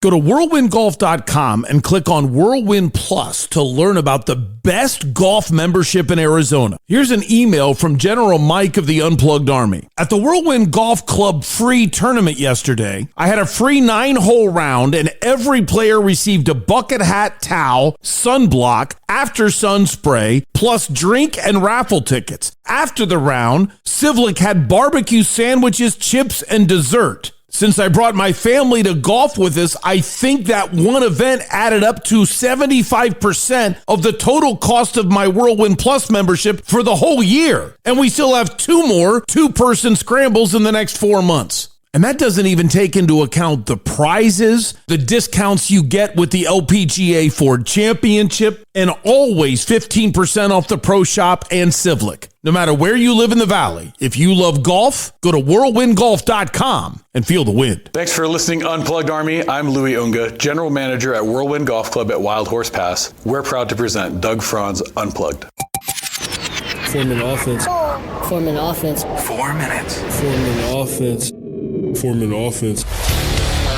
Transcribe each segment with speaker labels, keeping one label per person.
Speaker 1: Go to whirlwindgolf.com and click on Whirlwind Plus to learn about the best golf membership in Arizona. Here's an email from General Mike of the Unplugged Army. At the Whirlwind Golf Club free tournament yesterday, I had a free 9-hole round and every player received a bucket hat, towel, sunblock, after sun spray, plus drink and raffle tickets. After the round, Civlik had barbecue sandwiches, chips, and dessert. Since I brought my family to golf with us, I think that one event added up to 75% of the total cost of my Whirlwind Plus membership for the whole year. And we still have 2 more 2-person scrambles in the next 4 months. And that doesn't even take into account the prizes, the discounts you get with the LPGA Ford Championship, and always 15% off the Pro Shop and Civlik. No matter where you live in the Valley, if you love golf, go to whirlwindgolf.com and feel the wind.
Speaker 2: Thanks for listening, Unplugged Army. I'm Louis Unga, General Manager at Whirlwind Golf Club at Wild Horse Pass. We're proud to present Doug Franz Unplugged.
Speaker 3: Forming offense.
Speaker 4: Forming offense.
Speaker 5: 4 minutes.
Speaker 3: Forming offense. Forming offense.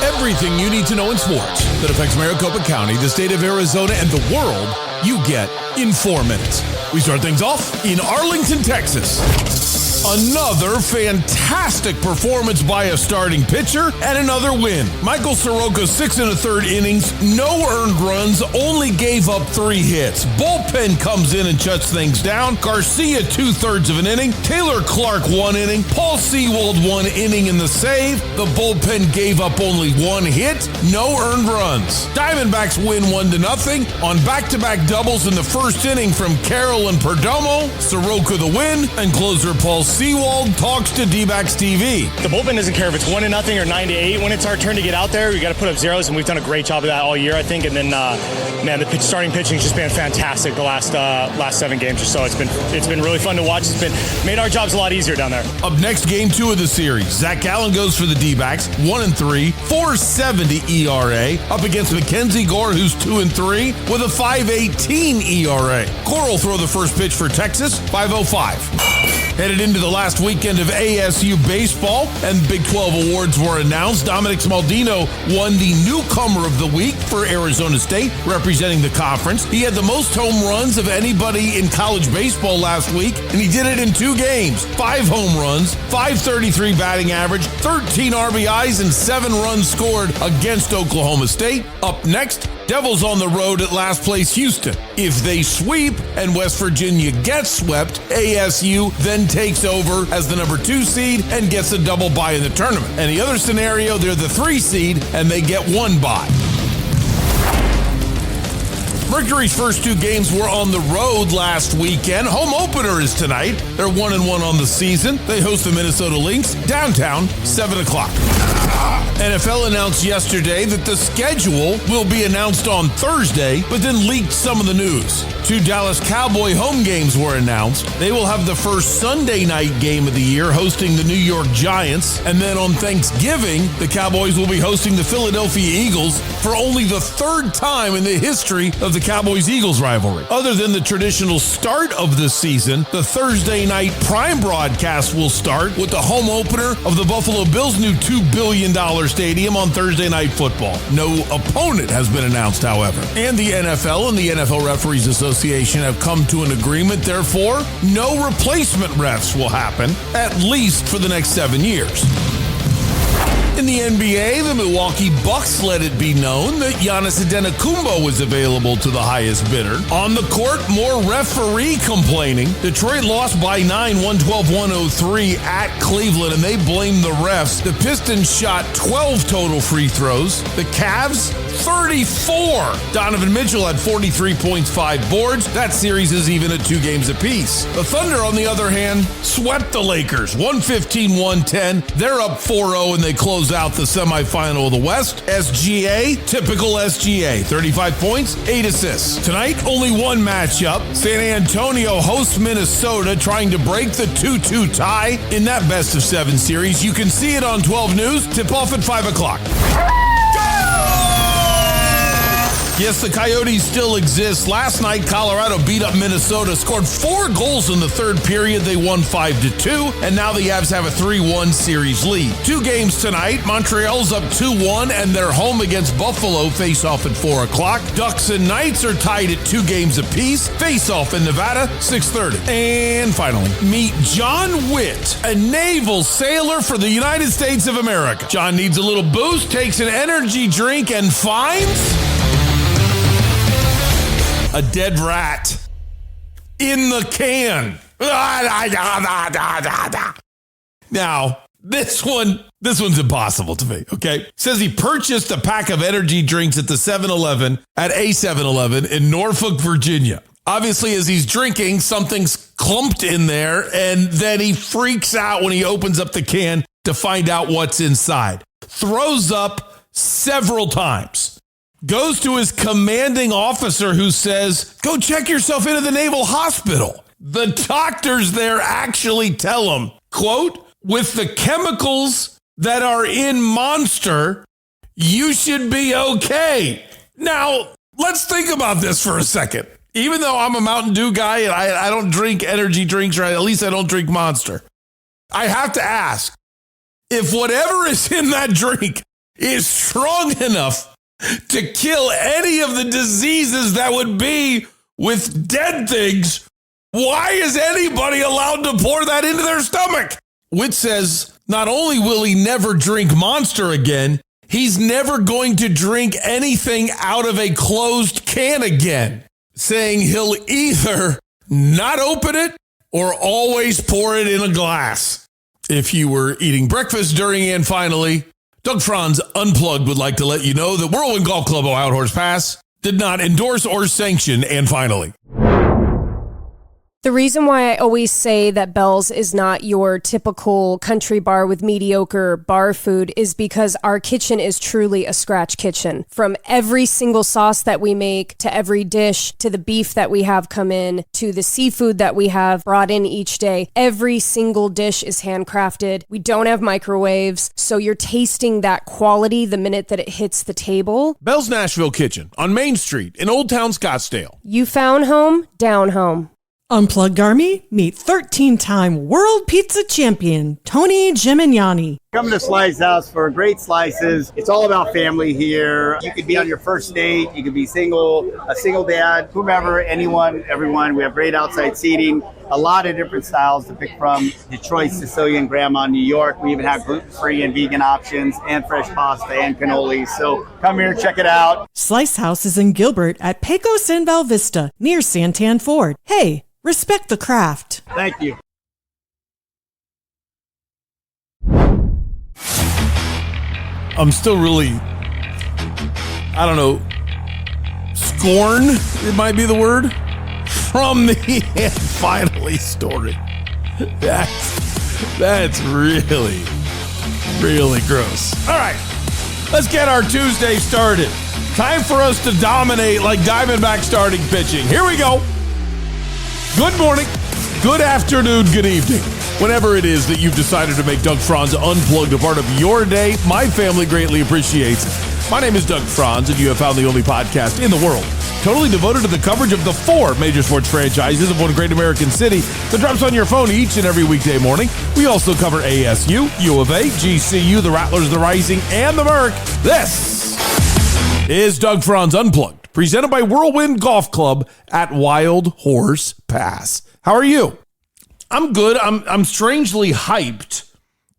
Speaker 1: Everything you need to know in sports that affects Maricopa County, the state of Arizona, and the world, you get in 4 minutes. We start things off in Arlington, Texas. Another fantastic performance by a starting pitcher and another win. Michael Soroka, 6 1/3 innings, no earned runs, only gave up 3 hits. Bullpen comes in and shuts things down. Garcia, 2/3 of an inning. Taylor Clark, 1 inning. Paul Sewald, 1 inning in the save. The bullpen gave up only 1 hit, no earned runs. Diamondbacks win 1-0 on back-to-back doubles in the first inning from Carroll and Perdomo. Soroka the win, and closer Paul Sewald talks to DBACKS TV.
Speaker 6: The bullpen doesn't care if it's 1-0 or 9-8. When it's our turn to get out there, we got to put up zeros, and we've done a great job of that all year, I think. And then, the starting pitching has just been fantastic the last 7 games or so. It's been really fun to watch. It's made our jobs a lot easier down there.
Speaker 1: Up next, game 2 of the series. Zach Gallen goes for the D-backs, 1-3, 4.70 ERA, up against Mackenzie Gore, who's 2-3, with a 5.18 ERA. Gore will throw the first pitch for Texas, 5.05. Headed into the last weekend of ASU baseball, and Big 12 awards were announced. Dominic Smaldino won the Newcomer of the Week for Arizona State, representing the conference. He had the most home runs of anybody in college baseball last week, and he did it in 2 games. 5 home runs, 533 batting average, 13 RBIs, and 7 runs scored against Oklahoma State. Up next, Devils on the road at last place Houston. If they sweep and West Virginia gets swept, ASU then takes over as the number 2 seed and gets a double bye in the tournament. Any other scenario, they're the 3 seed and they get 1 bye. Mercury's first 2 games were on the road last weekend. Home opener is tonight. They're 1-1 on the season. They host the Minnesota Lynx downtown, 7 o'clock. NFL announced yesterday that the schedule will be announced on Thursday, but then leaked some of the news. 2 Dallas Cowboy home games were announced. They will have the first Sunday night game of the year hosting the New York Giants. And then on Thanksgiving, the Cowboys will be hosting the Philadelphia Eagles for only the 3rd time in the history of the Cowboys-Eagles rivalry. Other than the traditional start of the season, the Thursday night prime broadcast will start with the home opener of the Buffalo Bills' new $2 billion stadium on Thursday Night Football. No opponent has been announced, however. And the NFL and the NFL Referees Association have come to an agreement. Therefore, no replacement refs will happen, at least for the next 7 years. In the NBA, the Milwaukee Bucks let it be known that Giannis Antetokounmpo was available to the highest bidder. On the court, more referee complaining. Detroit lost by 9, 112-103 at Cleveland, and they blamed the refs. The Pistons shot 12 total free throws. The Cavs, 34. Donovan Mitchell had 43 points, 5 boards. That series is even at 2 games apiece. The Thunder, on the other hand, swept the Lakers, 115-110. They're up 4-0, and they close out the semifinal of the West. SGA, typical SGA, 35 points, 8 assists. Tonight, only 1 matchup. San Antonio hosts Minnesota, trying to break the 2-2 tie in that best-of-7 series. You can see it on 12 News. Tip off at 5 o'clock. Yes, the Coyotes still exist. Last night, Colorado beat up Minnesota, scored 4 goals in the third period. They won 5-2, and now the Avs have a 3-1 series lead. 2 games tonight. Montreal's up 2-1, and they're home against Buffalo. Face-off at 4 o'clock. Ducks and Knights are tied at 2 games apiece. Face-off in Nevada, 6:30. And finally, meet John Witt, a naval sailor for the United States of America. John needs a little boost, takes an energy drink, and finds a dead rat in the can. Now, this one's impossible to me, okay? Says he purchased a pack of energy drinks at the 7-Eleven at a 7-Eleven in Norfolk, Virginia. Obviously, as he's drinking, something's clumped in there, and then he freaks out when he opens up the can to find out what's inside. Throws up several times. Goes to his commanding officer who says, go check yourself into the Naval Hospital. The doctors there actually tell him, quote, with the chemicals that are in Monster, you should be okay. Now, let's think about this for a second. Even though I'm a Mountain Dew guy and I don't drink energy drinks, or at least I don't drink Monster, I have to ask, if whatever is in that drink is strong enough to kill any of the diseases that would be with dead things, why is anybody allowed to pour that into their stomach? Witt says not only will he never drink Monster again, he's never going to drink anything out of a closed can again, saying he'll either not open it or always pour it in a glass. If you were eating breakfast during and finally, Doug Franz Unplugged would like to let you know that Whirlwind Golf Club of Wild Horse Pass did not endorse or sanction and finally.
Speaker 4: The reason why I always say that Bell's is not your typical country bar with mediocre bar food is because our kitchen is truly a scratch kitchen. From every single sauce that we make, to every dish, to the beef that we have come in, to the seafood that we have brought in each day, every single dish is handcrafted. We don't have microwaves, so you're tasting that quality the minute that it hits the table.
Speaker 1: Bell's Nashville Kitchen on Main Street in Old Town Scottsdale.
Speaker 4: You found home, down home.
Speaker 5: Unplugged Army, meet 13-time world pizza champion, Tony Gimignani.
Speaker 7: Come to Slice House for great slices. It's all about family here. You could be on your first date. You could be single, a single dad, whomever, anyone, everyone. We have great outside seating, a lot of different styles to pick from. Detroit, Sicilian, Grandma, New York. We even have gluten-free and vegan options and fresh pasta and cannolis. So come here, check it out.
Speaker 5: Slice House is in Gilbert at Pecos and Val Vista, near Santan Ford. Hey, respect the craft.
Speaker 7: Thank you.
Speaker 1: I'm still really, I don't know, scorn, it might be the word, from the and finally story. That's really, really gross. All right, let's get our Tuesday started. Time for us to dominate like Diamondback starting pitching. Here we go. Good morning, good afternoon, good evening. Whenever it is that you've decided to make Doug Franz Unplugged a part of your day, my family greatly appreciates it. My name is Doug Franz, and you have found the only podcast in the world totally devoted to the coverage of the 4 major sports franchises of one great American city that drops on your phone each and every weekday morning. We also cover ASU, U of A, GCU, the Rattlers, the Rising, and the Merc. This is Doug Franz Unplugged, presented by Whirlwind Golf Club at Wild Horse Pass. How are you? I'm good. I'm strangely hyped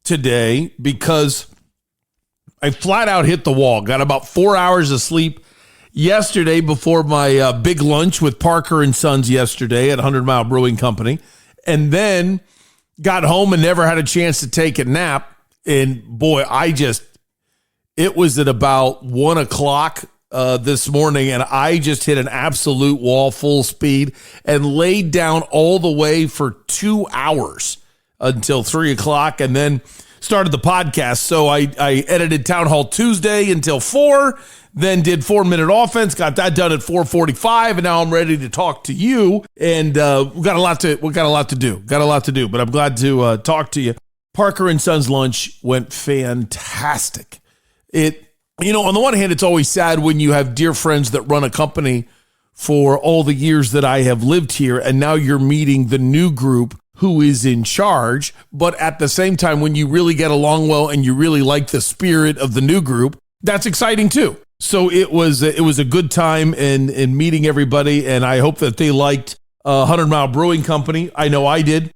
Speaker 1: today because I flat out hit the wall. Got about 4 hours of sleep yesterday before my big lunch with Parker and Sons yesterday at 100 Mile Brewing Company, and then got home and never had a chance to take a nap. And boy, it was at about 1 o'clock this morning, and I just hit an absolute wall full speed and laid down all the way for 2 hours until 3 o'clock, and then started the podcast. So I edited Town Hall Tuesday until 4, then did 4-minute offense, got that done at 4:45, and now I'm ready to talk to you. And we got a lot to do. But I'm glad to talk to you. Parker and Sons lunch went fantastic. On the one hand, it's always sad when you have dear friends that run a company for all the years that I have lived here, and now you're meeting the new group who is in charge. But at the same time, when you really get along well and you really like the spirit of the new group, that's exciting too. So it was a good time in meeting everybody, and I hope that they liked 100 Mile Brewing Company. I know I did.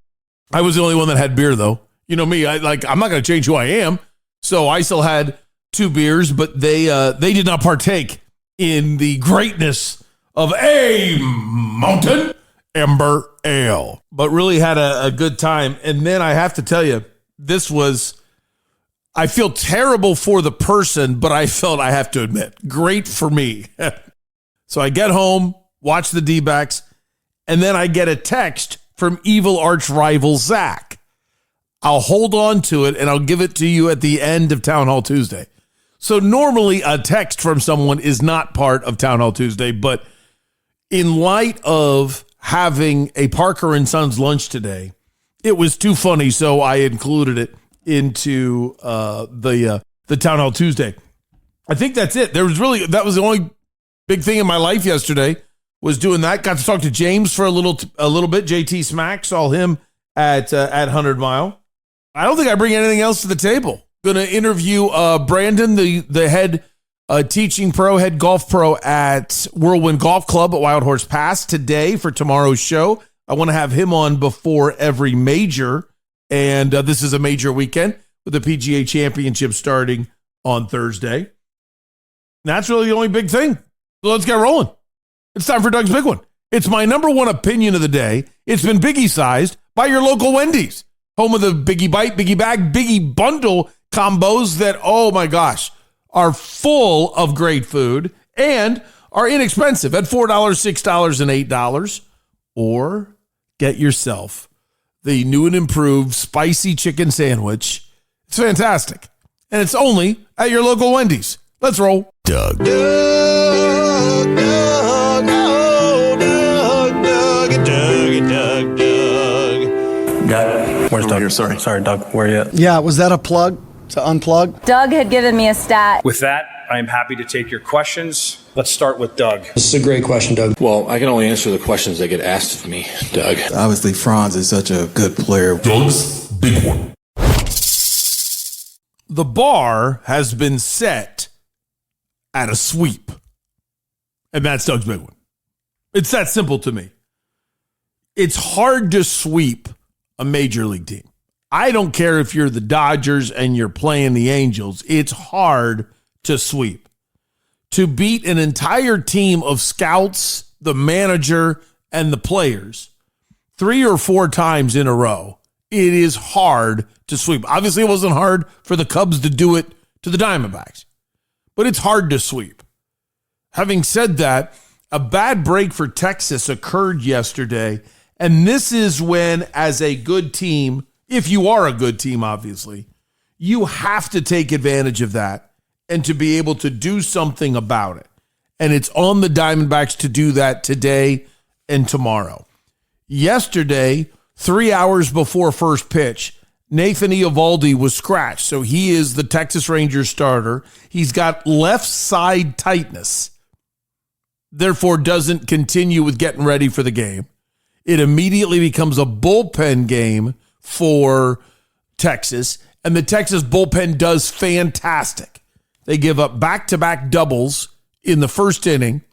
Speaker 1: I was the only one that had beer, though. You know me, I'm not going to change who I am. So I still had 2 beers, but they did not partake in the greatness of a Mountain Amber Ale, but really had a good time. And then I have to tell you, I feel terrible for the person, but I have to admit, great for me. So I get home, watch the D-backs, and then I get a text from evil arch rival Zach. I'll hold on to it, and I'll give it to you at the end of Town Hall Tuesday. So normally a text from someone is not part of Town Hall Tuesday, but in light of having a Parker & Sons lunch today, it was too funny, so I included it into the Town Hall Tuesday. I think that's it. That was the only big thing in my life yesterday, was doing that. Got to talk to James for a little bit. JT Smack, saw him at 100 Mile. I don't think I bring anything else to the table. Going to interview Brandon, the head teaching pro, head golf pro at Whirlwind Golf Club at Wild Horse Pass today for tomorrow's show. I want to have him on before every major. And this is a major weekend with the PGA Championship starting on Thursday. And that's really the only big thing. So let's get rolling. It's time for Doug's Big One. It's my number one opinion of the day. It's been Biggie-sized by your local Wendy's, home of the Biggie Bite, Biggie Bag, Biggie Bundle combos that, oh my gosh, are full of great food and are inexpensive at $4, $6, and $8. Or get yourself the new and improved spicy chicken sandwich. It's fantastic. And it's only at your local Wendy's. Let's roll. Doug.
Speaker 8: Doug. Where's Doug? Here, sorry, Doug. Where are you at?
Speaker 9: Yeah, was that a plug to unplug?
Speaker 10: Doug had given me a stat.
Speaker 11: With that, I am happy to take your questions. Let's start with Doug.
Speaker 9: This is a great question, Doug.
Speaker 12: Well, I can only answer the questions that get asked of me, Doug.
Speaker 13: Obviously, Franz is such a good player.
Speaker 1: Doug's Big One. The bar has been set at a sweep. And that's Doug's Big One. It's that simple to me. It's hard to sweep a major league team. I don't care if you're the Dodgers and you're playing the Angels. It's hard to sweep. To beat an entire team of scouts, the manager, and the players 3 or 4 times in a row, it is hard to sweep. Obviously, it wasn't hard for the Cubs to do it to the Diamondbacks, but it's hard to sweep. Having said that, a bad break for Texas occurred yesterday, and this is when, as a good team, if you are a good team, obviously, you have to take advantage of that and to be able to do something about it. And it's on the Diamondbacks to do that today and tomorrow. Yesterday, 3 hours before first pitch, Nathan Eovaldi was scratched. So he is the Texas Rangers starter. He's got left side tightness, therefore doesn't continue with getting ready for the game. It immediately becomes a bullpen game for Texas, and the Texas bullpen does fantastic. They give up back-to-back doubles in the first inning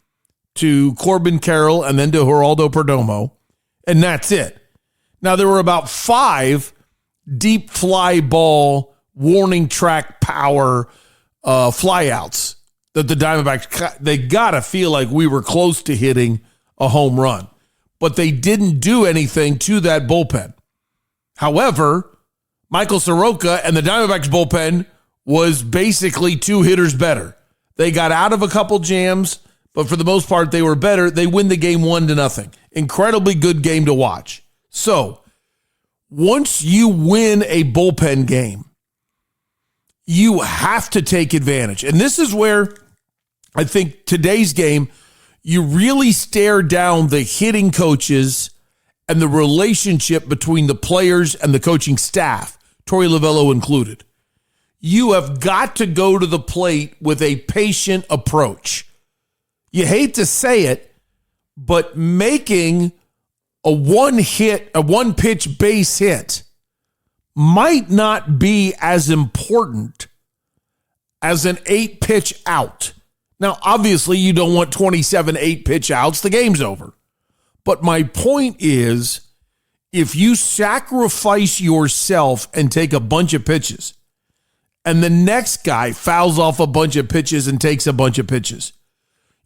Speaker 1: to Corbin Carroll and then to Geraldo Perdomo, and that's it. Now, there were about 5 deep fly ball warning track power flyouts that the Diamondbacks, they got to feel like we were close to hitting a home run, but they didn't do anything to that bullpen. However, Michael Soroka and the Diamondbacks bullpen was basically 2 hitters better. They got out of a couple jams, but for the most part, they were better. They win the game 1-0. Incredibly good game to watch. So, once you win a bullpen game, you have to take advantage. And this is where I think today's game, you really stare down the hitting coaches and the relationship between the players and the coaching staff, Torey Lovello included. You have got to go to the plate with a patient approach. You hate to say it, but making a one pitch base hit might not be as important as an 8-pitch out. Now, obviously, you don't want 27 8-pitch outs. The game's over. But my point is, if you sacrifice yourself and take a bunch of pitches, and the next guy fouls off a bunch of pitches and takes a bunch of pitches,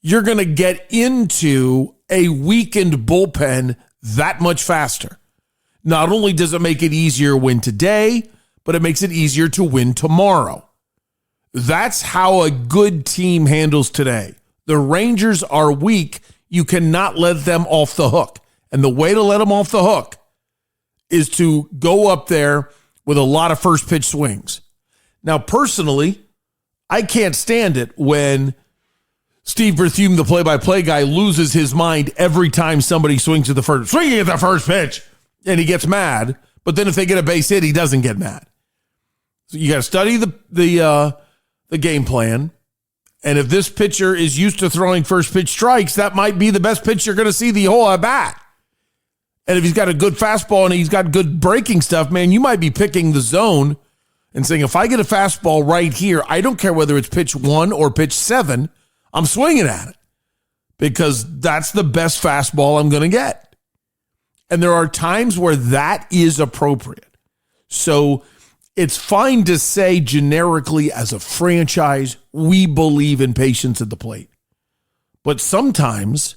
Speaker 1: you're going to get into a weakened bullpen that much faster. Not only does it make it easier to win today, but it makes it easier to win tomorrow. That's how a good team handles today. The Rangers are weak. You cannot let them off the hook. And the way to let them off the hook is to go up there with a lot of first pitch swings. Now, personally, I can't stand it when Steve Berthume, the play-by-play guy, loses his mind every time somebody swings at the first pitch, and he gets mad. But then if they get a base hit, he doesn't get mad. So you got to study the game plan. And if this pitcher is used to throwing first pitch strikes, that might be the best pitch you're going to see the whole at bat. And if he's got a good fastball and he's got good breaking stuff, man, you might be picking the zone and saying, if I get a fastball right here, I don't care whether it's pitch 1 or pitch 7, I'm swinging at it because that's the best fastball I'm going to get. And there are times where that is appropriate. So it's fine to say generically as a franchise, we believe in patience at the plate. But sometimes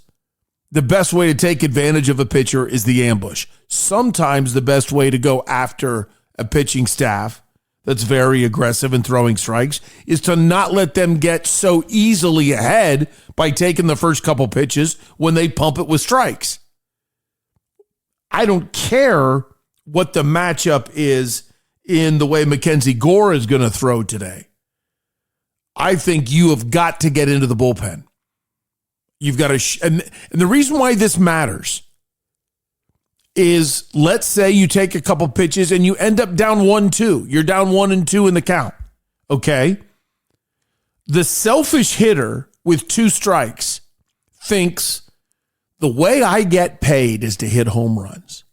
Speaker 1: the best way to take advantage of a pitcher is the ambush. Sometimes the best way to go after a pitching staff that's very aggressive and throwing strikes is to not let them get so easily ahead by taking the first couple pitches when they pump it with strikes. I don't care what the matchup is in the way Mackenzie Gore is going to throw today. I think you have got to get into the bullpen. You've got to, and the reason why this matters is, let's say you take a couple pitches and you end up down 1-2. You're down 1-2 in the count. Okay. The selfish hitter with 2 strikes thinks the way I get paid is to hit home runs.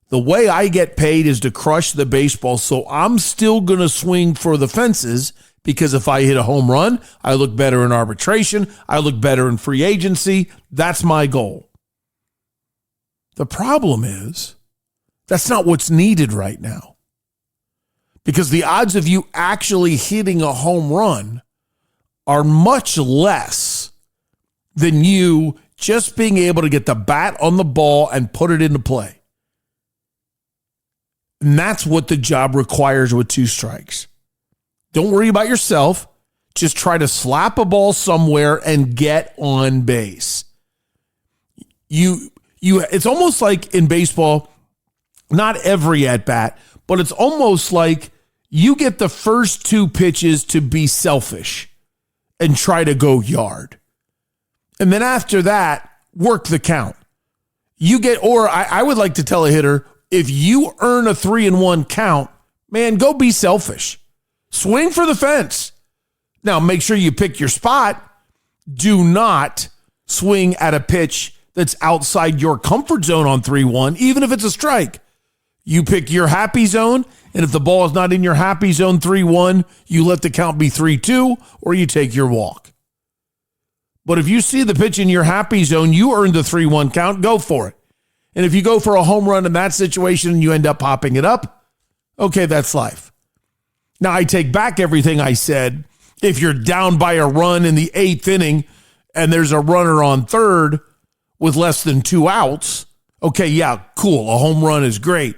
Speaker 1: The way I get paid is to crush the baseball. So I'm still going to swing for the fences because if I hit a home run, I look better in arbitration. I look better in free agency. That's my goal. The problem is that's not what's needed right now, because the odds of you actually hitting a home run are much less than you just being able to get the bat on the ball and put it into play. And that's what the job requires with 2 strikes. Don't worry about yourself. Just try to slap a ball somewhere and get on base. It's almost like in baseball, not every at-bat, but it's almost like you get the first 2 pitches to be selfish and try to go yard. And then after that, work the count. I would like to tell a hitter, if you earn a 3-1 count, man, go be selfish. Swing for the fence. Now, make sure you pick your spot. Do not swing at a pitch that's outside your comfort zone on 3-1, even if it's a strike. You pick your happy zone, and if the ball is not in your happy zone 3-1, you let the count be 3-2, or you take your walk. But if you see the pitch in your happy zone, you earned the 3-1 count, go for it. And if you go for a home run in that situation and you end up popping it up, okay, that's life. Now, I take back everything I said. If you're down by a run in the 8th inning and there's a runner on third with less than 2 outs, okay, yeah, cool. A home run is great,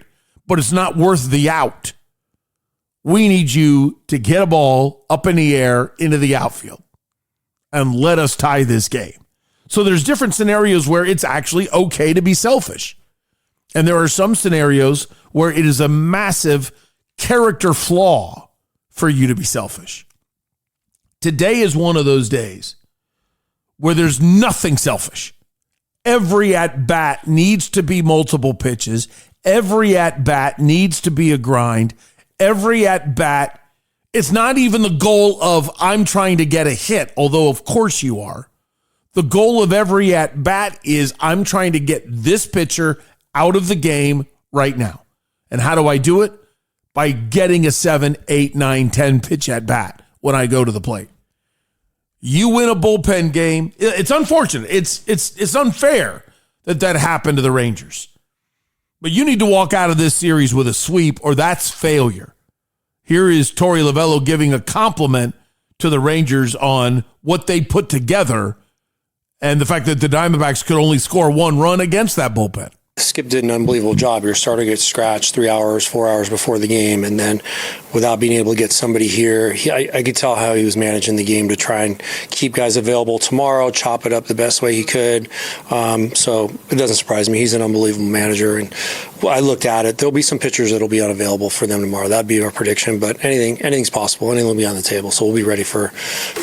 Speaker 1: but it's not worth the out. We need you to get a ball up in the air into the outfield and let us tie this game. So there's different scenarios where it's actually okay to be selfish. And there are some scenarios where it is a massive character flaw for you to be selfish. Today is one of those days where there's nothing selfish. Every at-bat needs to be multiple pitches. Every at-bat needs to be a grind. Every at-bat It's not even the goal of I'm trying to get a hit, although of course you are. The goal of every at-bat is I'm trying to get this pitcher out of the game right now. And how do I do it? By getting a 7, 8, 9, 10 pitch at-bat when I go to the plate. You win a bullpen game. It's unfortunate. It's unfair that happened to the Rangers. But you need to walk out of this series with a sweep, or that's failure. Here is Torey Lovello giving a compliment to the Rangers on what they put together and the fact that the Diamondbacks could only score 1 run against that bullpen.
Speaker 8: Skip did an unbelievable job. Your starter gets scratched 3 hours, 4 hours before the game, and then without being able to get somebody here, I could tell how he was managing the game to try and keep guys available tomorrow, chop it up the best way he could. So it doesn't surprise me. He's an unbelievable manager, and I looked at it. There'll be some pitchers that'll be unavailable for them tomorrow. That'd be our prediction, but anything's possible. Anything will be on the table, so we'll be ready for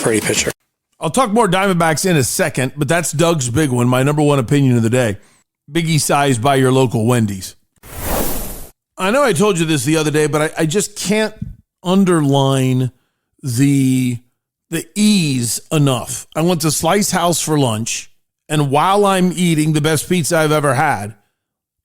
Speaker 8: any pitcher.
Speaker 1: I'll talk more Diamondbacks in a second, but that's Doug's big one, my number one opinion of the day. Biggie-sized by your local Wendy's. I know I told you this the other day, but I just can't underline the ease enough. I went to Slice House for lunch, and while I'm eating the best pizza I've ever had,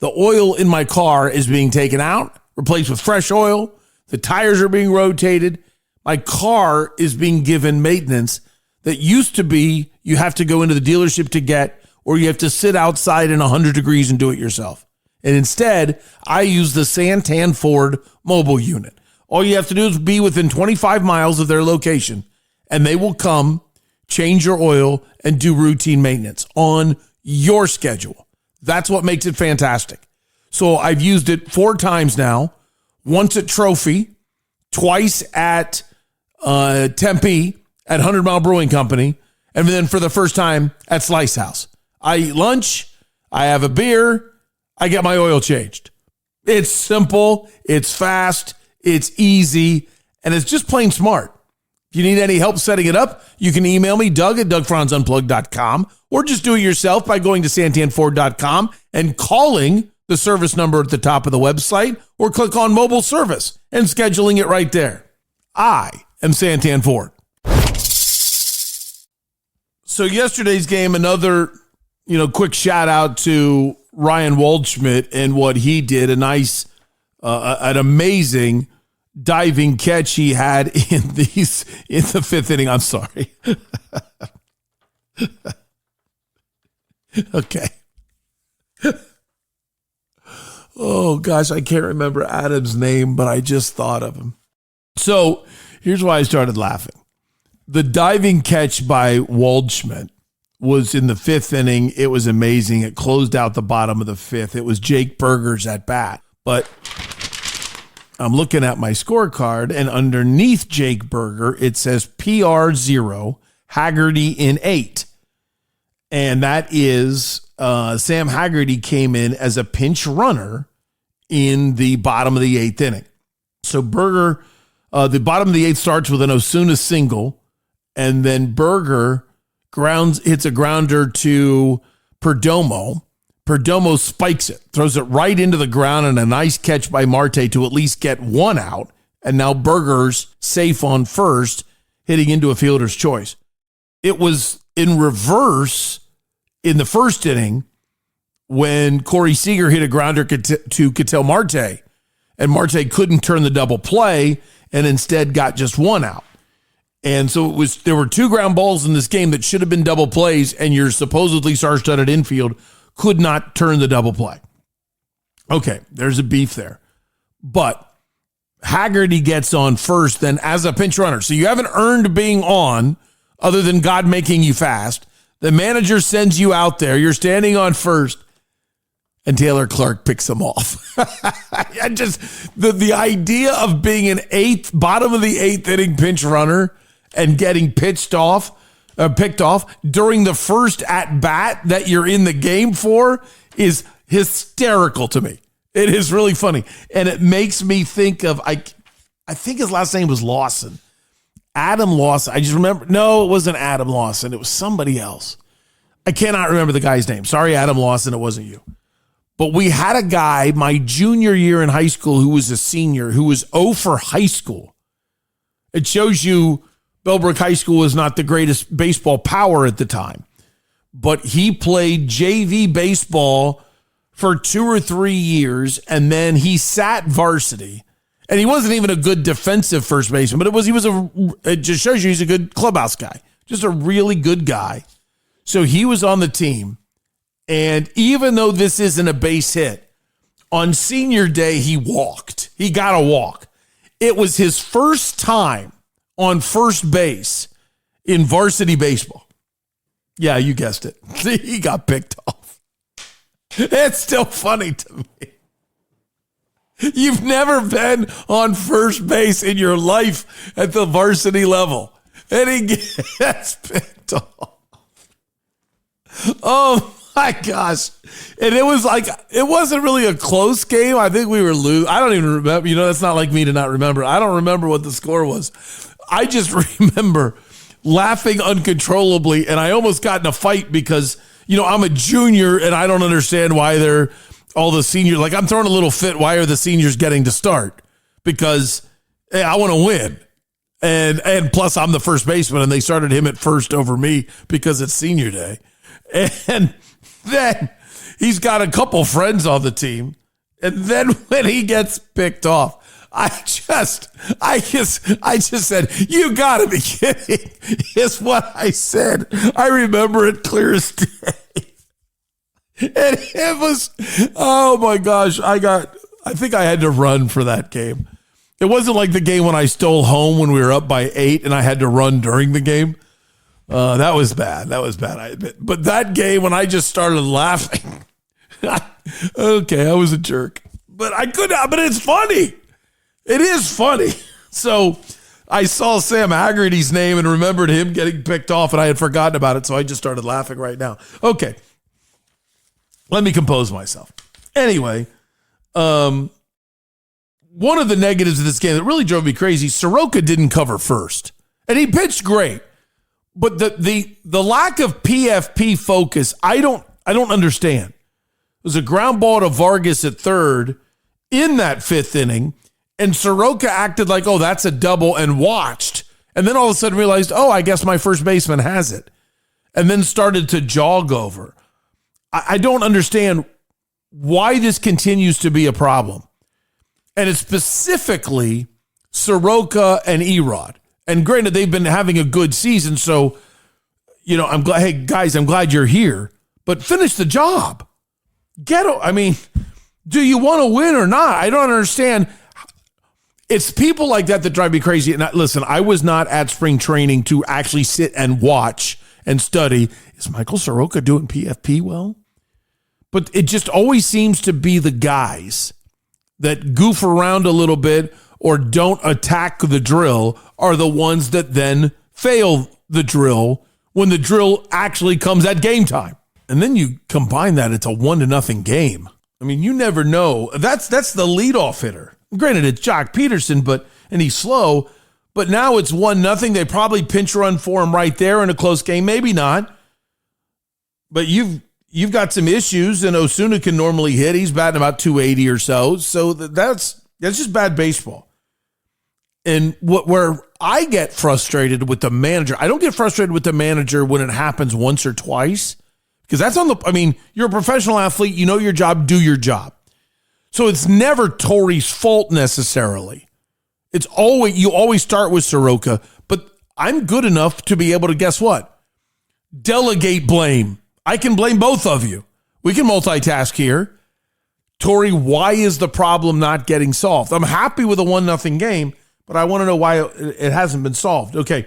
Speaker 1: the oil in my car is being taken out, replaced with fresh oil. The tires are being rotated. My car is being given maintenance that used to be you have to go into the dealership to get, or you have to sit outside in 100 degrees and do it yourself. And instead, I use the Santan Ford mobile unit. All you have to do is be within 25 miles of their location, and they will come, change your oil, and do routine maintenance on your schedule. That's what makes it fantastic. So I've used it 4 times now, once at Trophy, twice at Tempe at 100 Mile Brewing Company, and then for the first time at Slice House. I eat lunch, I have a beer, I get my oil changed. It's simple, it's fast, it's easy, and it's just plain smart. If you need any help setting it up, you can email me, Doug@DougFranzUnplugged.com, or just do it yourself by going to santanford.com and calling the service number at the top of the website, or click on mobile service and scheduling it right there. I am Santan Ford. So yesterday's game, another quick shout out to Ryan Waldschmidt and what he did. An amazing diving catch he had in the 5th inning. I'm sorry. Okay. Oh gosh, I can't remember Adam's name, but I just thought of him. So here's why I started laughing. The diving catch by Waldschmidt was in the 5th inning. It was amazing. It closed out the bottom of the 5th. It was Jake Berger's at bat. But I'm looking at my scorecard, and underneath Jake Berger, it says PR 0, Haggerty in 8. And that is Sam Haggerty came in as a pinch runner in the bottom of the 8th inning. So Berger, the bottom of the 8th starts with an Osuna single, and then Berger hits a grounder to Perdomo. Perdomo spikes it, throws it right into the ground, and a nice catch by Marte to at least get 1 out. And now Berger's safe on first, hitting into a fielder's choice. It was in reverse in the 1st inning when Corey Seager hit a grounder to Ketel Marte, and Marte couldn't turn the double play and instead got just 1 out. And so there were 2 ground balls in this game that should have been double plays, and your supposedly star-studded infield could not turn the double play. Okay, there's a beef there. But Haggerty gets on first then as a pinch runner. So you haven't earned being on other than God making you fast. The manager sends you out there. You're standing on first, and Taylor Clark picks him off. The idea of being an bottom of the 8th inning pinch runner and getting picked off during the first at bat that you're in the game for is hysterical to me. It is really funny. And it makes me think of, I think his last name was Lawson. Adam Lawson. I just remember, no, it wasn't Adam Lawson. It was somebody else. I cannot remember the guy's name. Sorry, Adam Lawson, it wasn't you. But we had a guy my junior year in high school who was a senior who was 0 for high school. It shows you Bellbrook High School was not the greatest baseball power at the time, but he played JV baseball for 2 or 3 years, and then he sat varsity. And he wasn't even a good defensive first baseman, but it just shows you he's a good clubhouse guy, just a really good guy. So he was on the team, and even though this isn't a base hit, on senior day he walked. He got a walk. It was his first time on first base in varsity baseball. Yeah, you guessed it. He got picked off. It's still funny to me. You've never been on first base in your life at the varsity level, and he gets picked off. Oh my gosh. And it was like, it wasn't really a close game. I think we were losing. I don't even remember. That's not like me to not remember. I don't remember what the score was. I just remember laughing uncontrollably, and I almost got in a fight because, I'm a junior and I don't understand why they're all the seniors. Like, I'm throwing a little fit. Why are the seniors getting to start? Because hey, I want to win. And plus I'm the first baseman, and they started him at first over me because it's senior day. And then he's got a couple friends on the team. And then when he gets picked off, I just said, you gotta be kidding, is what I said. I remember it clear as day. And it was, oh my gosh, I think I had to run for that game. It wasn't like the game when I stole home when we were up by 8 and I had to run during the game. That was bad, I admit. But that game when I just started laughing, okay, I was a jerk. But but it's funny. It is funny. So I saw Sam Haggerty's name and remembered him getting picked off, and I had forgotten about it, so I just started laughing right now. Okay. Let me compose myself. Anyway, one of the negatives of this game that really drove me crazy, Soroka didn't cover first. And he pitched great. But the lack of PFP focus, I don't understand. It was a ground ball to Vargas at third in that 5th inning, and Soroka acted like, oh, that's a double, and watched. And then all of a sudden realized, oh, I guess my first baseman has it. And then started to jog over. I don't understand why this continues to be a problem. And it's specifically Soroka and Erod. And granted, they've been having a good season, so, I'm glad, hey, guys, I'm glad you're here. But finish the job. Do you want to win or not? I don't understand. It's people like that drive me crazy. And listen, I was not at spring training to actually sit and watch and study. Is Michael Soroka doing PFP well? But it just always seems to be the guys that goof around a little bit or don't attack the drill are the ones that then fail the drill when the drill actually comes at game time. And then you combine that, it's a 1-0 game. You never know. That's the leadoff hitter. Granted, it's Jock Peterson, and he's slow, but now it's 1-0. They probably pinch run for him right there in a close game. Maybe not. But you've got some issues, and Osuna can normally hit. He's batting about 280 or so. So that's just bad baseball. And where I get frustrated with the manager, I don't get frustrated with the manager when it happens once or twice, because that's you're a professional athlete. You know your job, do your job. So it's never Torey's fault necessarily. You always start with Soroka, but I'm good enough to be able to, guess what? Delegate blame. I can blame both of you. We can multitask here. Torey, why is the problem not getting solved? I'm happy with a 1-0 game, but I want to know why it hasn't been solved. Okay.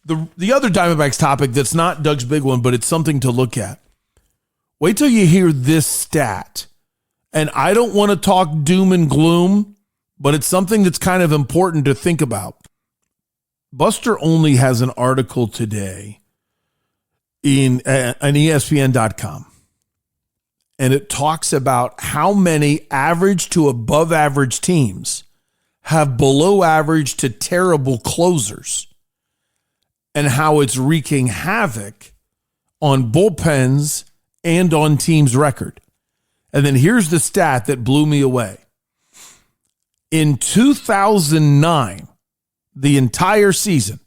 Speaker 1: The other Diamondbacks topic that's not Doug's big one, but it's something to look at. Wait till you hear this stat. And I don't want to talk doom and gloom, but it's something that's kind of important to think about. Buster Olney has an article today on ESPN.com, and it talks about how many average to above average teams have below average to terrible closers, and how it's wreaking havoc on bullpens and on teams' record. And then here's the stat that blew me away. In 2009, the entire season.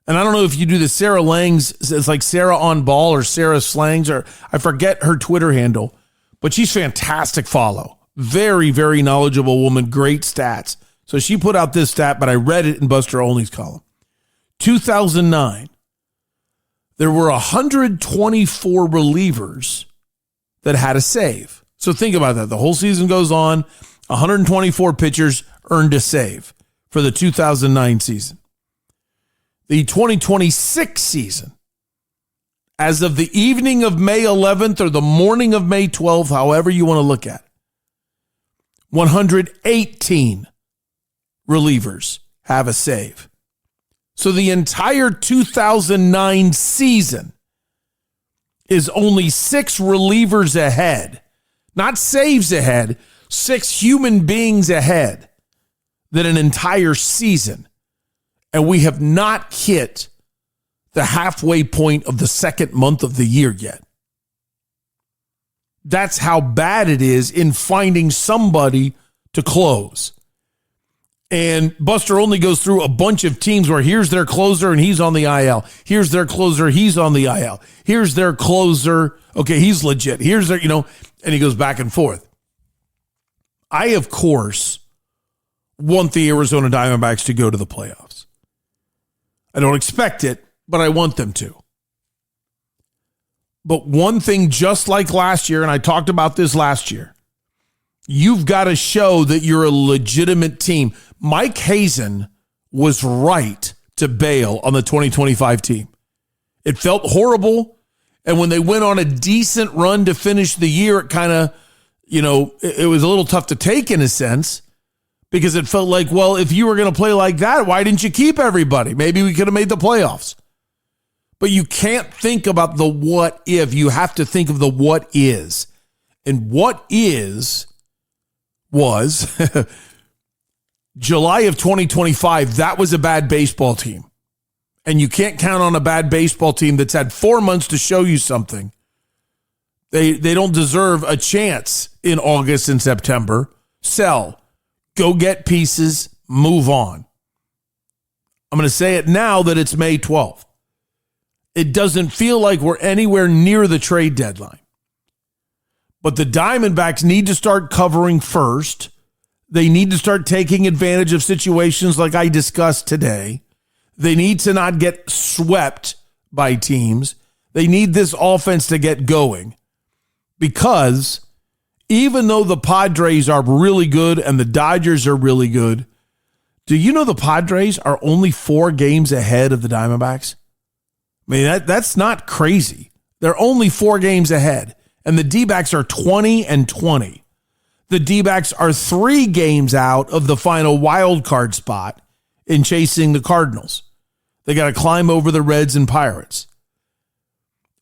Speaker 1: And I don't know if you do the Sarah Langs, it's like Sarah on Ball or Sarah Slangs, or I forget her Twitter handle, but she's fantastic follow. Very, very knowledgeable woman, great stats. So she put out this stat, but I read it in Buster Olney's column. 2009, there were 124 relievers that had a save. So think about that. The whole season goes on, 124 pitchers earned a save for the 2009 season. The 2026 season, as of the evening of May 11th or the morning of May 12th, however you want to look at it, 118 relievers have a save. So the entire 2009 season is only 6 relievers ahead, not saves ahead, 6 human beings ahead than an entire season. And we have not hit the halfway point of the second month of the year yet. That's how bad it is in finding somebody to close. And Buster only goes through a bunch of teams where here's their closer and he's on the IL. Here's their closer, he's on the IL. Here's their closer, okay, he's legit. Here's their, and he goes back and forth. I, of course, want the Arizona Diamondbacks to go to the playoffs. I don't expect it, but I want them to. But one thing, just like last year, and I talked about this last year, you've got to show that you're a legitimate team. Mike Hazen was right to bail on the 2025 team. It felt horrible. And when they went on a decent run to finish the year, it kind of, it was a little tough to take in a sense, because it felt like, well, if you were going to play like that, why didn't you keep everybody? Maybe we could have made the playoffs. But you can't think about the what if. You have to think of the what is. And what is was July of 2025, that was a bad baseball team. And you can't count on a bad baseball team that's had 4 months to show you something. They don't deserve a chance in August and September. Sell. Go get pieces. Move on. I'm going to say it now that it's May 12th. It doesn't feel like we're anywhere near the trade deadline. But the Diamondbacks need to start covering first. They need to start taking advantage of situations like I discussed today. They need to not get swept by teams. They need this offense to get going, because even though the Padres are really good and the Dodgers are really good, do you know the Padres are only 4 games ahead of the Diamondbacks? I mean, that's not crazy. They're only 4 games ahead, and the D-backs are 20-20. The D-backs are 3 games out of the final wild card spot in chasing the Cardinals. They got to climb over the Reds and Pirates.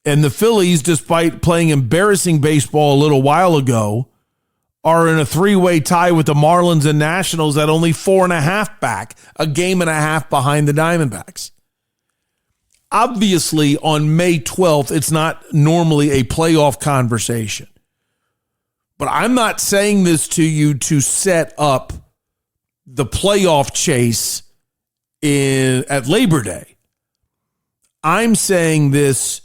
Speaker 1: And the Phillies, despite playing embarrassing baseball a little while ago, are in a 3-way tie with the Marlins and Nationals at only 4.5 back, a game and a half behind the Diamondbacks. Obviously, on May 12th, it's not normally a playoff conversation. But I'm not saying this to you to set up the playoff chase at Labor Day. I'm saying this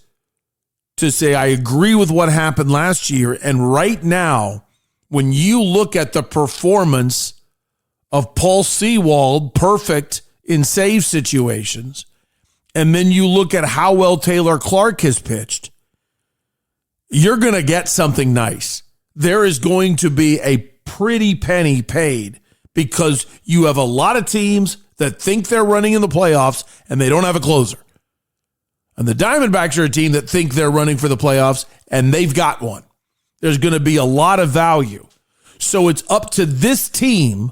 Speaker 1: to say I agree with what happened last year. And right now, when you look at the performance of Paul Sewald, perfect in save situations, and then you look at how well Taylor Clark has pitched, you're going to get something nice. There is going to be a pretty penny paid, because you have a lot of teams that think they're running in the playoffs and they don't have a closer. And the Diamondbacks are a team that think they're running for the playoffs and they've got one. There's going to be a lot of value. So it's up to this team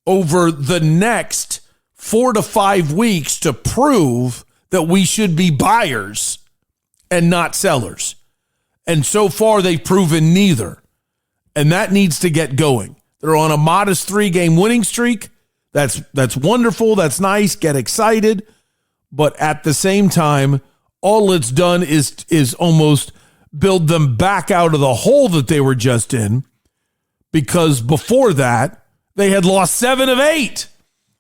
Speaker 1: over the next 4 to 5 weeks to prove that we should be buyers and not sellers. And so far, they've proven neither. And that needs to get going. They're on a modest 3-game winning streak. That's wonderful. That's nice. Get excited. But at the same time, all it's done is almost build them back out of the hole that they were just in, because before that, they had lost 7 of 8.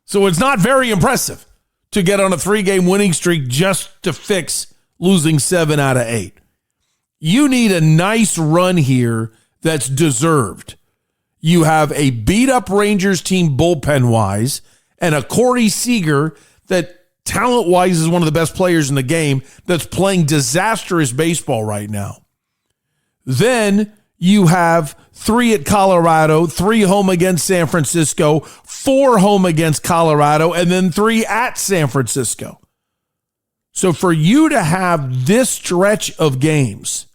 Speaker 1: So it's not very impressive to get on a 3-game winning streak just to fix losing 7 out of 8. You need a nice run here that's deserved. You have a beat-up Rangers team bullpen-wise and a Corey Seager that talent-wise is one of the best players in the game that's playing disastrous baseball right now. Then you have 3 at Colorado, 3 home against San Francisco, 4 home against Colorado, and then 3 at San Francisco. So for you to have this stretch of games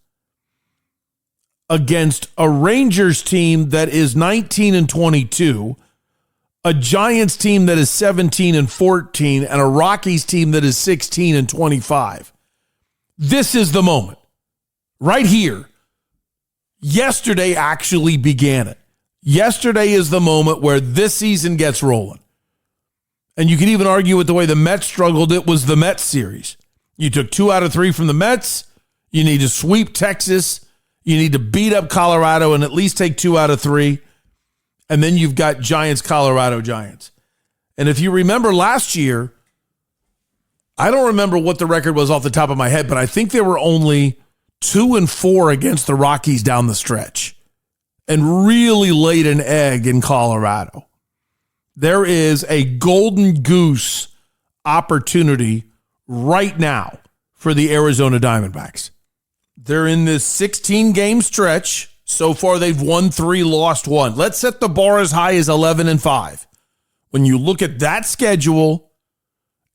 Speaker 1: against a Rangers team that is 19-22, a Giants team that is 17-14, and a Rockies team that is 16-25, this is the moment. Right here. Yesterday actually began it. Yesterday is the moment where this season gets rolling. And you can even argue with the way the Mets struggled. It was the Mets series. You took 2 out of 3 from the Mets. You need to sweep Texas. You need to beat up Colorado and at least take 2 out of 3. And then you've got Giants, Colorado Giants. And if you remember last year, I don't remember what the record was off the top of my head, but I think there were only 2-4 against the Rockies down the stretch and really laid an egg in Colorado. There is a golden goose opportunity right now for the Arizona Diamondbacks. They're in this 16-game stretch. So far, they've won 3, lost 1. Let's set the bar as high as 11-5. When you look at that schedule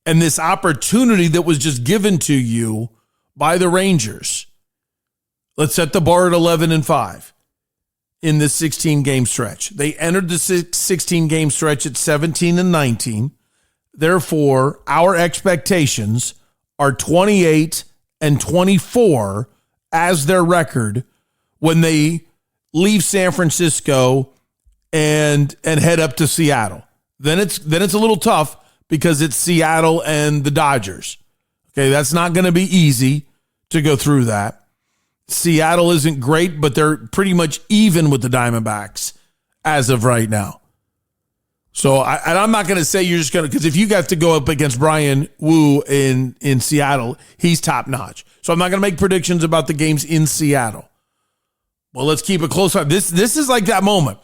Speaker 1: and this opportunity that was just given to you by the Rangers, let's set the bar at 11-5 in this 16-game stretch. They entered the 16-game stretch at 17-19. Therefore, our expectations are 28-24 as their record when they leave San Francisco and head up to Seattle. Then it's a little tough because it's Seattle and the Dodgers. Okay, that's not going to be easy to go through that. Seattle isn't great, but they're pretty much even with the Diamondbacks as of right now. So I'm not going to say you're just going to, because if you got to go up against Brian Wu in Seattle, he's top notch. So I'm not going to make predictions about the games in Seattle. Well, let's keep a close eye. This is like that moment.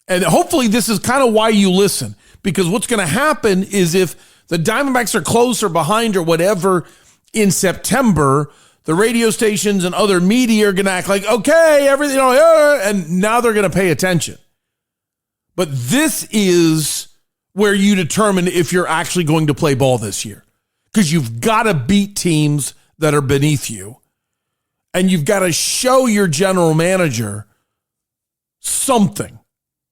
Speaker 1: And hopefully this is kind of why you listen, because what's going to happen is if the Diamondbacks are close or behind or whatever in September, the radio stations and other media are going to act like, okay, everything, and now they're going to pay attention. But this is where you determine if you're actually going to play ball this year, because you've got to beat teams that are beneath you. And you've got to show your general manager something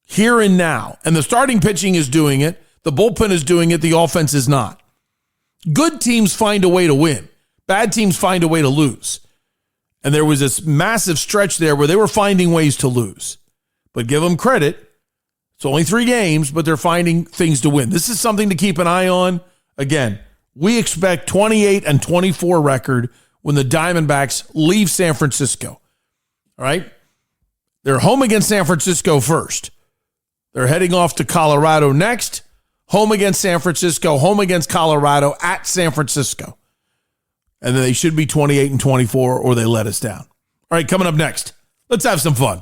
Speaker 1: here and now. And the starting pitching is doing it. The bullpen is doing it. The offense is not. Good teams find a way to win. Bad teams find a way to lose. And there was this massive stretch there where they were finding ways to lose. But give them credit. It's only 3 games, but they're finding things to win. This is something to keep an eye on. Again, we expect 28-24 record when the Diamondbacks leave San Francisco. All right? They're home against San Francisco first. They're heading off to Colorado next. Home against San Francisco, home against Colorado, at San Francisco. And then they should be 28-24 or they let us down. All right, coming up next, let's have some fun.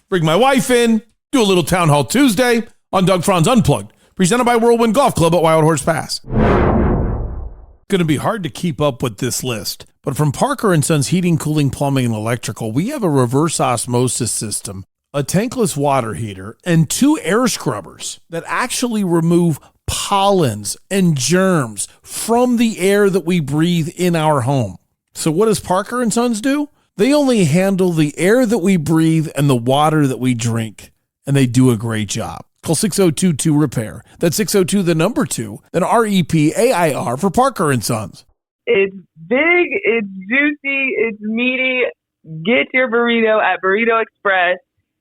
Speaker 1: Bring my wife in, do a little Town Hall Tuesday on Doug Franz Unplugged, presented by Whirlwind Golf Club at Wild Horse Pass. Going to be hard to keep up with this list, but from Parker & Sons Heating, Cooling, Plumbing, and Electrical, we have a reverse osmosis system, a tankless water heater, and 2 air scrubbers that actually remove pollens and germs from the air that we breathe in our home. So what does Parker & Sons do? They only handle the air that we breathe and the water that we drink, and they do a great job. Call 602-2-REPAIR. That's 602 the number 2, then REPAIR for Parker & Sons.
Speaker 10: It's big, it's juicy, it's meaty. Get your burrito at Burrito Express.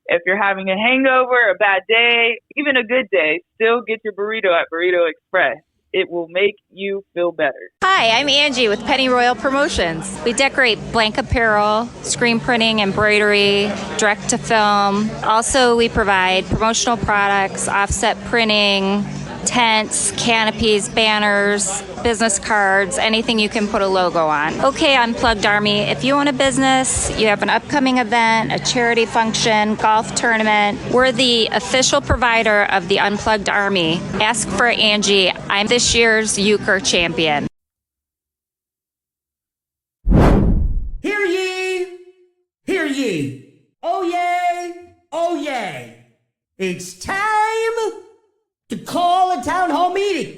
Speaker 10: If you're having a hangover, a bad day, even a good day, still get your burrito at Burrito Express. It will make you feel better.
Speaker 14: Hi, I'm Angie with Penny Royal Promotions. We decorate blank apparel, screen printing, embroidery, direct to film. Also, we provide promotional products, offset printing, tents, canopies, banners, business cards, anything you can put a logo on. Okay, Unplugged Army, if you own a business, you have an upcoming event, a charity function, golf tournament, we're the official provider of the Unplugged Army. Ask for Angie. I'm this year's euchre champion.
Speaker 15: Hear ye! Hear ye! Oh yay! Oh yay! It's time to call a town hall meeting.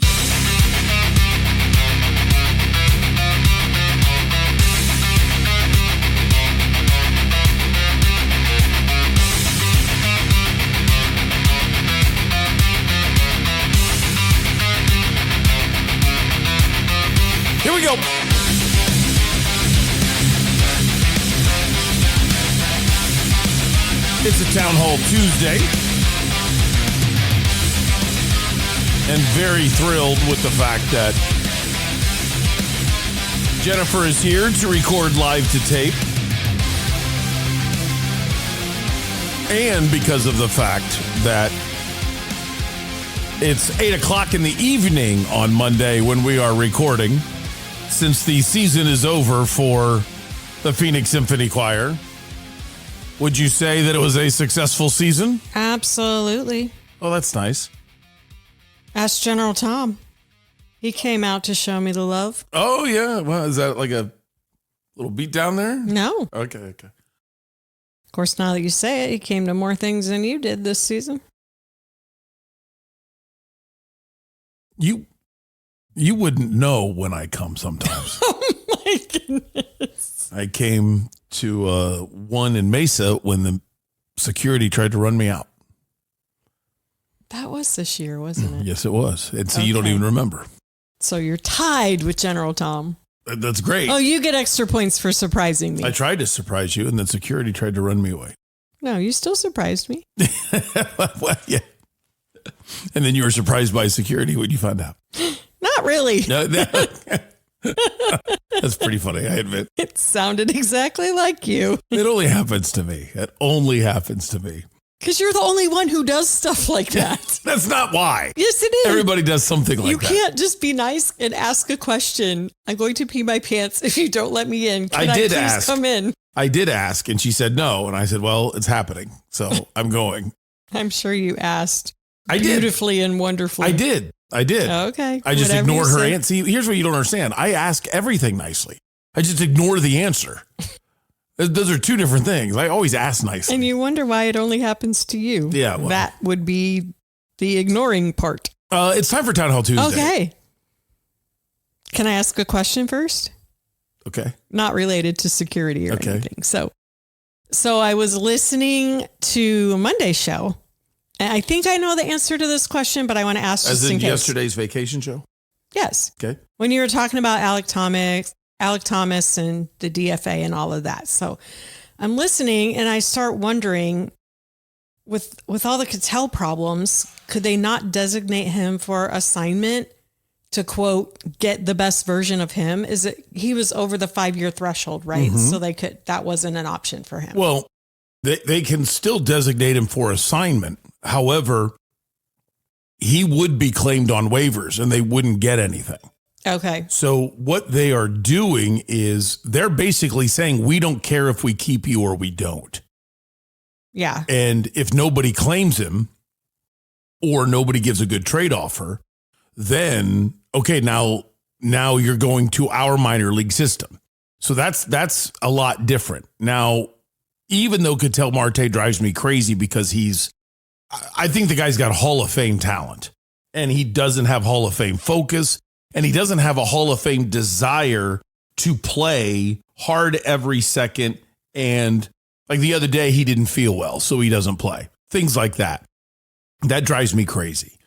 Speaker 1: Here we go. It's a Town Hall Tuesday. And very thrilled with the fact that Jennifer is here to record live to tape. And because of the fact that it's 8 o'clock in the evening on Monday when we are recording, since the season is over for the Phoenix Symphony Choir. Would you say that it was a successful season?
Speaker 5: Absolutely.
Speaker 1: Oh, that's nice.
Speaker 5: Ask General Tom. He came out to show me the love.
Speaker 1: Oh, yeah. Well, is that like a little beat down there?
Speaker 5: No.
Speaker 1: Okay.
Speaker 5: Of course, now that you say it, he came to more things than you did this season.
Speaker 1: You wouldn't know when I come sometimes.
Speaker 5: Oh, my goodness.
Speaker 1: I came to one in Mesa when the security tried to run me out.
Speaker 5: That was this year, wasn't it?
Speaker 1: Yes, it was. And so you don't even remember.
Speaker 5: So you're tied with General Tom.
Speaker 1: That's great.
Speaker 5: Oh, you get extra points for surprising me.
Speaker 1: I tried to surprise you, and then security tried to run me away.
Speaker 5: No, you still surprised me.
Speaker 1: Well, yeah. And then you were surprised by security when you found out.
Speaker 5: Not really.
Speaker 1: No, that's pretty funny, I admit.
Speaker 5: It sounded exactly like you.
Speaker 1: It only happens to me. It only happens to me.
Speaker 5: Because you're the only one who does stuff like that.
Speaker 1: That's not why.
Speaker 5: Yes, it is.
Speaker 1: Everybody does something like that.
Speaker 5: You can't just be nice and ask a question. I'm going to pee my pants if you don't let me in. Can I did ask. Come in?
Speaker 1: I did ask, and she said no. And I said, well, it's happening. So I'm going.
Speaker 5: I'm sure you asked.
Speaker 1: I
Speaker 5: beautifully and wonderfully.
Speaker 1: I did.
Speaker 5: Okay.
Speaker 1: I just ignore her answer. See, here's what you don't understand. I ask everything nicely. I just ignore the answer. Those are two different things. I always ask nicely.
Speaker 5: And you wonder why it only happens to you.
Speaker 1: Yeah. Well,
Speaker 5: that would be the ignoring part.
Speaker 1: It's time for Town Hall Tuesday.
Speaker 5: Okay. Can I ask a question first?
Speaker 1: Okay.
Speaker 5: Not related to security or anything. So I was listening to Monday's show. And I think I know the answer to this question, but I want to ask just in case.
Speaker 1: Yesterday's vacation show?
Speaker 5: Yes.
Speaker 1: Okay.
Speaker 5: When you were talking about Alec Thomas and the DFA and all of that. So I'm listening and I start wondering, with all the Cattell problems, could they not designate him for assignment to, quote, get the best version of him? Is it he was over the 5-year threshold, right?
Speaker 1: Mm-hmm.
Speaker 5: So that wasn't an option for him.
Speaker 1: Well, they can still designate him for assignment. However, he would be claimed on waivers and they wouldn't get anything.
Speaker 5: Okay.
Speaker 1: So what they are doing is they're basically saying, we don't care if we keep you or we don't.
Speaker 5: Yeah.
Speaker 1: And if nobody claims him or nobody gives a good trade offer, then, okay, now you're going to our minor league system. So that's a lot different. Now, even though Cattell Marte drives me crazy because I think the guy's got Hall of Fame talent and he doesn't have Hall of Fame focus and he doesn't have a Hall of Fame desire to play hard every second. And like the other day, he didn't feel well, so he doesn't play. Things like that. That drives me crazy.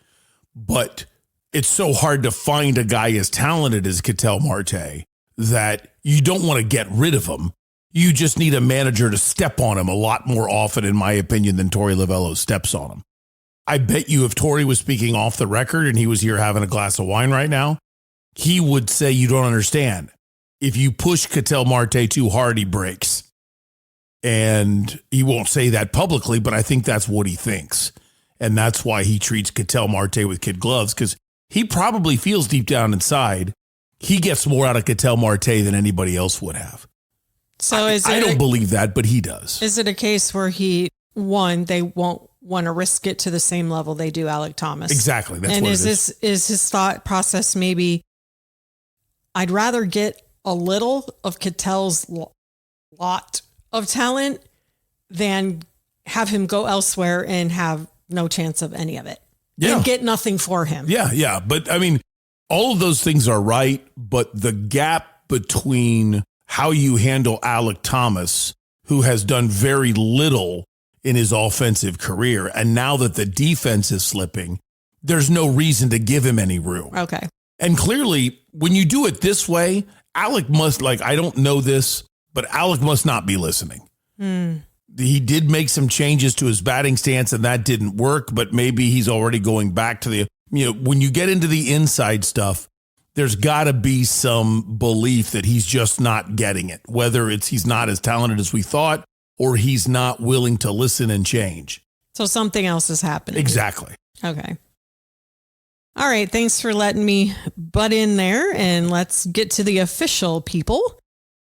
Speaker 1: But it's so hard to find a guy as talented as Cattell Marte that you don't want to get rid of him. You just need a manager to step on him a lot more often, in my opinion, than Torey Lovello steps on him. I bet you if Torey was speaking off the record and he was here having a glass of wine right now, he would say, you don't understand. If you push Cattell Marte too hard, he breaks. And he won't say that publicly, but I think that's what he thinks. And that's why he treats Ketel Marte with kid gloves, because he probably feels deep down inside he gets more out of Ketel Marte than anybody else would have.
Speaker 5: So
Speaker 1: I don't believe that, but he does.
Speaker 5: Is it a case where they won't want to risk it to the same level they do Alec Thomas?
Speaker 1: Exactly. That's
Speaker 5: and
Speaker 1: what
Speaker 5: is his thought process maybe, I'd rather get a little of Ketel's lot of talent than have him go elsewhere and have no chance of any of it.
Speaker 1: Yeah.
Speaker 5: And get nothing for him.
Speaker 1: Yeah. But I mean, all of those things are right, but the gap between how you handle Alec Thomas, who has done very little in his offensive career, and now that the defense is slipping, there's no reason to give him any room.
Speaker 5: Okay.
Speaker 1: And clearly, when you do it this way, Alec must, I don't know this, but Alec must not be listening. He did make some changes to his batting stance, and that didn't work, but maybe he's already going back to when you get into the inside stuff, there's got to be some belief that he's just not getting it, whether it's he's not as talented as we thought or he's not willing to listen and change.
Speaker 5: So something else is happening.
Speaker 1: Exactly.
Speaker 5: Okay. All right. Thanks for letting me butt in there, and let's get to the official people.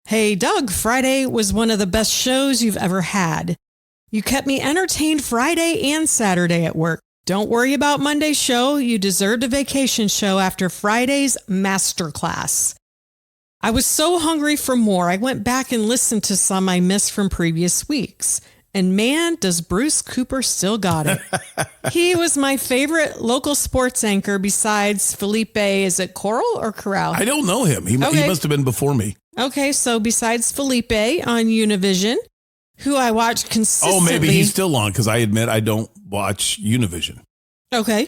Speaker 5: Hey, Doug, Friday was one of the best shows you've ever had. You kept me entertained Friday and Saturday at work. Don't worry about Monday's show. You deserved a vacation show after Friday's masterclass. I was so hungry for more. I went back and listened to some I missed from previous weeks. And man, does Bruce Cooper still got it. He was my favorite local sports anchor besides Felipe. Is it Coral or Corral?
Speaker 1: I don't know him. He must have been before me.
Speaker 5: Okay, so besides Felipe on Univision, who I watch consistently.
Speaker 1: Oh, maybe he's still on, because I admit I don't watch Univision.
Speaker 5: Okay.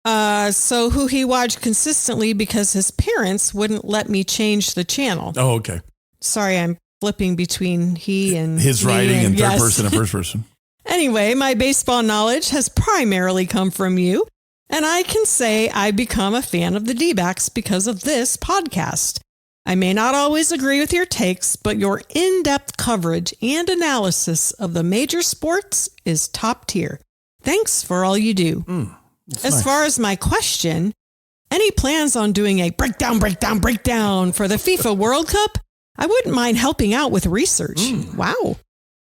Speaker 5: So who he watched consistently because his parents wouldn't let me change the channel.
Speaker 1: Oh, okay.
Speaker 5: Sorry, I'm flipping between he and
Speaker 1: his writing and third person and first person.
Speaker 5: Anyway, my baseball knowledge has primarily come from you, and I can say I become a fan of the D-backs because of this podcast. I may not always agree with your takes, but your in-depth coverage and analysis of the major sports is top tier. Thanks for all you do. As far as my question, any plans on doing a breakdown for the FIFA World Cup? I wouldn't mind helping out with research. Wow.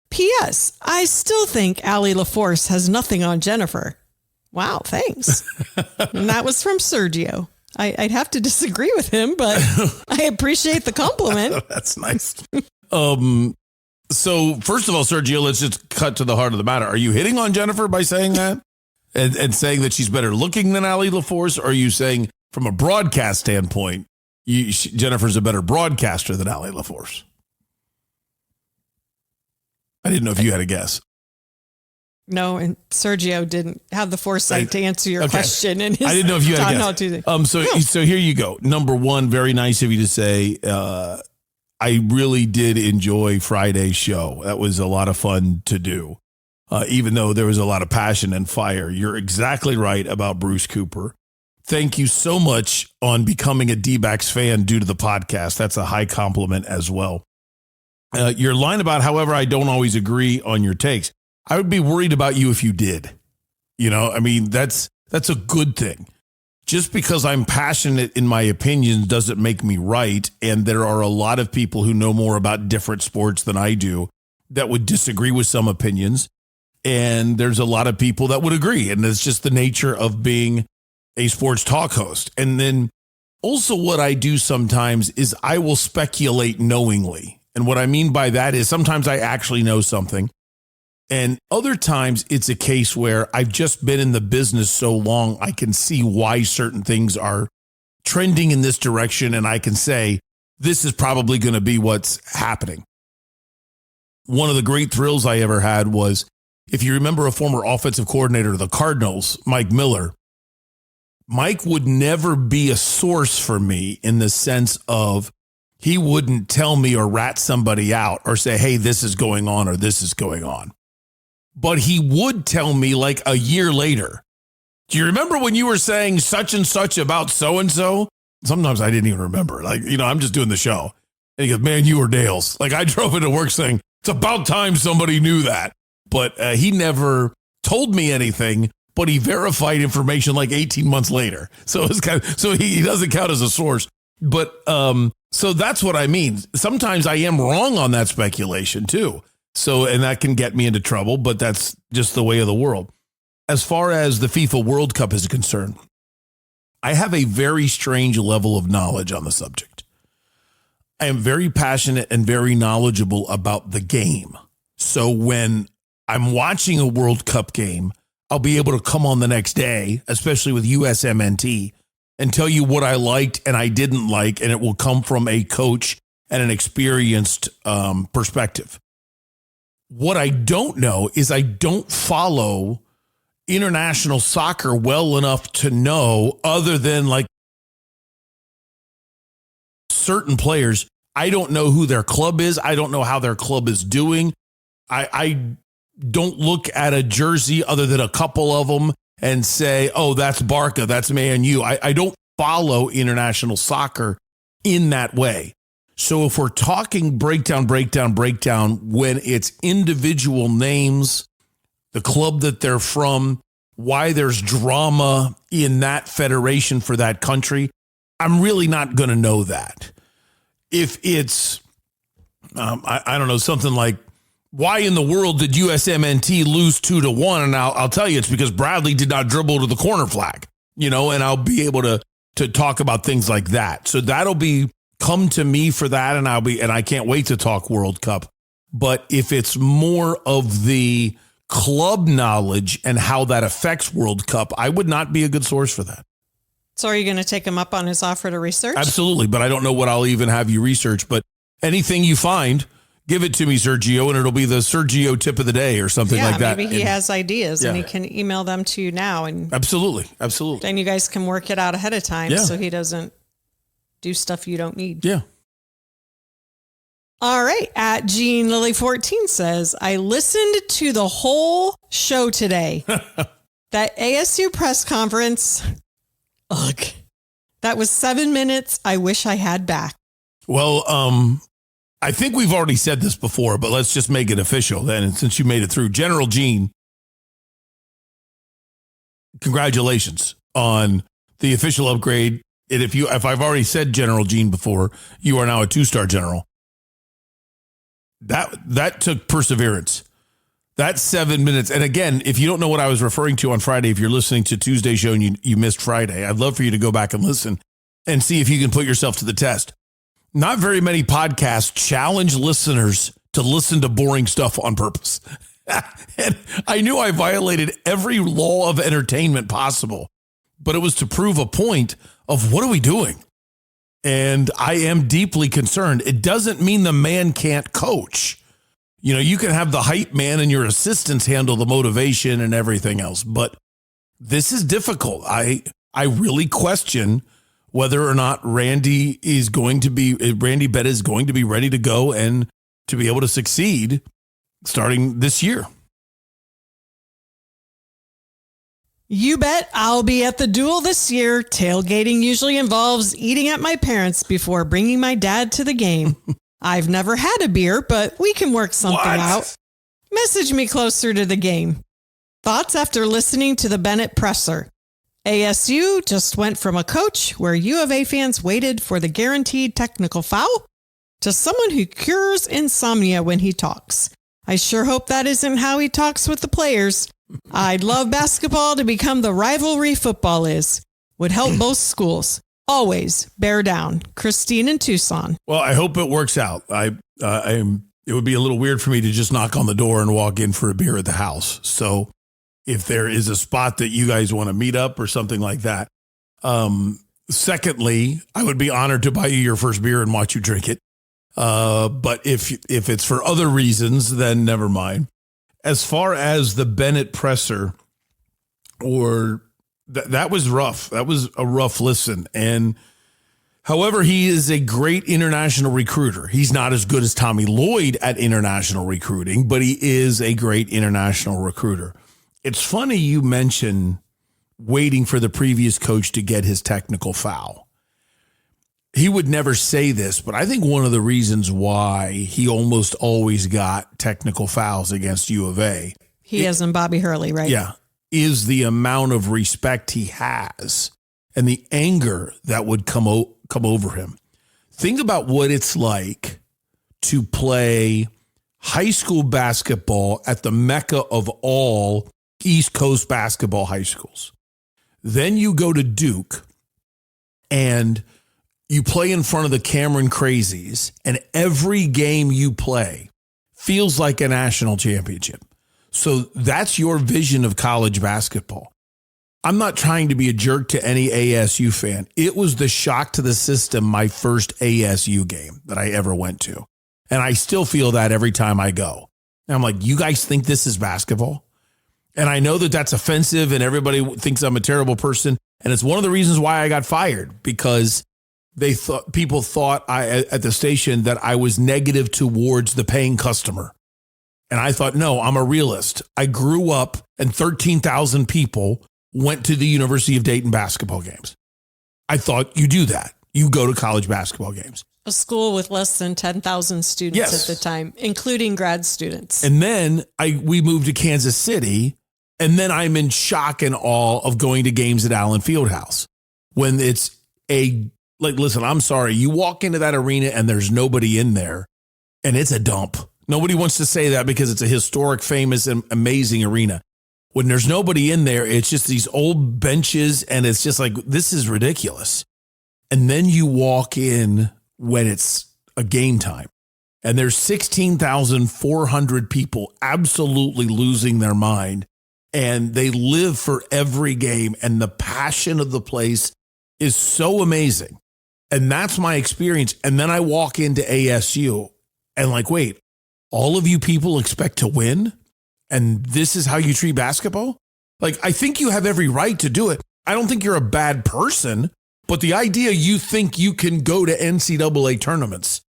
Speaker 5: P.S. I still think Allie LaForce has nothing on Jennifer. Wow, thanks. And that was from Sergio. I'd have to disagree with him, but I appreciate the compliment.
Speaker 1: That's nice. So first of all, Sergio, let's just cut to the heart of the matter. Are you hitting on Jennifer by saying that and saying that she's better looking than Allie LaForce? Or are you saying from a broadcast standpoint, Jennifer's a better broadcaster than Allie LaForce? I didn't know if you had a guess.
Speaker 5: No, and Sergio didn't have the foresight to answer your question. And
Speaker 1: I didn't know if you had a guess. So here you go. Number one, very nice of you to say, I really did enjoy Friday's show. That was a lot of fun to do, even though there was a lot of passion and fire. You're exactly right about Bruce Cooper. Thank you so much on becoming a D-backs fan due to the podcast. That's a high compliment as well. Your line about, however, I don't always agree on your takes. I would be worried about you if you did. I mean, that's a good thing. Just because I'm passionate in my opinions doesn't make me right. And there are a lot of people who know more about different sports than I do that would disagree with some opinions. And there's a lot of people that would agree. And it's just the nature of being a sports talk host. And then also what I do sometimes is I will speculate knowingly. And what I mean by that is sometimes I actually know something. And other times it's a case where I've just been in the business so long, I can see why certain things are trending in this direction. And I can say, this is probably going to be what's happening. One of the great thrills I ever had was, if you remember a former offensive coordinator of the Cardinals, Mike Miller, Mike would never be a source for me in the sense of he wouldn't tell me or rat somebody out or say, hey, this is going on or this is going on. But he would tell me like a year later, do you remember when you were saying such and such about so-and-so? Sometimes I didn't even remember. I'm just doing the show. And he goes, man, you were Dales. I drove into work saying, it's about time somebody knew that. But he never told me anything, but he verified information like 18 months later. So it's so he doesn't count as a source. But so that's what I mean. Sometimes I am wrong on that speculation too. So, and that can get me into trouble, but that's just the way of the world. As far as the FIFA World Cup is concerned, I have a very strange level of knowledge on the subject. I am very passionate and very knowledgeable about the game. So when I'm watching a World Cup game, I'll be able to come on the next day, especially with USMNT, and tell you what I liked and I didn't like, and it will come from a coach and an experienced perspective. What I don't know is I don't follow international soccer well enough to know, other than like certain players, I don't know who their club is. I don't know how their club is doing. I don't look at a jersey other than a couple of them and say, oh, that's Barca, that's Man U. I don't follow international soccer in that way. So if we're talking breakdown, when it's individual names, the club that they're from, why there's drama in that federation for that country, I'm really not going to know that. If it's, I don't know, something like, why in the world did USMNT lose 2-1? And I'll tell you, it's because Bradley did not dribble to the corner flag, and I'll be able to talk about things like that. So that'll come to me for that. And I can't wait to talk World Cup. But if it's more of the club knowledge and how that affects World Cup, I would not be a good source for that.
Speaker 5: So are you going to take him up on his offer to research?
Speaker 1: Absolutely. But I don't know what I'll even have you research. But anything you find, give it to me, Sergio, and it'll be the Sergio tip of the day or something like that.
Speaker 5: Maybe he has ideas and he can email them to you now. And
Speaker 1: Absolutely.
Speaker 5: Then you guys can work it out ahead of time so he doesn't do stuff you don't need.
Speaker 1: Yeah.
Speaker 5: All right. At Jean Lily 14 says, I listened to the whole show today. That ASU press conference. Ugh. That was 7 minutes. I wish I had back.
Speaker 1: Well, I think we've already said this before, but let's just make it official then. And since you made it through, General Gene, congratulations on the official upgrade. And if I've already said General Gene before, you are now a 2-star general. That took perseverance. That's 7 minutes. And again, if you don't know what I was referring to on Friday, if you're listening to Tuesday's show and you missed Friday, I'd love for you to go back and listen and see if you can put yourself to the test. Not very many podcasts challenge listeners to listen to boring stuff on purpose. And I knew I violated every law of entertainment possible, but it was to prove a point of what are we doing? And I am deeply concerned. It doesn't mean the man can't coach. You can have the hype man and your assistants handle the motivation and everything else, but this is difficult. I really question whether or not Randy Bed is going to be ready to go and to be able to succeed starting this year.
Speaker 5: You bet I'll be at the Duel this year. Tailgating usually involves eating at my parents' before bringing my dad to the game. I've never had a beer, but we can work something out. Message me closer to the game. Thoughts after listening to the Bennett presser? ASU just went from a coach where U of A fans waited for the guaranteed technical foul to someone who cures insomnia when he talks. I sure hope that isn't how he talks with the players. I'd love basketball to become the rivalry football is. Would help both schools. Always bear down. Christine in Tucson.
Speaker 1: Well, I hope it works out. It would be a little weird for me to just knock on the door and walk in for a beer at the house. So if there is a spot that you guys want to meet up or something like that. Secondly, I would be honored to buy you your first beer and watch you drink it. But if it's for other reasons, then never mind. As far as the Bennett presser, that was rough. That was a rough listen. And however, he is a great international recruiter. He's not as good as Tommy Lloyd at international recruiting, but he is a great international recruiter. It's funny you mention waiting for the previous coach to get his technical foul. He would never say this, but I think one of the reasons why he almost always got technical fouls against U of A.
Speaker 5: He is in Bobby Hurley, right?
Speaker 1: Yeah. is the amount of respect he has and the anger that would come over him. Think about what it's like to play high school basketball at the mecca of all East Coast basketball high schools. Then you go to Duke and you play in front of the Cameron Crazies, and every game you play feels like a national championship. So that's your vision of college basketball. I'm not trying to be a jerk to any ASU fan. It was the shock to the system, my first ASU game that I ever went to. And I still feel that every time I go. And I'm like, you guys think this is basketball? And I know that that's offensive and everybody thinks I'm a terrible person. And it's one of the reasons why I got fired, because people thought at the station that I was negative towards the paying customer. And I thought, no, I'm a realist. I grew up and 13,000 people went to the University of Dayton basketball games. I thought you do that. You go to college basketball games.
Speaker 5: A school with less than 10,000 students at the time, including grad students.
Speaker 1: And then we moved to Kansas City, and then I'm in shock and awe of going to games at Allen Fieldhouse when it's listen, I'm sorry. You walk into that arena and there's nobody in there and it's a dump. Nobody wants to say that because it's a historic, famous, and amazing arena. When there's nobody in there, it's just these old benches and it's just like, this is ridiculous. And then you walk in when it's a game time and there's 16,400 people absolutely losing their mind, and they live for every game, and the passion of the place is so amazing. And that's my experience. And then I walk into ASU and like, wait, all of you people expect to win? And this is how you treat basketball? Like, I think you have every right to do it. I don't think you're a bad person, but the idea you think you can go to NCAA tournaments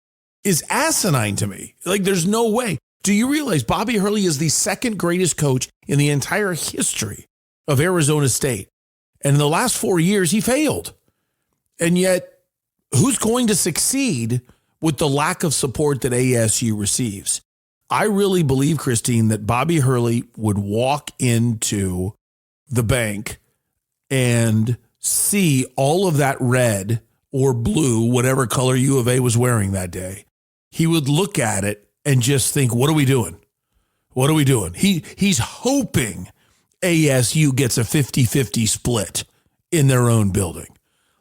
Speaker 1: is asinine to me. Like, there's no way. Do you realize Bobby Hurley is the second greatest coach in the entire history of Arizona State? And in the last 4 years, he failed. And yet, who's going to succeed with the lack of support that ASU receives? I really believe, Christine, that Bobby Hurley would walk into the bank and see all of that red or blue, whatever color U of A was wearing that day. He would look at it and just think, what are we doing? What are we doing? He's hoping ASU gets a 50-50 split in their own building,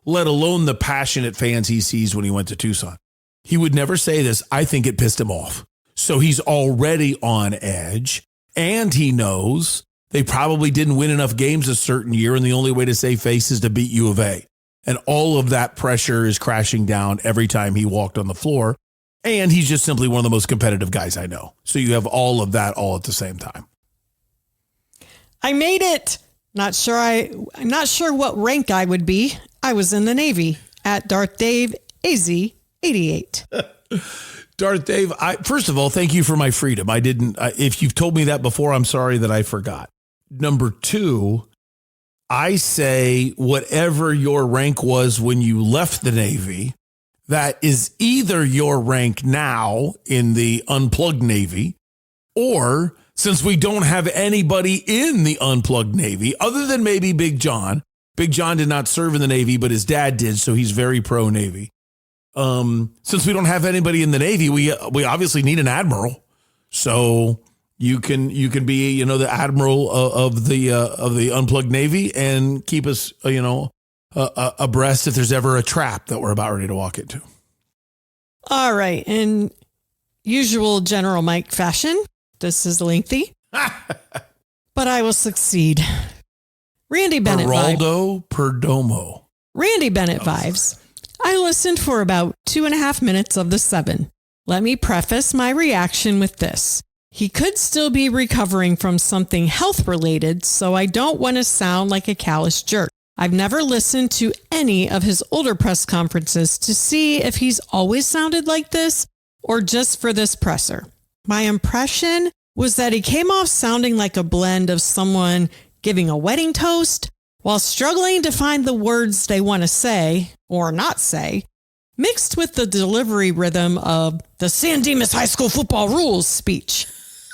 Speaker 1: let alone the passionate fans he sees when he went to Tucson. He would never say this. I think it pissed him off. So he's already on edge, and he knows they probably didn't win enough games a certain year, and the only way to save face is to beat U of A. And all of that pressure is crashing down every time he walked on the floor. And he's just simply one of the most competitive guys I know. So you have all of that all at the same time.
Speaker 5: I made it. I'm not sure what rank I would be. I was in the Navy at Darth Dave AZ 88.
Speaker 1: Darth Dave, first of all, thank you for my freedom. I didn't, if you've told me that before, I'm sorry that I forgot. Number two, I say whatever your rank was when you left the Navy, that is either your rank now in the unplugged Navy, or since we don't have anybody in the unplugged Navy, other than maybe Big John. Big John did not serve in the Navy, but his dad did, so he's very pro-Navy. Since we don't have anybody in the Navy, we obviously need an admiral. So you can be, the admiral of the unplugged Navy and keep us, abreast if there's ever a trap that we're about ready to walk into.
Speaker 5: All right. In usual General Mike fashion, this is lengthy, but I will succeed. Randy Bennett
Speaker 1: Geraldo Perdomo.
Speaker 5: Randy Bennett vibes. I listened for about 2.5 minutes of the 7. Let me preface my reaction with this. He could still be recovering from something health related, so I don't want to sound like a callous jerk. I've never listened to any of his older press conferences to see if he's always sounded like this or just for this presser. My impression was that he came off sounding like a blend of someone giving a wedding toast while struggling to find the words they want to say or not say, mixed with the delivery rhythm of the San Dimas High School football rules speech.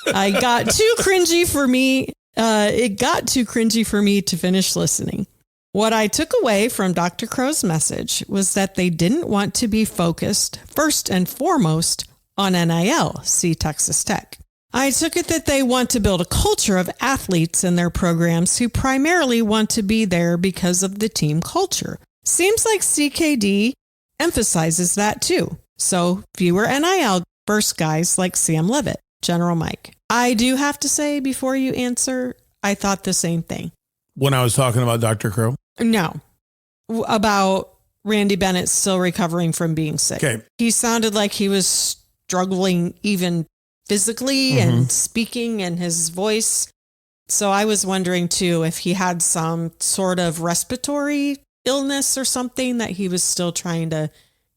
Speaker 5: I got too cringy for me It got too cringy for me to finish listening. What I took away from Dr. Crow's message was that they didn't want to be focused first and foremost on NIL, see Texas Tech. I took it that they want to build a culture of athletes in their programs who primarily want to be there because of the team culture. Seems like CKD emphasizes that too. So fewer NIL first guys like Sam Levitt, General Mike. I do have to say before you answer, I thought the same thing.
Speaker 1: When I was talking about Dr. Crow?
Speaker 5: No, about Randy Bennett still recovering from being sick.
Speaker 1: Okay.
Speaker 5: He sounded like he was struggling even physically and speaking and his voice. So I was wondering too if he had some sort of respiratory illness or something that he was still trying to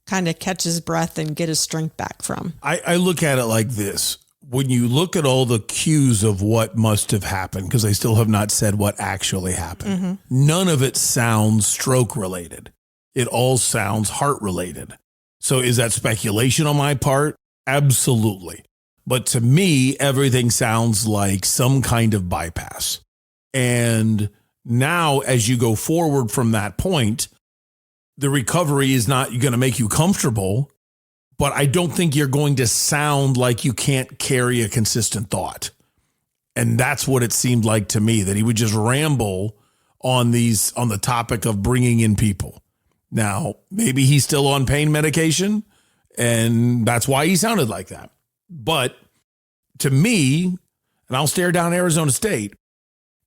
Speaker 5: kind of catch his breath and get his strength back from.
Speaker 1: I look at it like this. When you look at all the cues of what must have happened, because they still have not said what actually happened, none of it sounds stroke related. It all sounds heart related. So is that speculation on my part? Absolutely. But to me, everything sounds like some kind of bypass. And now, as you go forward from that point, the recovery is not going to make you comfortable, but I don't think you're going to sound like you can't carry a consistent thought. And that's what it seemed like to me, that he would just ramble on the topic of bringing in people. Now, maybe he's still on pain medication, and that's why he sounded like that. But to me, and I'll stare down Arizona State,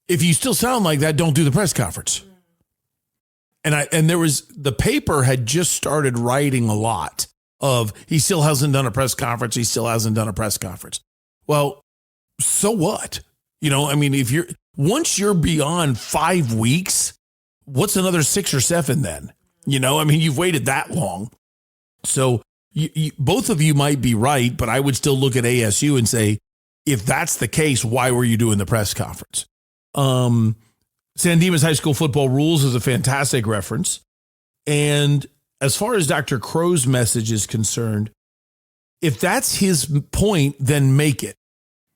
Speaker 1: if you still sound like that, don't do the press conference. And there was, the paper had just started writing a lot of, he still hasn't done a press conference. He still hasn't done a press conference. Well, so what? You know, I mean, once you're beyond 5 weeks, what's another 6 or 7 then? You know, I mean, you've waited that long. So you, both of you might be right, but I would still look at ASU and say, if that's the case, why were you doing the press conference? San Dimas High School football rules is a fantastic reference. And as far as Dr. Crow's message is concerned, if that's his point, then make it.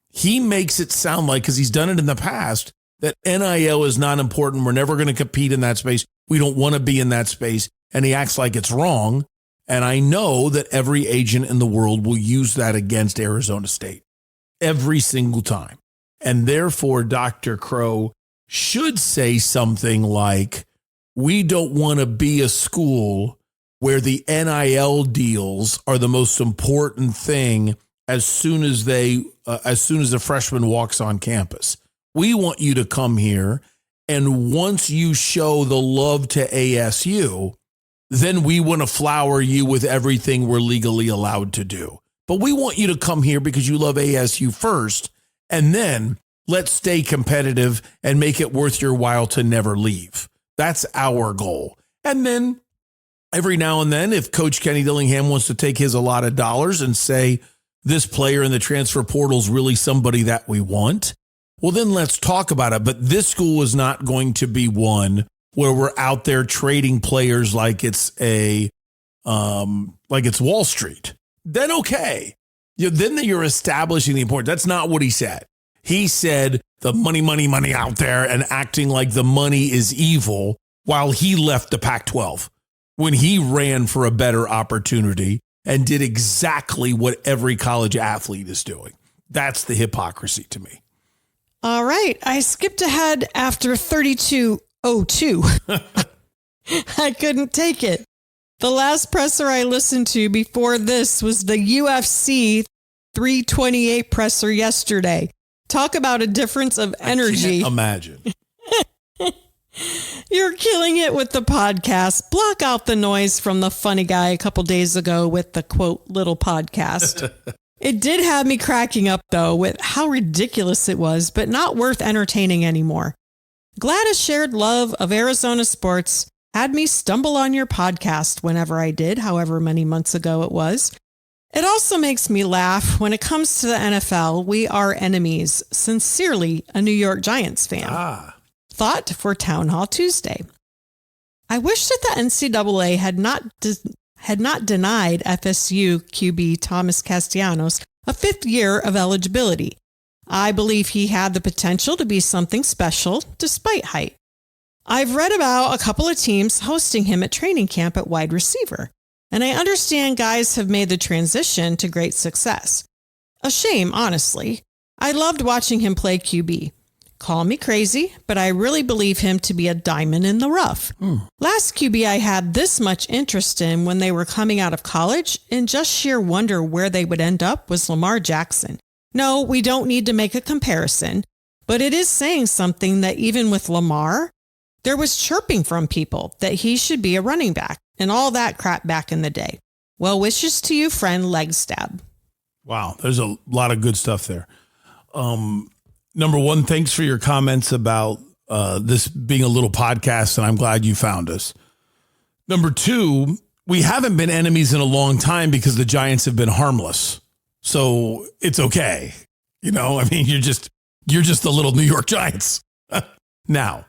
Speaker 1: He makes it sound like, because he's done it in the past, that NIL is not important. We're never going to compete in that space. We don't want to be in that space. And he acts like it's wrong. And I know that every agent in the world will use that against Arizona State every single time. And therefore, Dr. Crow should say something like, we don't want to be a school where the NIL deals are the most important thing as soon as the freshman walks on campus. We want you to come here, and once you show the love to ASU, then we want to flower you with everything we're legally allowed to do. But we want you to come here because you love ASU first, and then let's stay competitive and make it worth your while to never leave. That's our goal. And then every now and then, if Coach Kenny Dillingham wants to take his allotted dollars and say, this player in the transfer portal is really somebody that we want, well, then let's talk about it. But this school is not going to be one where we're out there trading players like it's Wall Street. Then okay. Then you're establishing the importance. That's not what he said. He said the money out there and acting like the money is evil while he left the Pac-12 when he ran for a better opportunity and did exactly what every college athlete is doing. That's the hypocrisy to me.
Speaker 5: All right. I skipped ahead after 32:02. I couldn't take it. The last presser I listened to before this was the UFC 328 presser yesterday. Talk about a difference of energy.
Speaker 1: I can't imagine.
Speaker 5: You're killing it with the podcast. Block out the noise from the funny guy a couple days ago with the quote, little podcast. It did have me cracking up, though, with how ridiculous it was, but not worth entertaining anymore. Gladys' shared love of Arizona sports had me stumble on your podcast whenever I did, however many months ago it was. It also makes me laugh when it comes to the NFL. We are enemies. Sincerely, a New York Giants fan. Thought for Town Hall Tuesday. I wish that the NCAA had not denied FSU QB Thomas Castellanos a 5th year of eligibility. I believe he had the potential to be something special despite height. I've read about a couple of teams hosting him at training camp at wide receiver, and I understand guys have made the transition to great success. A shame, honestly. I loved watching him play QB. Call me crazy, but I really believe him to be a diamond in the rough. Last QB I had this much interest in when they were coming out of college and just sheer wonder where they would end up was Lamar Jackson. No, we don't need to make a comparison, but it is saying something that even with Lamar, there was chirping from people that he should be a running back and all that crap back in the day. Well wishes to you, friend Legstab.
Speaker 1: Wow, there's a lot of good stuff there. Number one, thanks for your comments about this being a little podcast, and I'm glad you found us. Number two, we haven't been enemies in a long time because the Giants have been harmless. So it's okay. You know, I mean, you're just the little New York Giants. Now,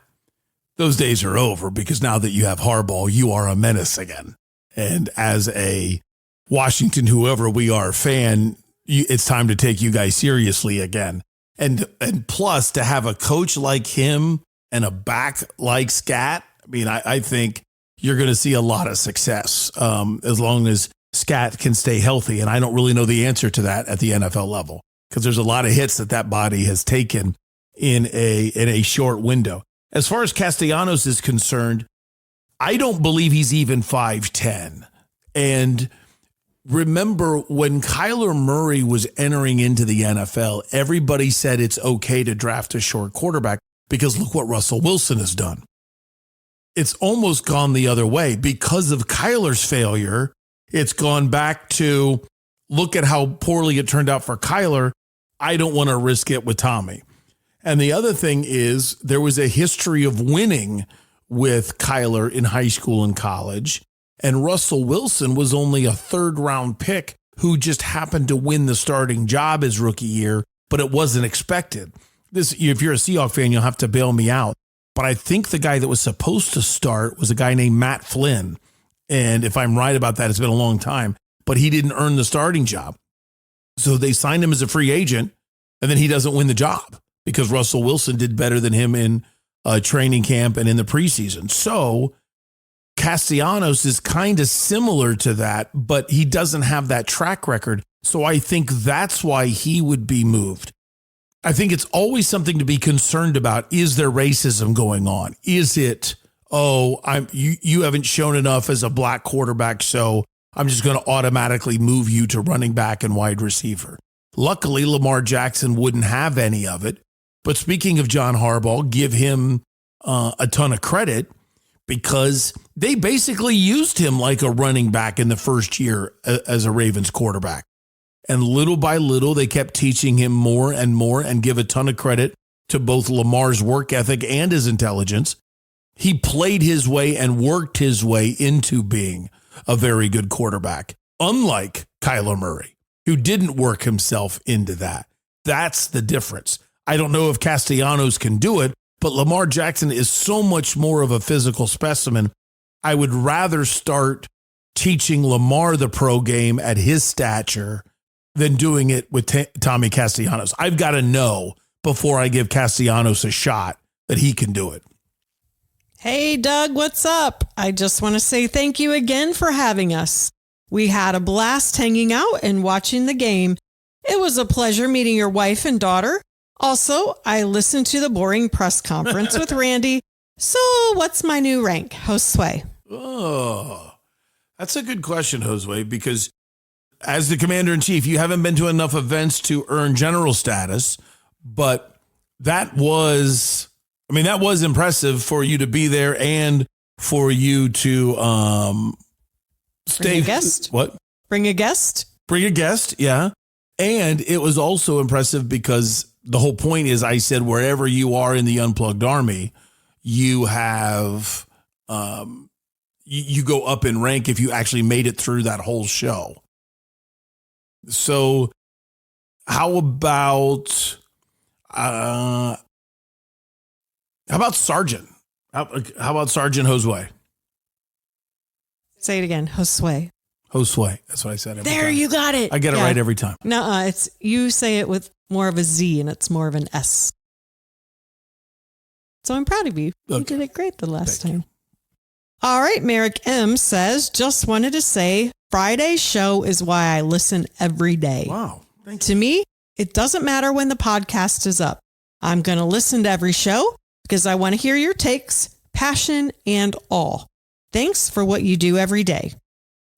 Speaker 1: those days are over because now that you have Harbaugh, you are a menace again. And as a Washington, whoever we are fan, it's time to take you guys seriously again. And plus to have a coach like him and a back like Scat, I mean, I think you're going to see a lot of success as long as Scat can stay healthy. And I don't really know the answer to that at the NFL level because there's a lot of hits that body has taken in a short window. As far as Castellanos is concerned, I don't believe he's even 5'10". And remember when Kyler Murray was entering into the NFL, everybody said it's okay to draft a short quarterback because look what Russell Wilson has done. It's almost gone the other way because of Kyler's failure. It's gone back to look at how poorly it turned out for Kyler. I don't want to risk it with Tommy. And the other thing is there was a history of winning with Kyler in high school and college. And Russell Wilson was only a third-round pick who just happened to win the starting job his rookie year, but it wasn't expected. If you're a Seahawks fan, you'll have to bail me out. But I think the guy that was supposed to start was a guy named Matt Flynn. And if I'm right about that, it's been a long time. But he didn't earn the starting job. So they signed him as a free agent, and then he doesn't win the job because Russell Wilson did better than him in training camp and in the preseason. So Castellanos is kind of similar to that, but he doesn't have that track record. So I think that's why he would be moved. I think it's always something to be concerned about. Is there racism going on? Is it, you haven't shown enough as a black quarterback, so I'm just going to automatically move you to running back and wide receiver. Luckily, Lamar Jackson wouldn't have any of it. But speaking of John Harbaugh, give him a ton of credit because they basically used him like a running back in the first year as a Ravens quarterback. And little by little, they kept teaching him more and give a ton of credit to both Lamar's work ethic and his intelligence. He played his way and worked his way into being a very good quarterback, unlike Kyler Murray, who didn't work himself into that. That's the difference. I don't know if Castellanos can do it, but Lamar Jackson is so much more of a physical specimen. I would rather start teaching Lamar the pro game at his stature than doing it with Tommy Castellanos. I've got to know before I give Castellanos a shot that he can do it.
Speaker 5: Hey, Doug, what's up? I just want to say thank you again for having us. We had a blast hanging out and watching the game. It was a pleasure meeting your wife and daughter. Also, I listened to the boring press conference with Randy. So what's my new rank, Josue?
Speaker 1: Oh, that's a good question, Josue, because as the commander-in-chief, you haven't been to enough events to earn general status, but that was impressive for you to be there and for you to stay.
Speaker 5: Bring a guest?
Speaker 1: What?
Speaker 5: Bring a guest?
Speaker 1: Bring a guest, yeah. And it was also impressive because the whole point is I said wherever you are in the Unplugged Army, you have you go up in rank if you actually made it through that whole show. So how about Sergeant? How about Sergeant Josue?
Speaker 5: Say it again, Josue.
Speaker 1: Josue. That's what I said.
Speaker 5: There, you got it.
Speaker 1: I get it right every time.
Speaker 5: No, it's you say it with more of a Z and it's more of an S. So I'm proud of you. Okay. You did it great the last time. All right. Merrick M says, just wanted to say Friday's show is why I listen every day.
Speaker 1: Wow.
Speaker 5: To me, it doesn't matter when the podcast is up. I'm going to listen to every show because I want to hear your takes, passion, and all. Thanks for what you do every day.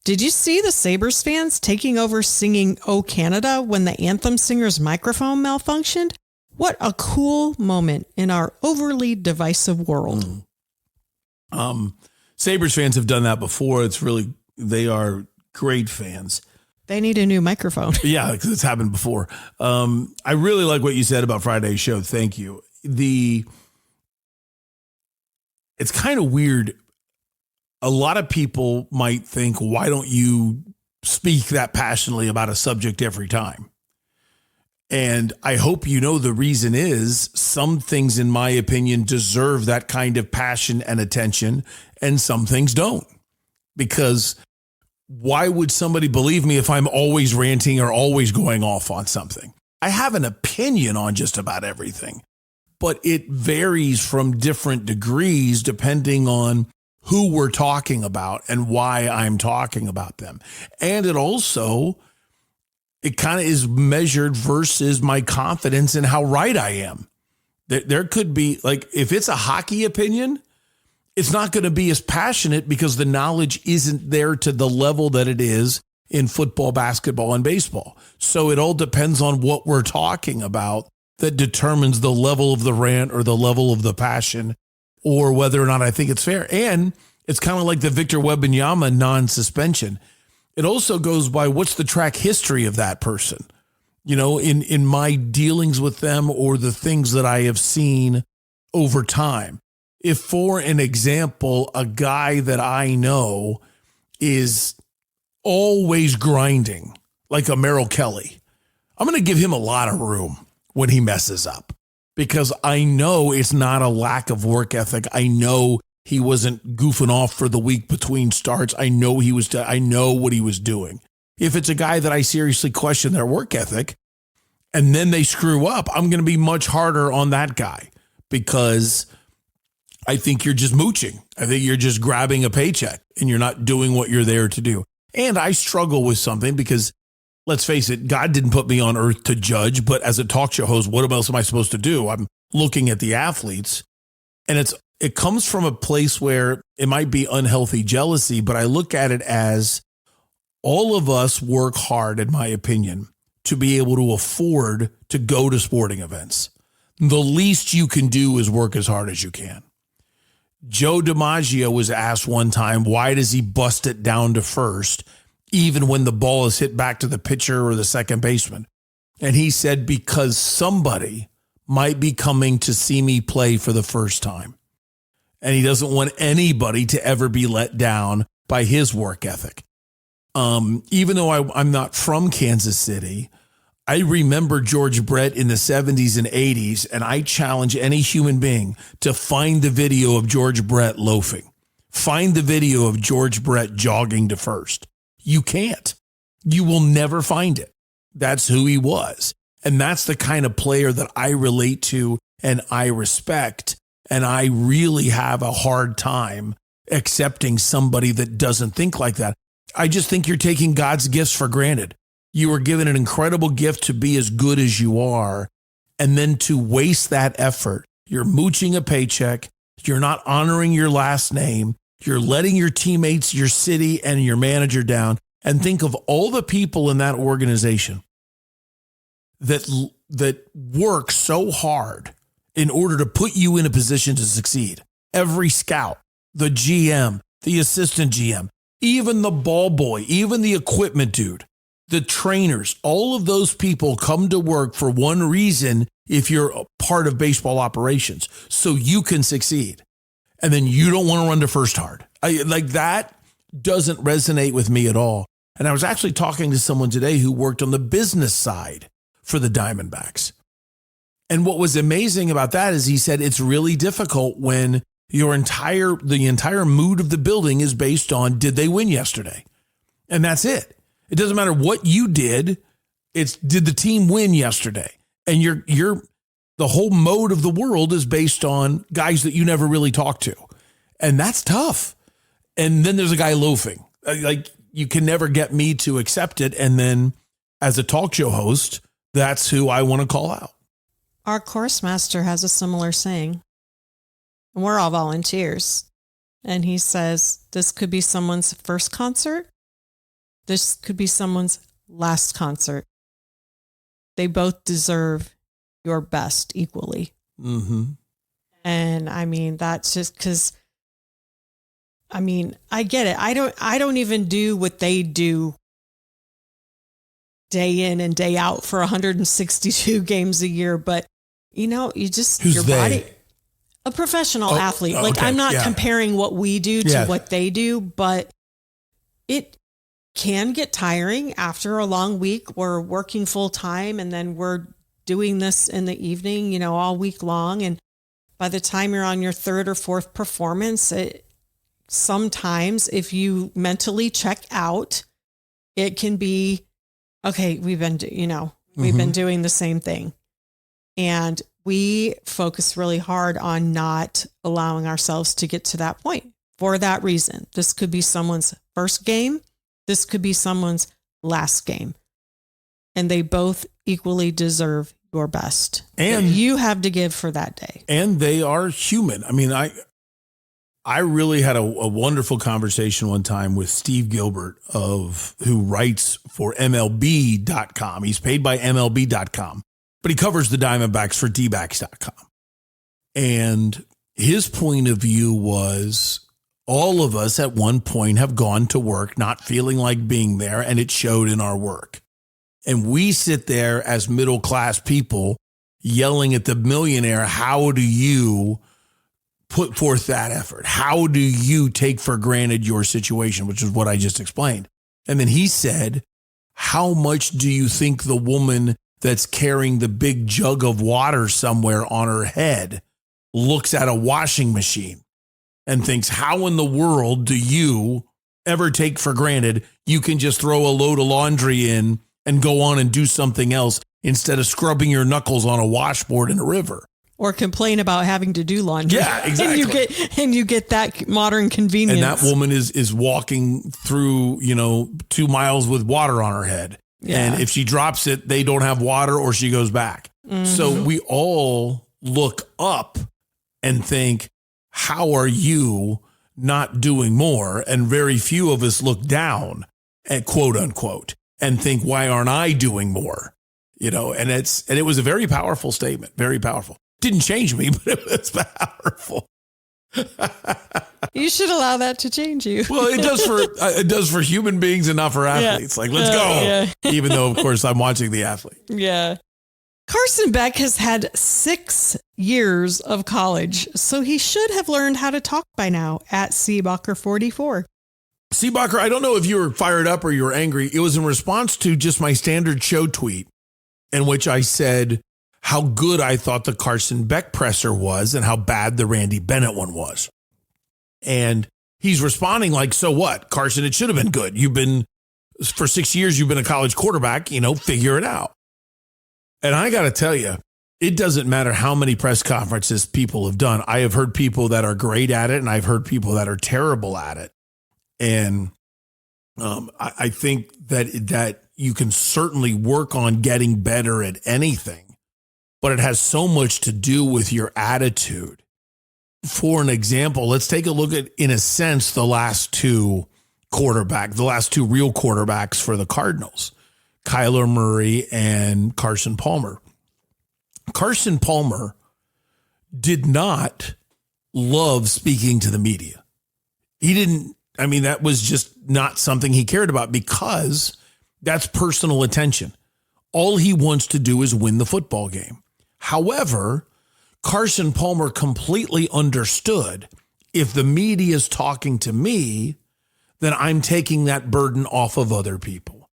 Speaker 5: Did you see the Sabres fans taking over singing "O Canada" when the anthem singer's microphone malfunctioned? What a cool moment in our overly divisive world.
Speaker 1: Sabres fans have done that before. They are great fans.
Speaker 5: They need a new microphone.
Speaker 1: Yeah, because it's happened before. I really like what you said about Friday's show. Thank you. It's kind of weird. A lot of people might think, why don't you speak that passionately about a subject every time? And I hope you know the reason is some things, in my opinion, deserve that kind of passion and attention, and some things don't. Because why would somebody believe me if I'm always ranting or always going off on something? I have an opinion on just about everything, but it varies from different degrees depending on who we're talking about and why I'm talking about them. And it kind of is measured versus my confidence in how right I am. There could be, like, if it's a hockey opinion, it's not going to be as passionate because the knowledge isn't there to the level that it is in football, basketball, and baseball. So it all depends on what we're talking about that determines the level of the rant or the level of the passion or whether or not I think it's fair. And it's kind of like the Victor Wembanyama non-suspension. It also goes by what's the track history of that person, in my dealings with them or the things that I have seen over time. If, for an example, a guy that I know is always grinding, like a Merrill Kelly, I'm going to give him a lot of room when he messes up because I know it's not a lack of work ethic. I know he wasn't goofing off for the week between starts. I know I know what he was doing. If it's a guy that I seriously question their work ethic and then they screw up, I'm going to be much harder on that guy because I think you're just mooching. I think you're just grabbing a paycheck and you're not doing what you're there to do. And I struggle with something because, let's face it, God didn't put me on earth to judge, but as a talk show host, what else am I supposed to do? I'm looking at the athletes, and it comes from a place where it might be unhealthy jealousy, but I look at it as all of us work hard, in my opinion, to be able to afford to go to sporting events. The least you can do is work as hard as you can. Joe DiMaggio was asked one time, why does he bust it down to first, even when the ball is hit back to the pitcher or the second baseman? And he said, because somebody might be coming to see me play for the first time. And he doesn't want anybody to ever be let down by his work ethic. Even though I'm not from Kansas City, I remember George Brett in the 70s and 80s, and I challenge any human being to find the video of George Brett loafing. Find the video of George Brett jogging to first. You can't. You will never find it. That's who he was. And that's the kind of player that I relate to and I respect. And I really have a hard time accepting somebody that doesn't think like that. I just think you're taking God's gifts for granted. You were given an incredible gift to be as good as you are, and then to waste that effort. You're mooching a paycheck. You're not honoring your last name. You're letting your teammates, your city, and your manager down. And think of all the people in that organization that work so hard in order to put you in a position to succeed. Every scout, the GM, the assistant GM, even the ball boy, even the equipment dude, the trainers, all of those people come to work for one reason if you're a part of baseball operations, so you can succeed. And then you don't want to run to first hard. That doesn't resonate with me at all. And I was actually talking to someone today who worked on the business side for the Diamondbacks. And what was amazing about that is he said it's really difficult when the entire mood of the building is based on, did they win yesterday? And that's it. It doesn't matter what you did. It's, did the team win yesterday? And the whole mode of the world is based on guys that you never really talk to. And that's tough. And then there's a guy loafing. Like, you can never get me to accept it. And then as a talk show host, that's who I want to call out.
Speaker 5: Our course master has a similar saying. We're all volunteers. And he says, this could be someone's first concert. This could be someone's last concert. They both deserve your best equally.
Speaker 1: Mm-hmm.
Speaker 5: And I mean, that's just because, I mean, I get it. I don't even do what they do day in and day out for 162 games a year. But, you know, you just,
Speaker 1: Who's
Speaker 5: your
Speaker 1: they?
Speaker 5: body, a professional athlete. Like,
Speaker 1: okay,
Speaker 5: I'm not
Speaker 1: yeah.
Speaker 5: comparing what we do to what they do, but it can get tiring after a long week. We're working full time and then we're doing this in the evening, you know, all week long. And by the time you're on your third or fourth performance, sometimes if you mentally check out, it can be, okay, we've been doing the same thing. And we focus really hard on not allowing ourselves to get to that point for that reason. This could be someone's first game. This could be someone's last game. And they both equally deserve your best. And you have to give for that day.
Speaker 1: And they are human. I mean, I really had a wonderful conversation one time with Steve Gilbert who writes for MLB.com. He's paid by MLB.com, but he covers the Diamondbacks for DBACKS.com. And his point of view was, all of us at one point have gone to work not feeling like being there, and it showed in our work. And we sit there as middle-class people yelling at the millionaire, how do you put forth that effort? How do you take for granted your situation, which is what I just explained. And then he said, how much do you think the woman that's carrying the big jug of water somewhere on her head looks at a washing machine and thinks, how in the world do you ever take for granted you can just throw a load of laundry in and go on and do something else instead of scrubbing your knuckles on a washboard in a river?
Speaker 5: Or complain about having to do laundry.
Speaker 1: Yeah, exactly.
Speaker 5: And you get that modern convenience.
Speaker 1: And that woman is walking through, 2 miles with water on her head. Yeah. And if she drops it, they don't have water or she goes back. Mm-hmm. So we all look up and think, how are you not doing more? And very few of us look down at quote unquote and think, why aren't I doing more? And it was a very powerful statement, very powerful. Didn't change me, but it was powerful.
Speaker 5: You should allow that to change you.
Speaker 1: Well, it does for human beings and not for athletes. Yeah. Like, let's go. Yeah. Even though, of course, I'm watching the athlete.
Speaker 5: Yeah. Carson Beck has had 6 years of college, so he should have learned how to talk by now at Seebacher44.
Speaker 1: Seebacher, I don't know if you were fired up or you were angry. It was in response to just my standard show tweet in which I said how good I thought the Carson Beck presser was and how bad the Randy Bennett one was. And he's responding like, so what, Carson, it should have been good. For 6 years, you've been a college quarterback, figure it out. And I got to tell you, it doesn't matter how many press conferences people have done. I have heard people that are great at it and I've heard people that are terrible at it. And I think that you can certainly work on getting better at anything. But it has so much to do with your attitude. For an example, let's take a look at, in a sense, the last two real quarterbacks for the Cardinals, Kyler Murray and Carson Palmer. Carson Palmer did not love speaking to the media. That was just not something he cared about because that's personal attention. All he wants to do is win the football game. However, Carson Palmer completely understood if the media is talking to me, then I'm taking that burden off of other people.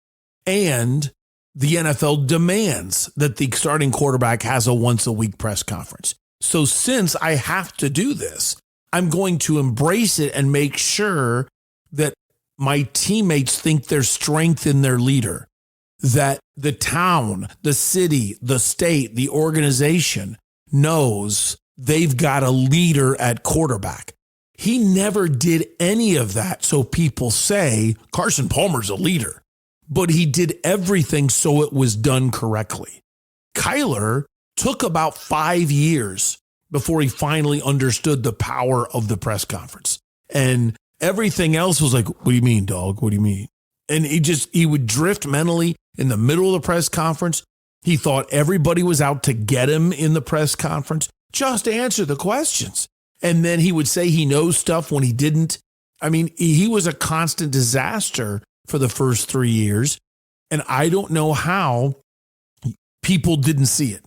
Speaker 1: And the NFL demands that the starting quarterback has a once-a-week press conference. So since I have to do this, I'm going to embrace it and make sure that my teammates think there's strength in their leader, that the town, the city, the state, the organization knows they've got a leader at quarterback. He never did any of that. So people say Carson Palmer's a leader, but he did everything so it was done correctly. Kyler took about 5 years before he finally understood the power of the press conference. And everything else was like, what do you mean, dog? What do you mean? And he would drift mentally in the middle of the press conference. He thought everybody was out to get him in the press conference. Just answer the questions. And then he would say he knows stuff when he didn't. I mean, he was a constant disaster for the first 3 years. And I don't know how people didn't see it.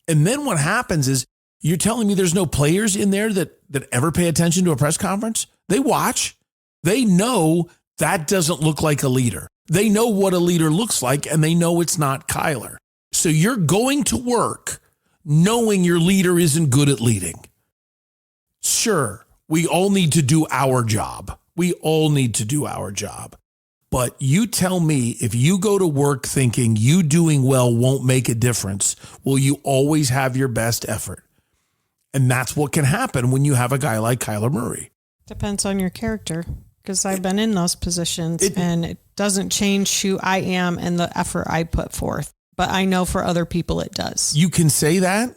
Speaker 1: And then what happens is, you're telling me there's no players in there that ever pay attention to a press conference? They watch. They know that doesn't look like a leader. They know what a leader looks like, and they know it's not Kyler. So you're going to work knowing your leader isn't good at leading. Sure, we all need to do our job. We all need to do our job. But you tell me, if you go to work thinking you doing well won't make a difference, will you always have your best effort? And that's what can happen when you have a guy like Kyler Murray.
Speaker 5: Depends on your character, because I've been in those positions, and it doesn't change who I am and the effort I put forth. But I know for other people it does.
Speaker 1: You can say that,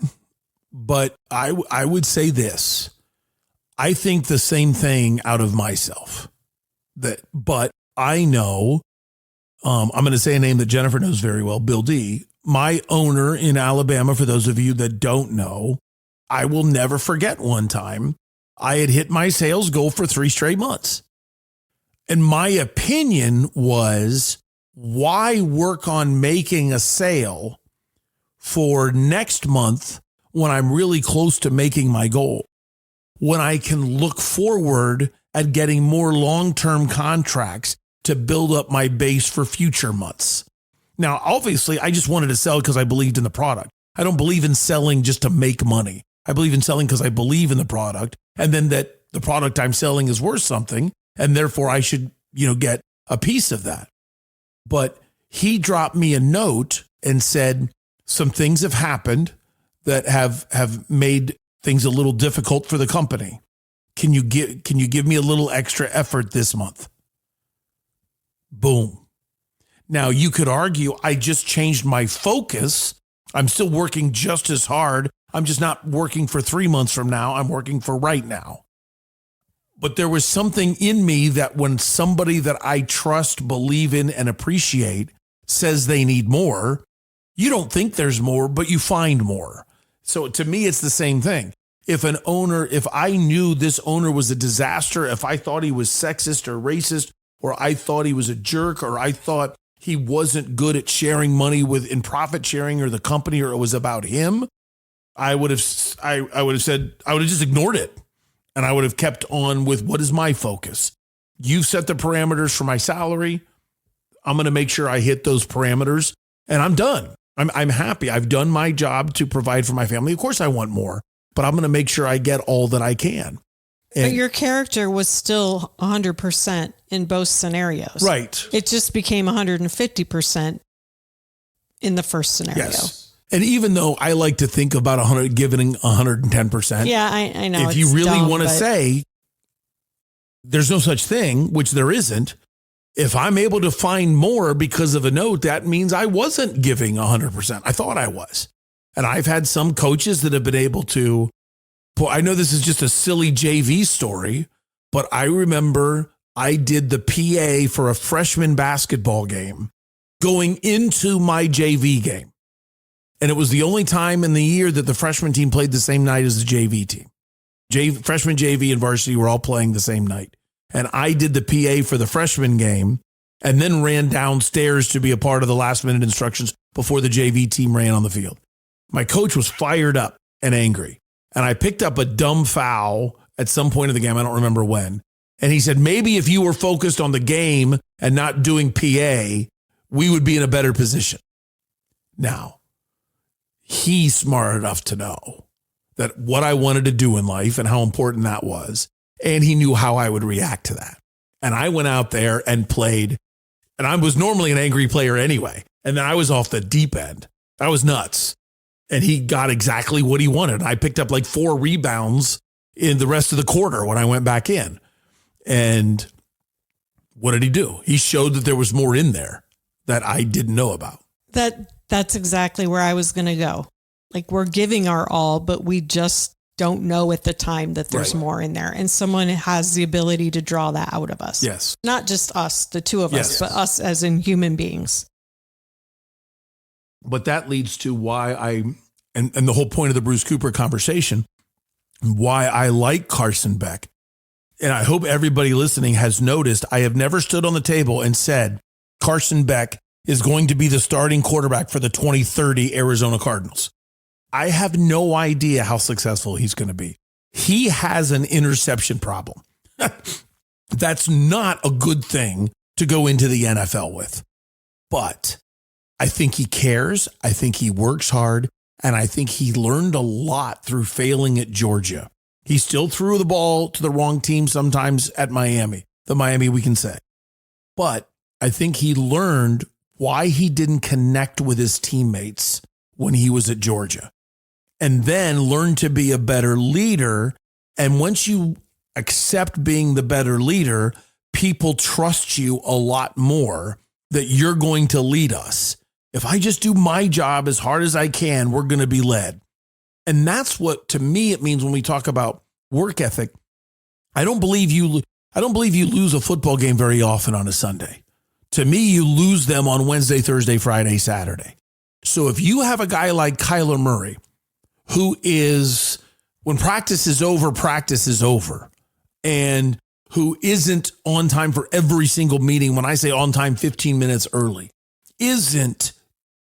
Speaker 1: but I would say this. I think the same thing out of myself. But I know, I'm going to say a name that Jennifer knows very well, Bill D. My owner in Alabama, for those of you that don't know, I will never forget one time I had hit my sales goal for 3 straight months. And my opinion was, why work on making a sale for next month when I'm really close to making my goal? When I can look forward at getting more long-term contracts to build up my base for future months. Now, obviously, I just wanted to sell because I believed in the product. I don't believe in selling just to make money. I believe in selling because I believe in the product, and then that the product I'm selling is worth something, and therefore I should, get a piece of that. But he dropped me a note and said, some things have happened that have made things a little difficult for the company. Can you give me a little extra effort this month? Boom. Now you could argue I just changed my focus. I'm still working just as hard. I'm just not working for 3 months from now. I'm working for right now. But there was something in me that when somebody that I trust, believe in, and appreciate says they need more, you don't think there's more, but you find more. So to me, it's the same thing. If I knew this owner was a disaster, if I thought he was sexist or racist, or I thought he was a jerk, or I thought he wasn't good at sharing money in profit sharing or the company, or it was about him, I would have just ignored it. And I would have kept on with what is my focus. You've set the parameters for my salary. I'm going to make sure I hit those parameters, and I'm done. I'm happy. I've done my job to provide for my family. Of course I want more, but I'm going to make sure I get all that I can. And
Speaker 5: but your character was still 100% in both scenarios.
Speaker 1: Right.
Speaker 5: It just became 150% in the first scenario.
Speaker 1: Yes. And even though I like to think about giving 110%.
Speaker 5: Yeah, I know.
Speaker 1: If you really want to say there's no such thing, which there isn't, if I'm able to find more because of a note, that means I wasn't giving 100%. I thought I was. And I've had some coaches that have been able to, I know this is just a silly JV story, but I remember I did the PA for a freshman basketball game going into my JV game. And it was the only time in the year that the freshman team played the same night as the JV team. Freshman, JV, and varsity were all playing the same night. And I did the PA for the freshman game and then ran downstairs to be a part of the last minute instructions before the JV team ran on the field. My coach was fired up and angry. And I picked up a dumb foul at some point in the game. I don't remember when. And he said, maybe if you were focused on the game and not doing PA, we would be in a better position. Now, he's smart enough to know that what I wanted to do in life and how important that was. And he knew how I would react to that. And I went out there and played. And I was normally an angry player anyway. And then I was off the deep end. I was nuts. And he got exactly what he wanted. I picked up like 4 rebounds in the rest of the quarter when I went back in. And what did he do? He showed that there was more in there that I didn't know about.
Speaker 5: That's exactly where I was going to go. Like, we're giving our all, but we just don't know at the time that there's more in there. And someone has the ability to draw that out of us.
Speaker 1: Yes.
Speaker 5: Not just us, the two of
Speaker 1: Yes.
Speaker 5: us, but us as in human beings.
Speaker 1: But that leads to why and the whole point of the Bruce Cooper conversation, why I like Carson Beck. And I hope everybody listening has noticed I have never stood on the table and said Carson Beck is going to be the starting quarterback for the 2030 Arizona Cardinals. I have no idea how successful he's going to be. He has an interception problem. That's not a good thing to go into the NFL with. But I think he cares. I think he works hard. And I think he learned a lot through failing at Georgia. He still threw the ball to the wrong team sometimes at Miami, the Miami we can say. But I think he learned why he didn't connect with his teammates when he was at Georgia. And then learn to be a better leader. And once you accept being the better leader, people trust you a lot more that you're going to lead us. If I just do my job as hard as I can, we're going to be led. And that's what, to me, it means when we talk about work ethic. I don't believe you lose a football game very often on a Sunday. To me, you lose them on Wednesday, Thursday, Friday, Saturday. So if you have a guy like Kyler Murray, who is, when practice is over, and who isn't on time for every single meeting, when I say on time, 15 minutes early, isn't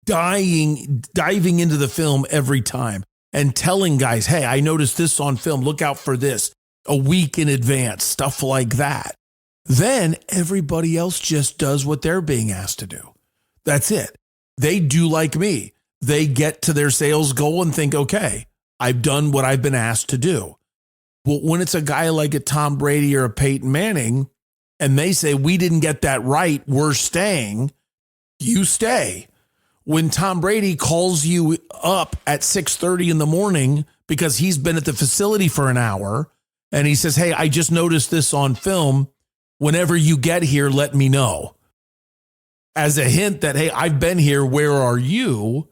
Speaker 1: diving into the film every time and telling guys, hey, I noticed this on film, look out for this a week in advance, stuff like that. Then everybody else just does what they're being asked to do. That's it. They do like me. They get to their sales goal and think, okay, I've done what I've been asked to do. Well, when it's a guy like a Tom Brady or a Peyton Manning, and they say, we didn't get that right, we're staying, you stay. When Tom Brady calls you up at 6:30 in the morning because he's been at the facility for an hour and he says, hey, I just noticed this on film. Whenever you get here, let me know. As a hint that, hey, I've been here. Where are you?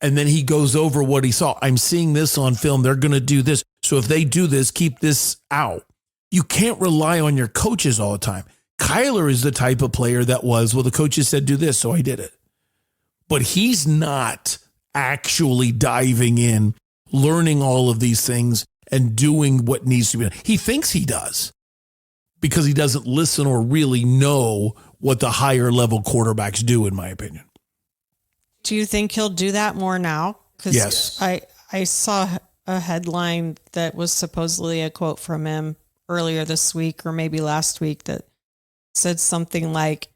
Speaker 1: And then he goes over what he saw. I'm seeing this on film. They're going to do this. So if they do this, keep this out. You can't rely on your coaches all the time. Kyler is the type of player that was, well, the coaches said do this, so I did it. But he's not actually diving in, learning all of these things and doing what needs to be done. He thinks he does because he doesn't listen or really know what the higher level quarterbacks do, in my opinion.
Speaker 5: Do you think he'll do that more now? Because
Speaker 1: yes.
Speaker 5: I saw a headline that was supposedly a quote from him earlier this week or maybe last week that said something like,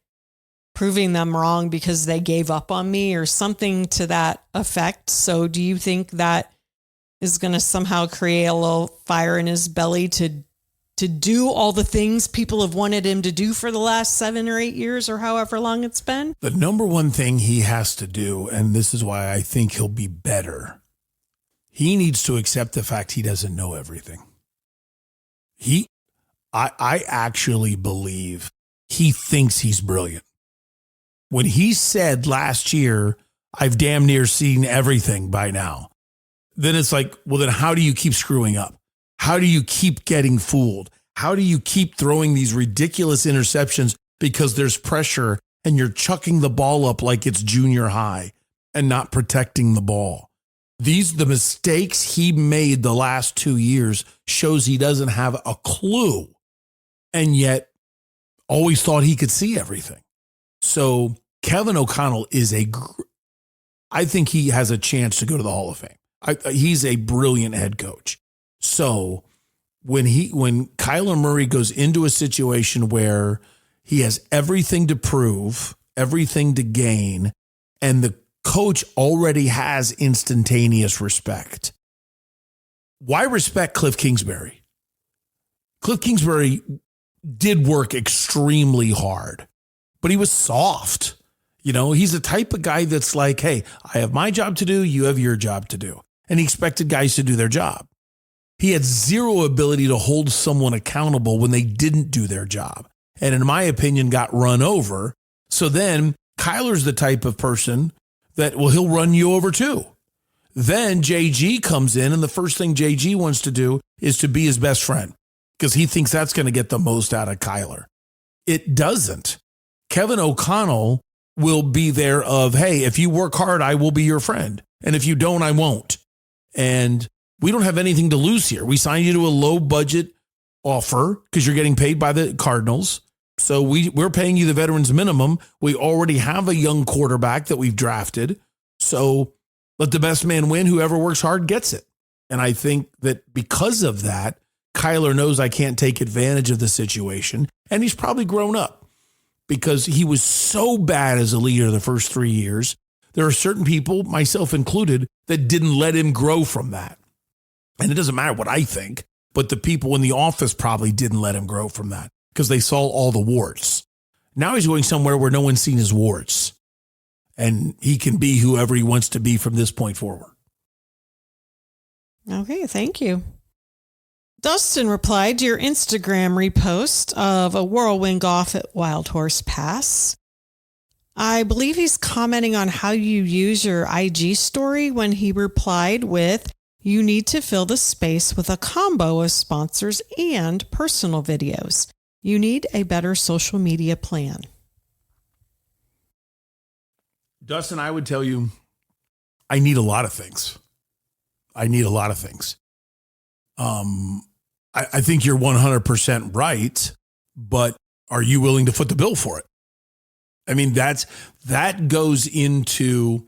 Speaker 5: proving them wrong because they gave up on me or something to that effect. So do you think that is going to somehow create a little fire in his belly to do all the things people have wanted him to do for the last 7 or 8 years or however long it's been?
Speaker 1: The number one thing he has to do, and this is why I think he'll be better, he needs to accept the fact he doesn't know everything. I actually believe he thinks he's brilliant. When he said last year, I've damn near seen everything by now, then it's like, well, then how do you keep screwing up? How do you keep getting fooled? How do you keep throwing these ridiculous interceptions because there's pressure and you're chucking the ball up like it's junior high and not protecting the ball? The mistakes he made the last 2 years shows he doesn't have a clue and yet always thought he could see everything. So Kevin O'Connell I think he has a chance to go to the Hall of Fame. He's a brilliant head coach. So when Kyler Murray goes into a situation where he has everything to prove, everything to gain, and the coach already has instantaneous respect. Why respect Cliff Kingsbury? Cliff Kingsbury did work extremely hard, but he was soft. You know, he's the type of guy that's like, hey, I have my job to do. You have your job to do. And he expected guys to do their job. He had zero ability to hold someone accountable when they didn't do their job. And in my opinion, got run over. So then Kyler's the type of person that, well, he'll run you over too. Then JG comes in, and the first thing JG wants to do is to be his best friend because he thinks that's going to get the most out of Kyler. It doesn't. Kevin O'Connell will be there of, hey, if you work hard, I will be your friend. And if you don't, I won't. And we don't have anything to lose here. We signed you to a low budget offer because you're getting paid by the Cardinals. So we're paying you the veterans minimum. We already have a young quarterback that we've drafted. So let the best man win. Whoever works hard gets it. And I think that because of that, Kyler knows I can't take advantage of the situation. And he's probably grown up because he was so bad as a leader the first 3 years. There are certain people, myself included, that didn't let him grow from that. And it doesn't matter what I think, but the people in the office probably didn't let him grow from that because they saw all the warts. Now he's going somewhere where no one's seen his warts. And he can be whoever he wants to be from this point forward.
Speaker 5: Okay, thank you. Dustin replied to your Instagram repost of a whirlwind golf at Wild Horse Pass. I believe he's commenting on how you use your IG story when he replied with, you need to fill the space with a combo of sponsors and personal videos. You need a better social media plan.
Speaker 1: Dustin, I would tell you, I need a lot of things. I think you're 100% right, but are you willing to foot the bill for it? I mean, that goes into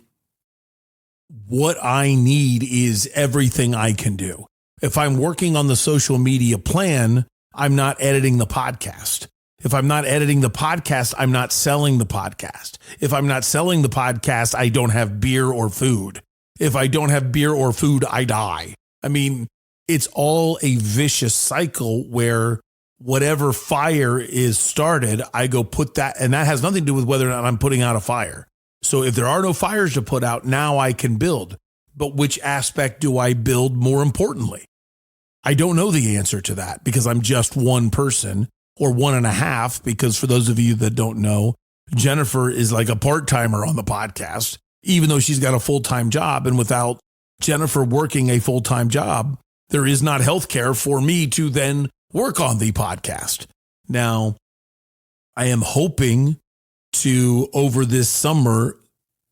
Speaker 1: what I need is everything I can do. If I'm working on the social media plan, I'm not editing the podcast. If I'm not editing the podcast, I'm not selling the podcast. If I'm not selling the podcast, I don't have beer or food. If I don't have beer or food, I die. I mean, it's all a vicious cycle where whatever fire is started, I go put that, and that has nothing to do with whether or not I'm putting out a fire. So if there are no fires to put out, now I can build. But which aspect do I build more importantly? I don't know the answer to that because I'm just one person. Or 1.5, because for those of you that don't know, Jennifer is like a part-timer on the podcast, even though she's got a full-time job. And without Jennifer working a full-time job, there is not healthcare for me to then work on the podcast. Now, I am hoping to, over this summer,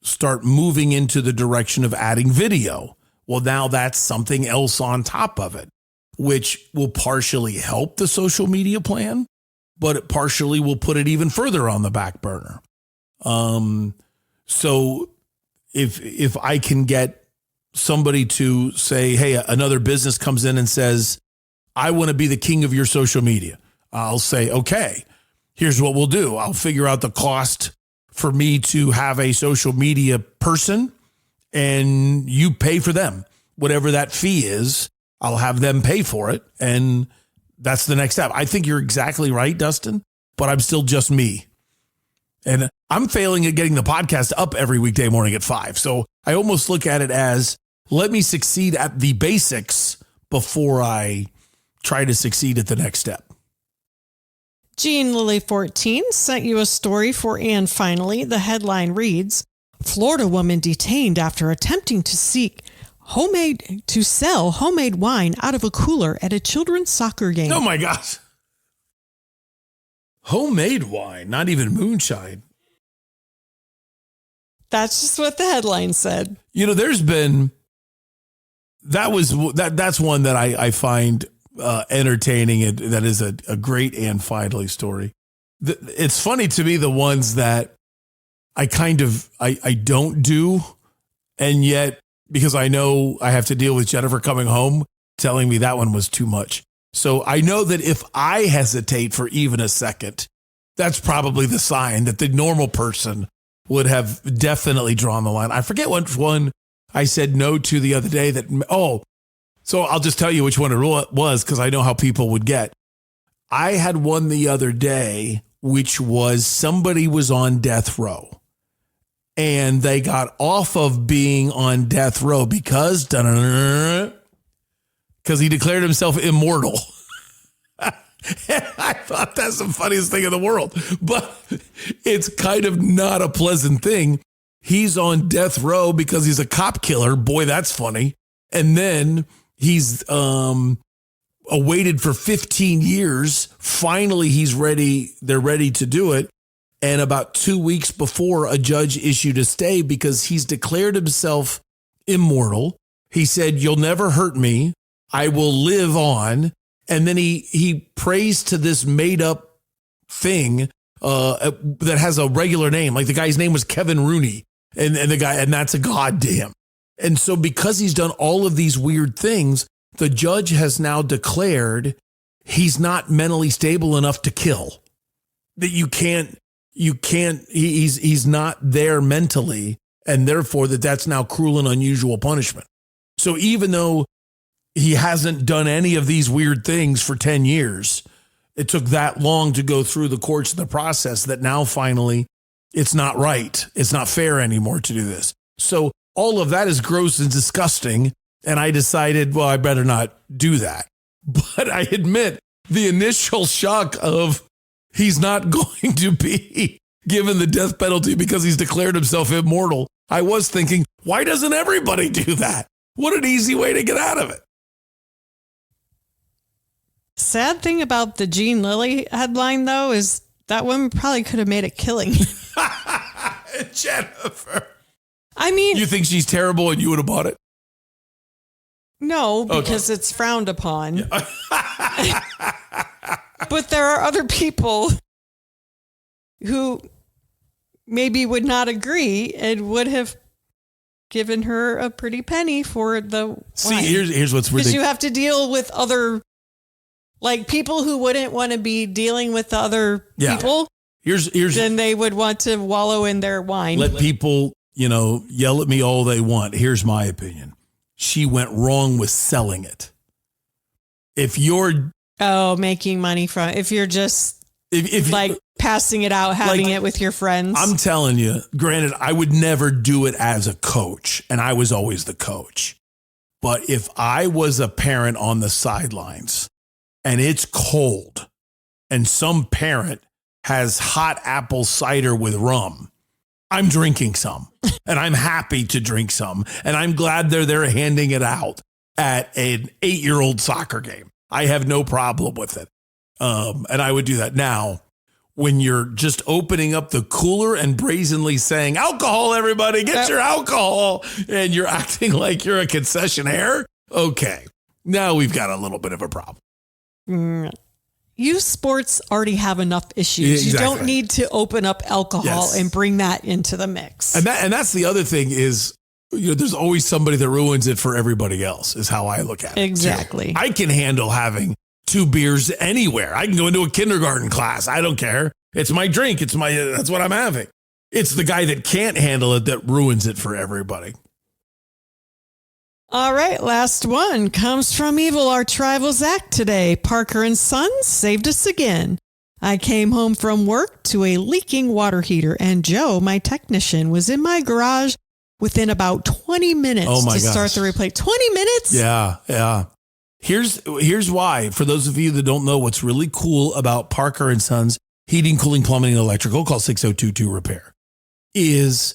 Speaker 1: start moving into the direction of adding video. Well, now that's something else on top of it, which will partially help the social media plan, but it partially will put it even further on the back burner. So if I can get somebody to say, hey, another business comes in and says, I want to be the king of your social media. I'll say, okay, here's what we'll do. I'll figure out the cost for me to have a social media person and you pay for them. Whatever that fee is, I'll have them pay for it. And that's the next step. I think you're exactly right, Dustin, but I'm still just me. And I'm failing at getting the podcast up every weekday morning at 5. So I almost look at it as let me succeed at the basics before I try to succeed at the next step.
Speaker 5: Jean Lily 14 sent you a story for and finally. The headline reads, Florida woman detained after attempting to sell homemade wine out of a cooler at a children's soccer game.
Speaker 1: Oh my gosh. Homemade wine, not even moonshine.
Speaker 5: That's just what the headline said.
Speaker 1: You know, that's one that I find entertaining. And that is a great and finally story. It's funny to me, the ones that I don't do. And yet, because I know I have to deal with Jennifer coming home, telling me that one was too much. So I know that if I hesitate for even a second, that's probably the sign that the normal person would have definitely drawn the line. I forget which one I said no to the other day so I'll just tell you which one it was because I know how people would get. I had one the other day, which was somebody was on death row and they got off of being on death row because he declared himself immortal. I thought that's the funniest thing in the world, but it's kind of not a pleasant thing. He's on death row because he's a cop killer. Boy, that's funny. And then he's awaited for 15 years. Finally, he's ready. They're ready to do it. And about 2 weeks before, a judge issued a stay because he's declared himself immortal. He said, "You'll never hurt me. I will live on." And then he prays to this made up thing that has a regular name. Like the guy's name was Kevin Rooney, and that's a goddamn. And so because he's done all of these weird things, the judge has now declared he's not mentally stable enough to kill. That he's not there mentally, and therefore that's now cruel and unusual punishment. So even though he hasn't done any of these weird things for 10 years, it took that long to go through the courts and the process that now finally it's not right. It's not fair anymore to do this. So all of that is gross and disgusting. And I decided, well, I better not do that. But I admit the initial shock of he's not going to be given the death penalty because he's declared himself immortal. I was thinking, why doesn't everybody do that? What an easy way to get out of it.
Speaker 5: Sad thing about the Gene Lilly headline, though, is that woman probably could have made a killing.
Speaker 1: Jennifer.
Speaker 5: I mean,
Speaker 1: you think she's terrible and you would have bought it?
Speaker 5: No, because it's frowned upon. Yeah. But there are other people who maybe would not agree and would have given her a pretty penny for the wine.
Speaker 1: See, here's what's ridiculous.
Speaker 5: Because you have to deal with other, like people who wouldn't want to be dealing with the other people. Then they would want to wallow in their wine.
Speaker 1: Let people, yell at me all they want. Here's my opinion. She went wrong with selling it. If you're
Speaker 5: making money from, if you're just if like passing it out, having it with your friends.
Speaker 1: I'm telling you, granted, I would never do it as a coach, and I was always the coach. But if I was a parent on the sidelines and it's cold and some parent has hot apple cider with rum, I'm drinking some and I'm happy to drink some. And I'm glad they're there handing it out at an 8-year-old soccer game. I have no problem with it. And I would do that. Now, when you're just opening up the cooler and brazenly saying, alcohol, everybody, get your alcohol, and you're acting like you're a concessionaire. Okay. Now we've got a little bit of a problem.
Speaker 5: Youth sports already have enough issues. Exactly. You don't need to open up alcohol and bring that into the mix.
Speaker 1: And that's the other thing is, there's always somebody that ruins it for everybody else is how I look at it.
Speaker 5: Exactly.
Speaker 1: I can handle having 2 beers anywhere. I can go into a kindergarten class. I don't care. It's my drink. That's what I'm having. It's the guy that can't handle it that ruins it for everybody.
Speaker 5: All right, last one comes from evil arch rival Zach today. Parker and Sons saved us again. I came home from work to a leaking water heater, and Joe, my technician, was in my garage within about 20 minutes to start the replay. 20 minutes?
Speaker 1: Yeah. Here's why. For those of you that don't know, what's really cool about Parker and Sons Heating, Cooling, Plumbing, and Electrical, call 6022-REPAIR, is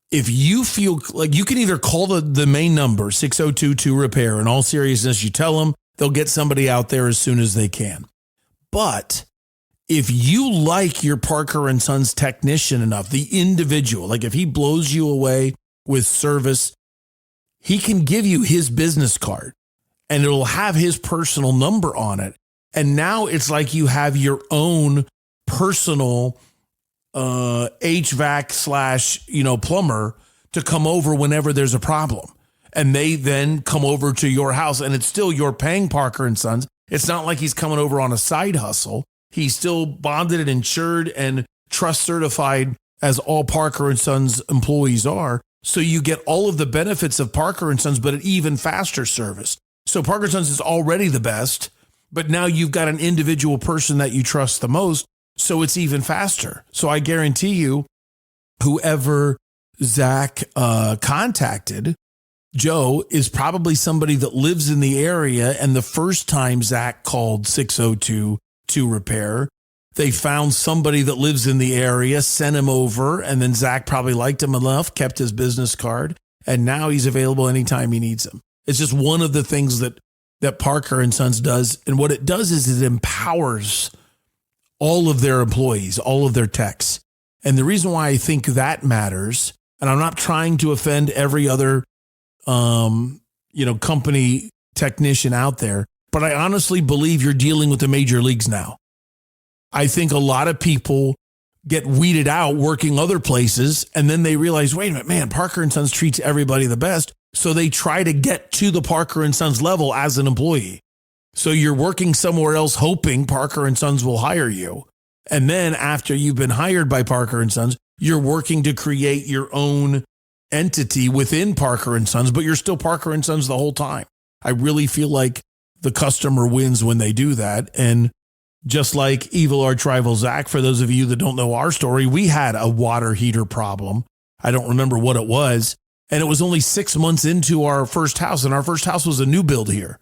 Speaker 1: if you feel like you can either call the main number, 6022-REPAIR, in all seriousness, you tell them, they'll get somebody out there as soon as they can. But if you like your Parker and Sons technician enough, the individual, like if he blows you away with service, he can give you his business card and it'll have his personal number on it. And now it's like you have your own personal HVAC / plumber to come over whenever there's a problem. And they then come over to your house and it's still you're paying Parker and Sons. It's not like he's coming over on a side hustle. He's still bonded and insured and trust certified as all Parker and Sons employees are. So you get all of the benefits of Parker and Sons, but an even faster service. So Parker and Sons is already the best, but now you've got an individual person that you trust the most. So it's even faster. So I guarantee you, whoever Zach contacted, Joe, is probably somebody that lives in the area. And the first time Zach called 602 to repair, they found somebody that lives in the area, sent him over, and then Zach probably liked him enough, kept his business card, and now he's available anytime he needs him. It's just one of the things that Parker and Sons does. And what it does is it empowers all of their employees, all of their techs. And the reason why I think that matters, and I'm not trying to offend every other company technician out there, but I honestly believe you're dealing with the major leagues now. I think a lot of people get weeded out working other places, and then they realize, wait a minute, man, Parker and Sons treats everybody the best. So they try to get to the Parker and Sons level as an employee. So you're working somewhere else hoping Parker and Sons will hire you. And then after you've been hired by Parker and Sons, you're working to create your own entity within Parker and Sons, but you're still Parker and Sons the whole time. I really feel like the customer wins when they do that. And just like evil arch rival Zach, for those of you that don't know our story, we had a water heater problem. I don't remember what it was. And it was only 6 months into our first house, and our first house was a new build here.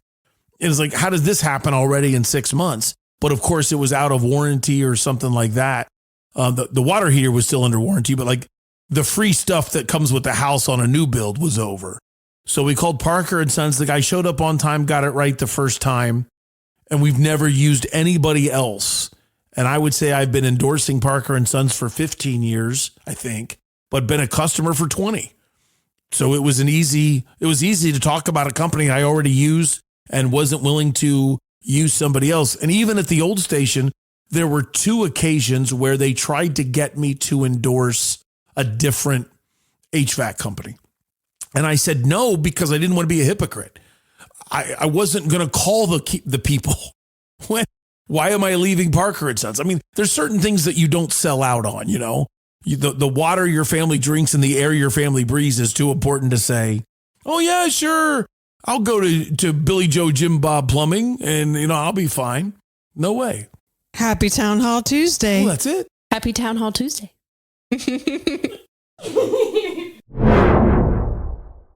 Speaker 1: It was like, how did this happen already in 6 months? But of course, it was out of warranty or something like that. The water heater was still under warranty, but like the free stuff that comes with the house on a new build was over. So we called Parker and Sons. The guy showed up on time, got it right the first time, and we've never used anybody else. And I would say I've been endorsing Parker and Sons for 15 years, I think, but been a customer for 20. So it was easy to talk about a company I already use and wasn't willing to use somebody else. And even at the old station, there were 2 occasions where they tried to get me to endorse a different HVAC company. And I said no, because I didn't want to be a hypocrite. I wasn't going to call the people. Why am I leaving Parker and Sons? I mean, there's certain things that you don't sell out on, you know. The water your family drinks and the air your family breathes is too important to say, oh, yeah, sure, I'll go to Billy Joe Jim Bob Plumbing and, I'll be fine. No way.
Speaker 5: Happy Town Hall Tuesday.
Speaker 1: Well, that's it.
Speaker 16: Happy Town Hall Tuesday.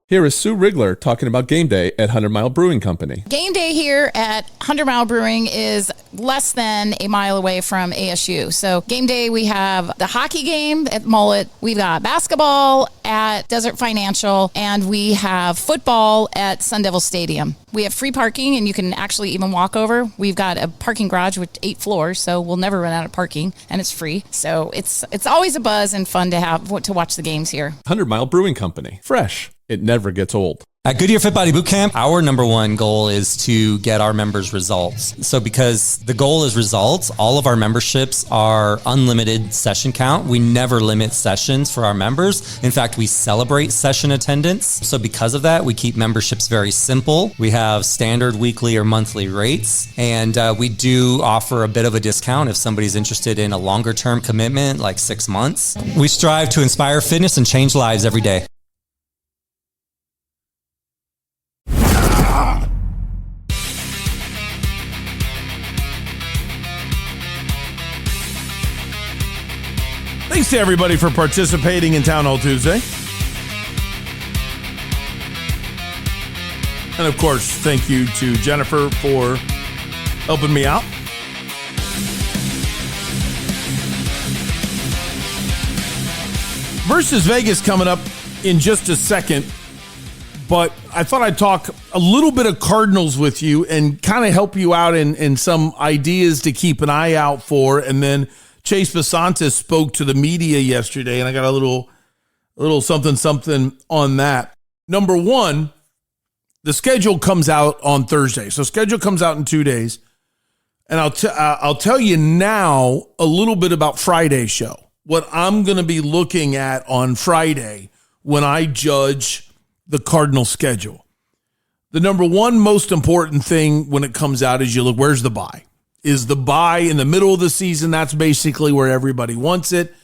Speaker 17: Here is Sue Rigler talking about game day at 100 Mile Brewing Company.
Speaker 18: Game day here at 100 Mile Brewing is less than a mile away from ASU. So game day, we have the hockey game at Mullet. We've got basketball at Desert Financial, and we have football at Sun Devil Stadium. We have free parking, and you can actually even walk over. We've got a parking garage with 8 floors, so we'll never run out of parking, and it's free. So it's always a buzz and fun to watch the games here.
Speaker 17: 100 Mile Brewing Company. Fresh. It never gets old.
Speaker 19: At Goodyear Fit Body Bootcamp, our number one goal is to get our members results. So because the goal is results, all of our memberships are unlimited session count. We never limit sessions for our members. In fact, we celebrate session attendance. So because of that, we keep memberships very simple. We have standard weekly or monthly rates, and we do offer a bit of a discount if somebody's interested in a longer term commitment, like 6 months. We strive to inspire fitness and change lives every day.
Speaker 1: Thanks to everybody for participating in Town Hall Tuesday. And of course, thank you to Jennifer for helping me out. Versus Vegas coming up in just a second. But I thought I'd talk a little bit of Cardinals with you and kind of help you out in some ideas to keep an eye out for. And then Chase Basantis spoke to the media yesterday, and I got a little something on that. Number one, the schedule comes out on Thursday. So schedule comes out in 2 days. And I'll tell you now a little bit about Friday's show, what I'm going to be looking at on Friday when I judge the Cardinal schedule. The number one most important thing when it comes out is you look, where's the bye? Is the bye in the middle of the season? That's basically where everybody wants it.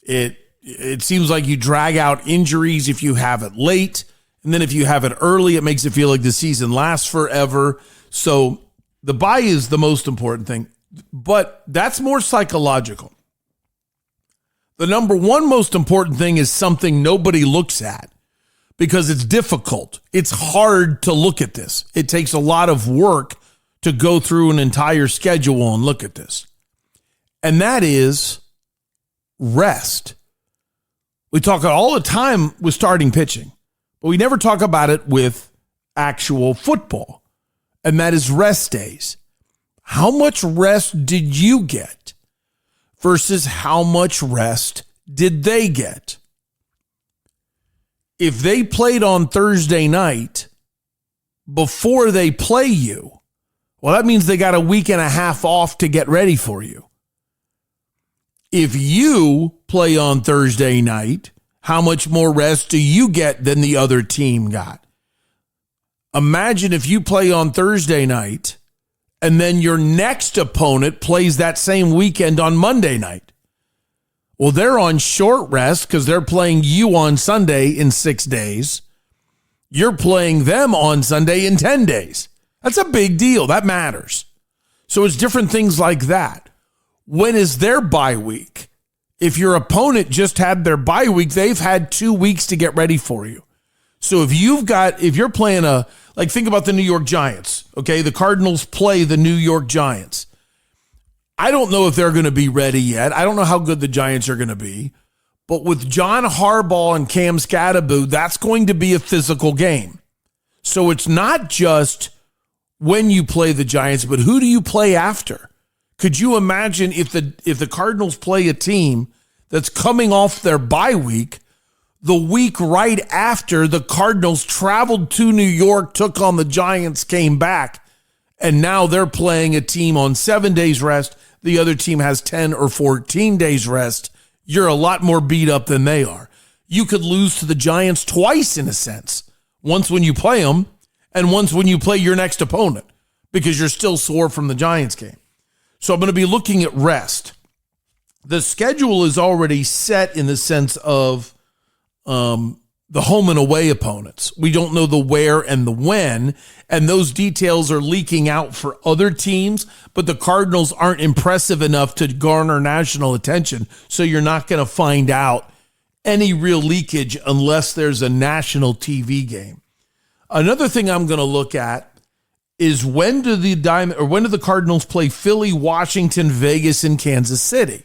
Speaker 1: It seems like you drag out injuries if you have it late. And then if you have it early, it makes it feel like the season lasts forever. So the bye is the most important thing. But that's more psychological. The number one most important thing is something nobody looks at because it's difficult. It's hard to look at this. It takes a lot of work to go through an entire schedule and look at this. And that is rest. We talk all the time with starting pitching, but we never talk about it with actual football. And that is rest days. How much rest did you get versus how much rest did they get? If they played on Thursday night before they play you, well, that means they got a week and a half off to get ready for you. If you play on Thursday night, how much more rest do you get than the other team got? Imagine if you play on Thursday night and then your next opponent plays that same weekend on Monday night. Well, they're on short rest because they're playing you on Sunday in 6 days. You're playing them on Sunday in 10 days. That's a big deal. That matters. So it's different things like that. When is their bye week? If your opponent just had their bye week, they've had 2 weeks to get ready for you. So if you're playing think about the New York Giants, okay? The Cardinals play the New York Giants. I don't know if they're going to be ready yet. I don't know how good the Giants are going to be. But with John Harbaugh and Cam Scatterbo, that's going to be a physical game. So it's not just when you play the Giants, but who do you play after? Could you imagine if the Cardinals play a team that's coming off their bye week, the week right after the Cardinals traveled to New York, took on the Giants, came back, and now they're playing a team on 7 days rest. The other team has 10 or 14 days rest. You're a lot more beat up than they are. You could lose to the Giants twice in a sense. Once when you play them and once when you play your next opponent because you're still sore from the Giants game. So I'm going to be looking at rest. The schedule is already set in the sense of the home and away opponents. We don't know the where and the when, and those details are leaking out for other teams, but the Cardinals aren't impressive enough to garner national attention, so you're not going to find out any real leakage unless there's a national TV game. Another thing I'm going to look at is when do the Cardinals play Philly, Washington, Vegas, and Kansas City?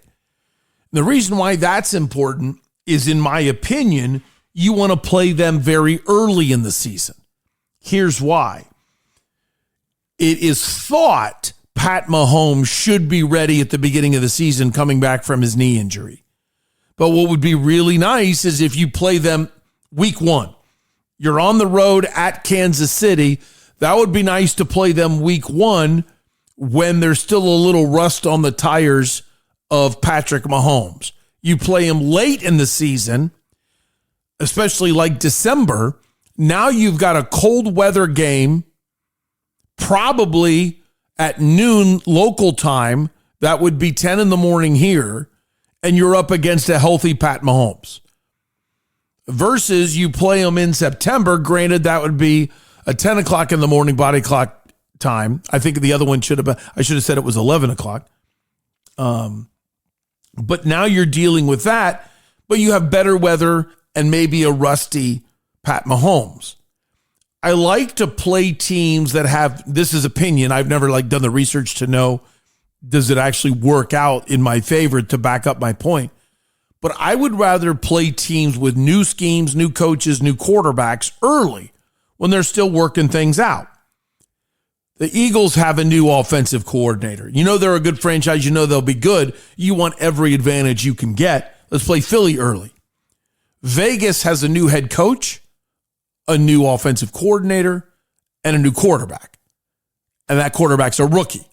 Speaker 1: The reason why that's important is, in my opinion, you want to play them very early in the season. Here's why. It is thought Pat Mahomes should be ready at the beginning of the season coming back from his knee injury. But what would be really nice is if you play them week 1. You're on the road at Kansas City. That would be nice to play them week 1 when there's still a little rust on the tires of Patrick Mahomes. You play him late in the season, especially like December. Now you've got a cold weather game, probably at noon local time. That would be 10 in the morning here, and you're up against a healthy Pat Mahomes. Versus you play them in September. Granted, that would be a 10 o'clock in the morning body clock time. I think the other one should have been, I should have said it was 11 o'clock. But now you're dealing with that, but you have better weather and maybe a rusty Pat Mahomes. I like to play teams that have, this is opinion, I've never done the research to know, does it actually work out in my favor to back up my point? But I would rather play teams with new schemes, new coaches, new quarterbacks early when they're still working things out. The Eagles have a new offensive coordinator. You know they're a good franchise. You know they'll be good. You want every advantage you can get. Let's play Philly early. Vegas has a new head coach, a new offensive coordinator, and a new quarterback. And that quarterback's a rookie.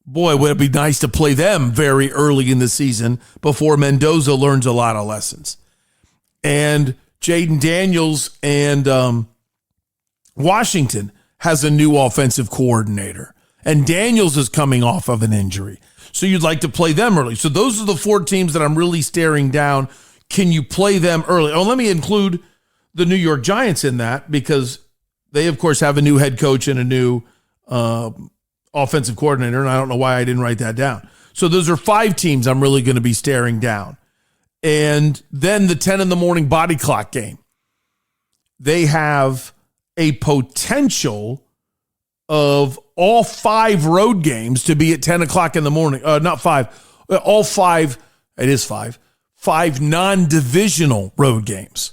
Speaker 1: Boy, would it be nice to play them very early in the season before Mendoza learns a lot of lessons. And Jaden Daniels and Washington has a new offensive coordinator. And Daniels is coming off of an injury. So you'd like to play them early. So those are the 4 teams that I'm really staring down. Can you play them early? Oh, let me include the New York Giants in that because they, of course, have a new head coach and a new offensive coordinator, and I don't know why I didn't write that down. So those are 5 teams I'm really going to be staring down. And then the 10 in the morning body clock game. They have a potential of all 5 road games to be at 10 o'clock in the morning. Not 5. All 5. It is 5. 5 non-divisional road games.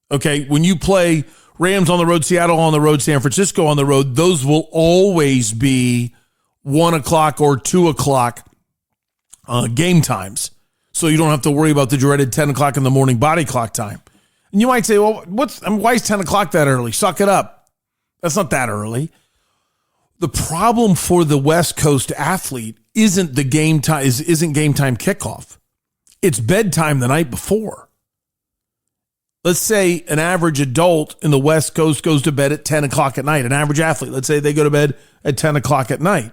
Speaker 1: Okay, when you play Rams on the road, Seattle on the road, San Francisco on the road, those will always be 1 o'clock or 2 o'clock game times. So you don't have to worry about the dreaded 10 o'clock in the morning body clock time. And you might say, well, why is 10 o'clock that early? Suck it up. That's not that early. The problem for the West Coast athlete isn't the game time, isn't game time kickoff. It's bedtime the night before. Let's say an average adult in the West Coast goes to bed at 10 o'clock at night. An average athlete, let's say they go to bed at 10 o'clock at night.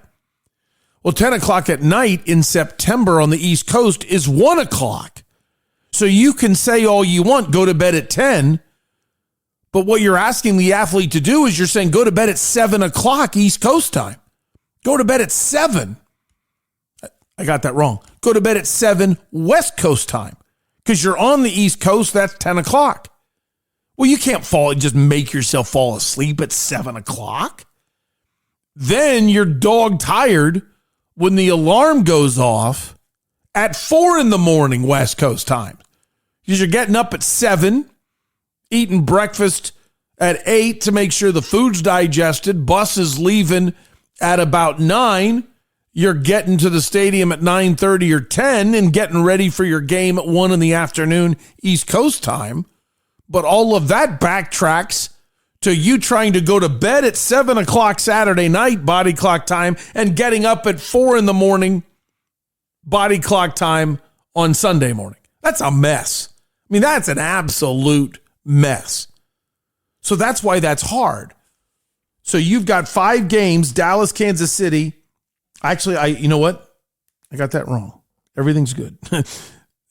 Speaker 1: Well, 10 o'clock at night in September on the East Coast is 1 o'clock. So you can say all you want, go to bed at 10. But what you're asking the athlete to do is you're saying go to bed at 7 o'clock East Coast time. Go to bed at 7. I got that wrong. Go to bed at 7 West Coast time. Because you're on the East Coast, that's 10 o'clock. Well, you can't just make yourself fall asleep at 7 o'clock. Then you're dog tired when the alarm goes off at 4 in the morning West Coast time. Because you're getting up at 7, eating breakfast at 8 to make sure the food's digested. Bus is leaving at about 9. You're getting to the stadium at 9:30 or 10 and getting ready for your game at 1 in the afternoon East Coast time. But all of that backtracks to you trying to go to bed at 7 o'clock Saturday night body clock time and getting up at 4 in the morning body clock time on Sunday morning. That's a mess. I mean, that's an absolute mess. So that's why that's hard. So you've got 5 games, Dallas, Kansas City. Actually, you know what? I got that wrong. Everything's good.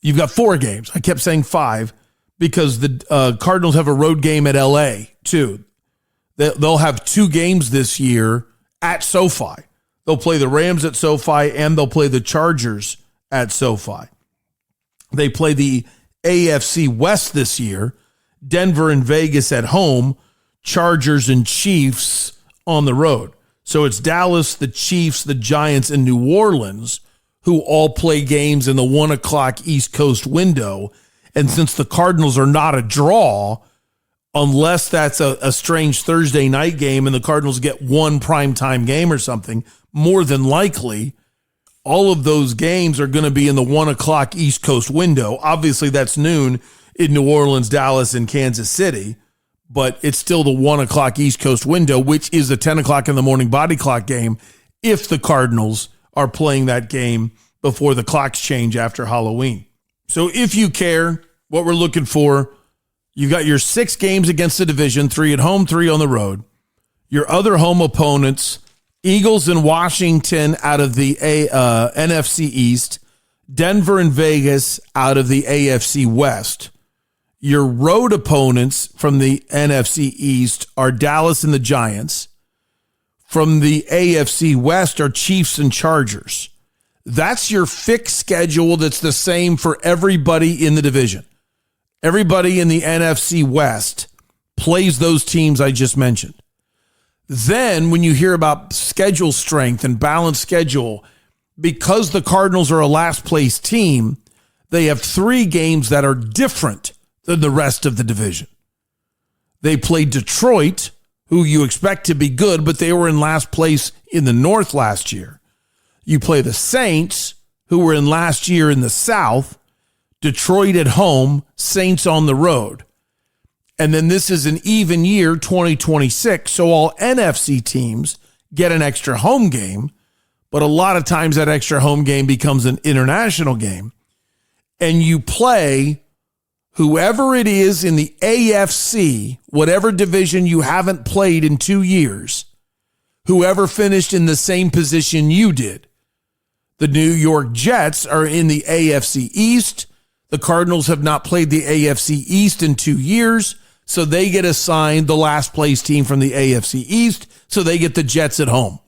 Speaker 1: You've got 4 games. I kept saying 5 because the Cardinals have a road game at LA too. They'll have 2 games this year at SoFi. They'll play the Rams at SoFi and they'll play the Chargers at SoFi. They play the AFC West this year. Denver and Vegas at home, Chargers and Chiefs on the road. So it's Dallas, the Chiefs, the Giants, and New Orleans who all play games in the 1 o'clock East Coast window. And since the Cardinals are not a draw, unless that's a strange Thursday night game and the Cardinals get 1 primetime game or something, more than likely, all of those games are going to be in the 1 o'clock East Coast window. Obviously, that's noon in New Orleans, Dallas, and Kansas City. But it's still the 1 o'clock East Coast window, which is a 10 o'clock in the morning body clock game if the Cardinals are playing that game before the clocks change after Halloween. So if you care what we're looking for, you've got your 6 games against the division, 3 at home, 3 on the road. Your other home opponents, Eagles and Washington out of the NFC East, Denver and Vegas out of the AFC West. Your road opponents from the NFC East are Dallas and the Giants. From the AFC West are Chiefs and Chargers. That's your fixed schedule that's the same for everybody in the division. Everybody in the NFC West plays those teams I just mentioned. Then when you hear about schedule strength and balanced schedule, because the Cardinals are a last place team, they have 3 games that are different than the rest of the division. They play Detroit, who you expect to be good, but they were in last place in the North last year. You play the Saints, who were in last year in the South, Detroit at home, Saints on the road. And then this is an even year, 2026, so all NFC teams get an extra home game, but a lot of times that extra home game becomes an international game. And you play whoever it is in the AFC, whatever division you haven't played in 2 years, whoever finished in the same position you did. The New York Jets are in the AFC East. The Cardinals have not played the AFC East in 2 years, so they get assigned the last place team from the AFC East, so they get the Jets at home.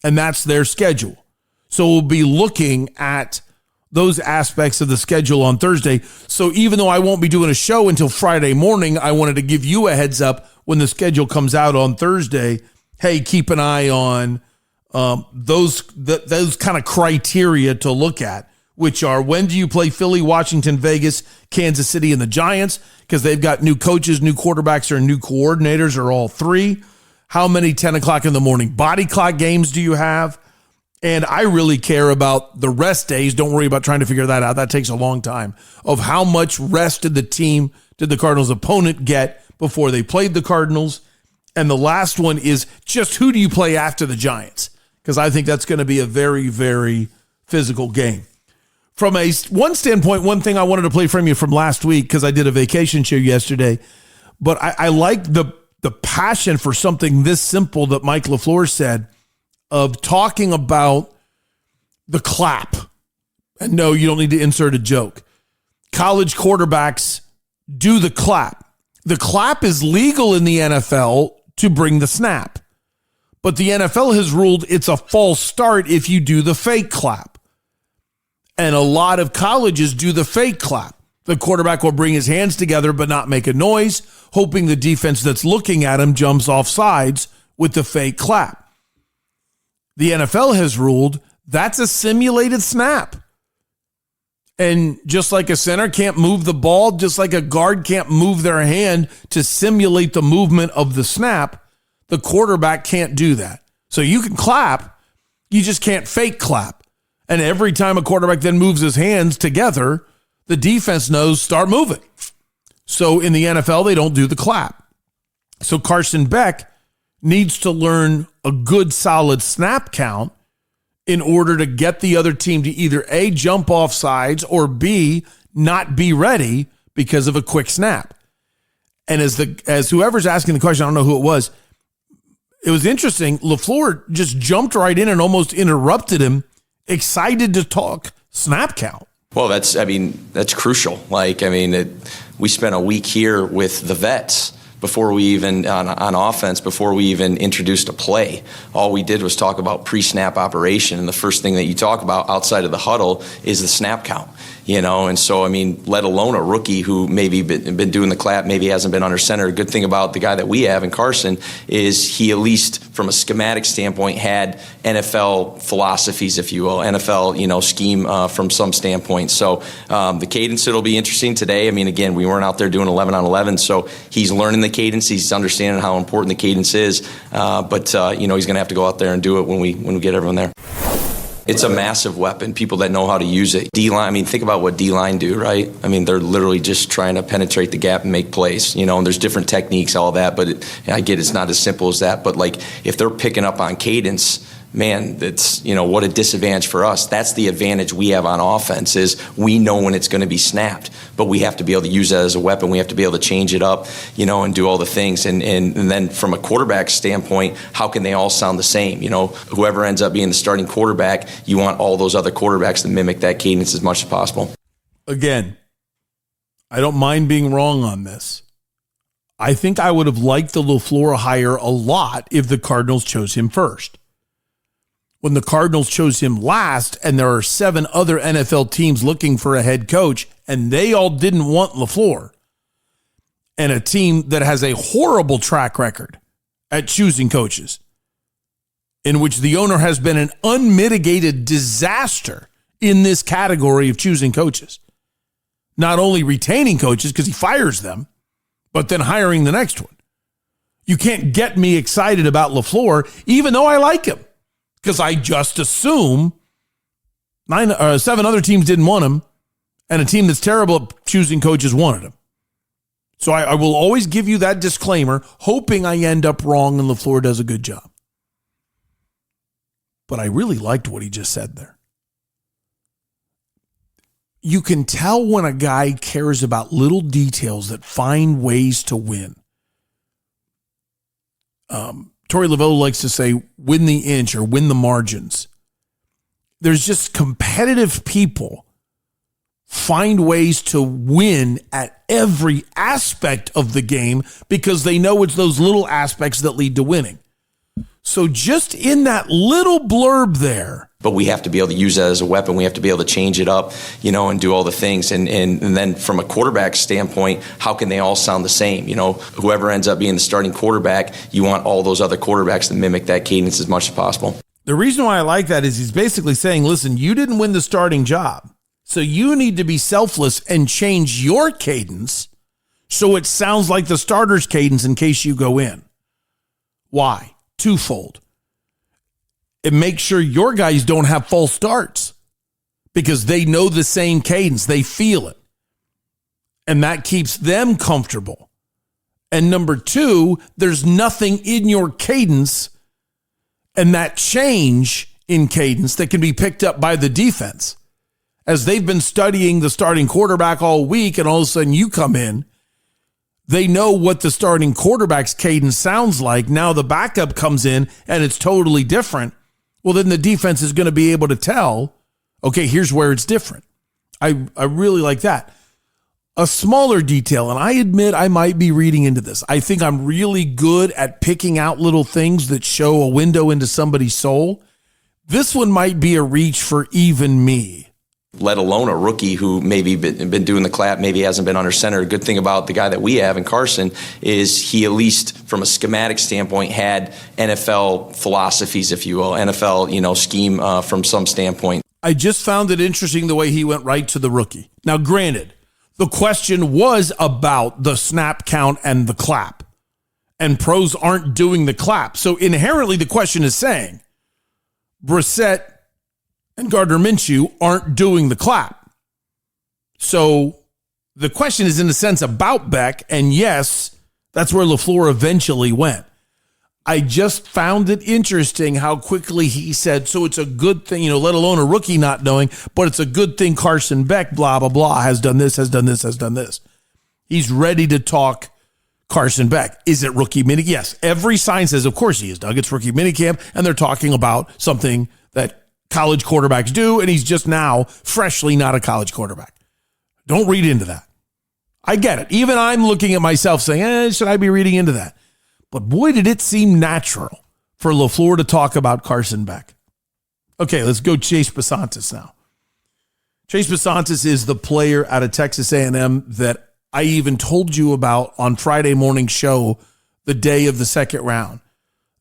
Speaker 1: And that's their schedule. So we'll be looking at those aspects of the schedule on Thursday. So even though I won't be doing a show until Friday morning, I wanted to give you a heads up when the schedule comes out on Thursday. Hey, keep an eye on those kind of criteria to look at, which are: when do you play Philly, Washington, Vegas, Kansas City, and the Giants? Because they've got new coaches, new quarterbacks, or new coordinators, or all three. How many 10 o'clock in the morning body clock games do you have? And I really care about the rest days. Don't worry about trying to figure that out. That takes a long time. Of how much rest did the Cardinals' opponent get before they played the Cardinals? And the last one is just who do you play after the Giants? Because I think that's going to be a very, very physical game. From one standpoint, one thing I wanted to play from you from last week, because I did a vacation show yesterday, but I like the passion for something this simple that Mike LaFleur said, of talking about the clap. And no, you don't need to insert a joke. College quarterbacks do the clap. The clap is legal in the NFL to bring the snap. But the NFL has ruled it's a false start if you do the fake clap. And a lot of colleges do the fake clap. The quarterback will bring his hands together but not make a noise, hoping the defense that's looking at him jumps off sides with the fake clap. The NFL has ruled that's a simulated snap. And just like a center can't move the ball, just like a guard can't move their hand to simulate the movement of the snap, the quarterback can't do that. So you can clap, you just can't fake clap. And every time a quarterback then moves his hands together, the defense knows start moving. So in the NFL, they don't do the clap. So Carson Beck needs to learn a good solid snap count in order to get the other team to either A, jump off sides, or B, not be ready because of a quick snap. And as whoever's asking the question, I don't know who it was interesting. LaFleur just jumped right in and almost interrupted him, excited to talk snap count.
Speaker 16: Well, that's crucial. We spent a week here with the vets before we even, on offense, before we even introduced a play. All we did was talk about pre-snap operation, and the first thing that you talk about outside of the huddle is the snap count. And so, let alone a rookie who maybe been doing the clap, maybe hasn't been under center. A good thing about the guy that we have in Carson is he, at least from a schematic standpoint, had NFL philosophies, if you will, NFL, scheme from some standpoint. So the cadence, it'll be interesting today. Again, we weren't out there doing 11 on 11, so he's learning the cadence. He's understanding how important the cadence is. But he's going to have to go out there and do it when we get everyone there. It's a massive weapon, people that know how to use it. D-line, think about what D-line do, right? They're literally just trying to penetrate the gap and make plays, and there's different techniques, all that, but I get it's not as simple as that. But, if they're picking up on cadence, man, that's, what a disadvantage for us. That's the advantage we have on offense is we know when it's going to be snapped, but we have to be able to use that as a weapon. We have to be able to change it up, and do all the things. And then from a quarterback standpoint, how can they all sound the same? Whoever ends up being the starting quarterback, you want all those other quarterbacks to mimic that cadence as much as possible.
Speaker 1: Again, I don't mind being wrong on this. I think I would have liked the LaFleur hire a lot if the Cardinals chose him first. When the Cardinals chose him last, and there are 7 other NFL teams looking for a head coach, and they all didn't want LaFleur, and a team that has a horrible track record at choosing coaches, in which the owner has been an unmitigated disaster in this category of choosing coaches. Not only retaining coaches because he fires them, but then hiring the next one. You can't get me excited about LaFleur, even though I like him. Because I just assume 7 other teams didn't want him, and a team that's terrible at choosing coaches wanted him. So I will always give you that disclaimer, hoping I end up wrong and LaFleur does a good job. But I really liked what he just said there. You can tell when a guy cares about little details that find ways to win. Torey Laveau likes to say, win the inch or win the margins. There's just competitive people find ways to win at every aspect of the game because they know it's those little aspects that lead to winning. So just in that little blurb there,
Speaker 16: But we have to be able to use that as a weapon. We have to be able to change it up, and do all the things. And then from a quarterback standpoint, how can they all sound the same? Whoever ends up being the starting quarterback, you want all those other quarterbacks to mimic that cadence as much as possible.
Speaker 1: The reason why I like that is he's basically saying, listen, you didn't win the starting job. So you need to be selfless and change your cadence so it sounds like the starter's cadence in case you go in. Why? Twofold. It makes sure your guys don't have false starts because they know the same cadence. They feel it. And that keeps them comfortable. And number two, there's nothing in your cadence and that change in cadence that can be picked up by the defense. As they've been studying the starting quarterback all week and all of a sudden you come in, they know what the starting quarterback's cadence sounds like. Now the backup comes in and it's totally different. Well, then the defense is going to be able to tell, okay, here's where it's different. I really like that. A smaller detail, and I admit I might be reading into this. I think I'm really good at picking out little things that show a window into somebody's soul. This one might be a reach for even me.
Speaker 16: Let alone a rookie who maybe been doing the clap, maybe hasn't been under center. A good thing about the guy that we have in Carson is he, at least from a schematic standpoint, had NFL philosophies, if you will, NFL, scheme from some standpoint.
Speaker 1: I just found it interesting the way he went right to the rookie. Now, granted, the question was about the snap count and the clap, and pros aren't doing the clap. So inherently, the question is saying Brissett and Gardner Minshew aren't doing the clap. So the question is, in a sense, about Beck, and yes, that's where LaFleur eventually went. I just found it interesting how quickly he said, so it's a good thing, let alone a rookie not knowing, but it's a good thing Carson Beck, blah, blah, blah, has done this, has done this, has done this. He's ready to talk Carson Beck. Is it rookie mini? Yes, every sign says, of course he is, Doug. It's rookie minicamp, and they're talking about something that college quarterbacks do, and he's just now freshly not a college quarterback. Don't read into that. I get it. Even I'm looking at myself saying, should I be reading into that? But boy, did it seem natural for LaFleur to talk about Carson Beck. Okay, let's go Chase Bisontis now. Chase Bisontis is the player out of Texas A&M that I even told you about on Friday morning show the day of the second round.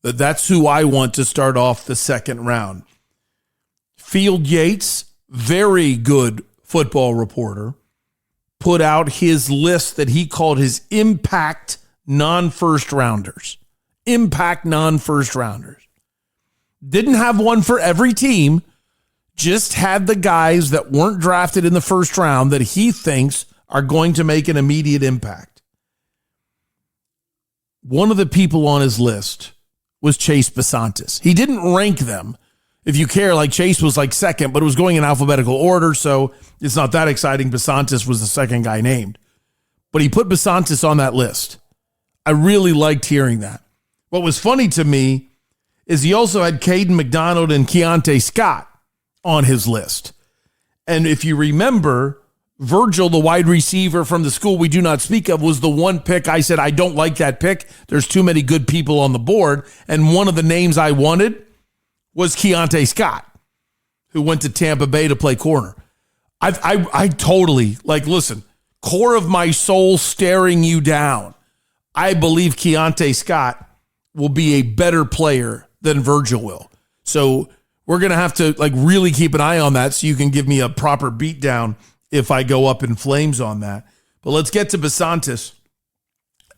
Speaker 1: That's who I want to start off the second round. Field Yates, very good football reporter, put out his list that he called his impact non-first rounders. Impact non-first rounders. Didn't have one for every team, just had the guys that weren't drafted in the first round that he thinks are going to make an immediate impact. One of the people on his list was Chase Bisontis. He didn't rank them. If you care, like Chase was like second, but it was going in alphabetical order, so it's not that exciting. Bisontis was the second guy named. But he put Bisontis on that list. I really liked hearing that. What was funny to me is he also had Caden McDonald and Keontae Scott on his list. And if you remember, Virgil, the wide receiver from the school we do not speak of, was the one pick I said, I don't like that pick. There's too many good people on the board. And one of the names I wanted was Keontae Scott, who went to Tampa Bay to play corner. I totally, listen, core of my soul staring you down. I believe Keontae Scott will be a better player than Virgil will. So we're going to have to really keep an eye on that so you can give me a proper beatdown if I go up in flames on that. But let's get to Bisontis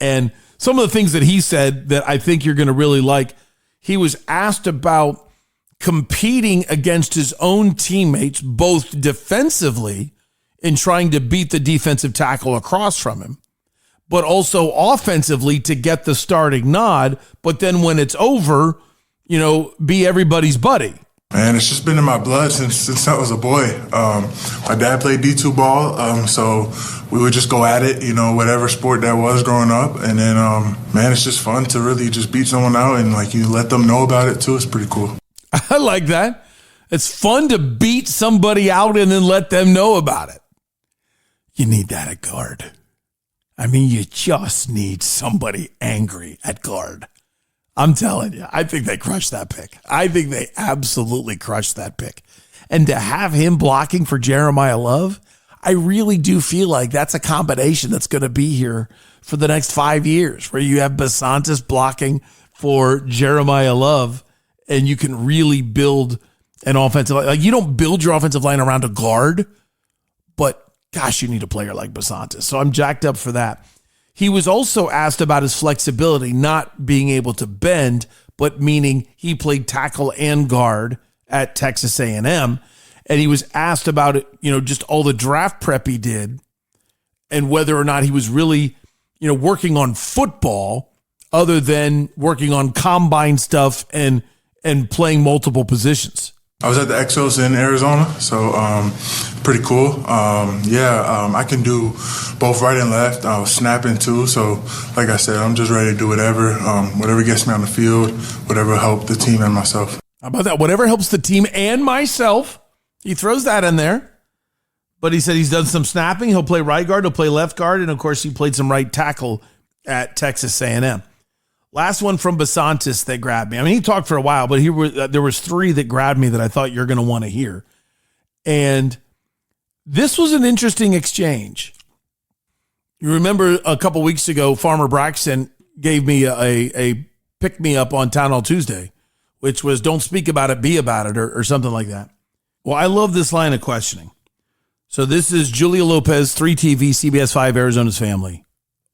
Speaker 1: and some of the things that he said that I think you're going to really like. He was asked about competing against his own teammates, both defensively in trying to beat the defensive tackle across from him, but also offensively to get the starting nod. But then when it's over, be everybody's buddy.
Speaker 20: Man, it's just been in my blood since I was a boy. My dad played D2 ball, so we would just go at it, whatever sport that was growing up. And then, man, it's just fun to really just beat someone out and you let them know about it too. It's pretty cool.
Speaker 1: I like that. It's fun to beat somebody out and then let them know about it. You need that at guard. I mean, you just need somebody angry at guard. I'm telling you, I think they crushed that pick. I think they absolutely crushed that pick. And to have him blocking for Jeremiah Love, I really do feel like that's a combination that's going to be here for the next 5 years, where you have Basantis blocking for Jeremiah Love, and you can really build an offensive line. Like, you don't build your offensive line around a guard, but gosh, you need a player like Basantis. So I'm jacked up for that. He was also asked about his flexibility, not being able to bend, but meaning he played tackle and guard at Texas A&M. And he was asked about it, just all the draft prep he did and whether or not he was really, working on football other than working on combine stuff and playing multiple positions.
Speaker 20: I was at the Exos in Arizona, so pretty cool. I can do both right and left. I was snapping too, so like I said, I'm just ready to do whatever gets me on the field, whatever help the team and myself.
Speaker 1: How about that? Whatever helps the team and myself. He throws that in there. But he said he's done some snapping. He'll play right guard, he'll play left guard, and of course he played some right tackle at Texas A&M. Last one from Basantis that grabbed me. I mean, he talked for a while, but there was 3 that grabbed me that I thought you're going to want to hear. And this was an interesting exchange. You remember a couple weeks ago, Farmer Braxton gave me a pick-me-up on Town Hall Tuesday, which was don't speak about it, be about it, or something like that. Well, I love this line of questioning. So this is Julia Lopez, 3TV, CBS 5, Arizona's Family,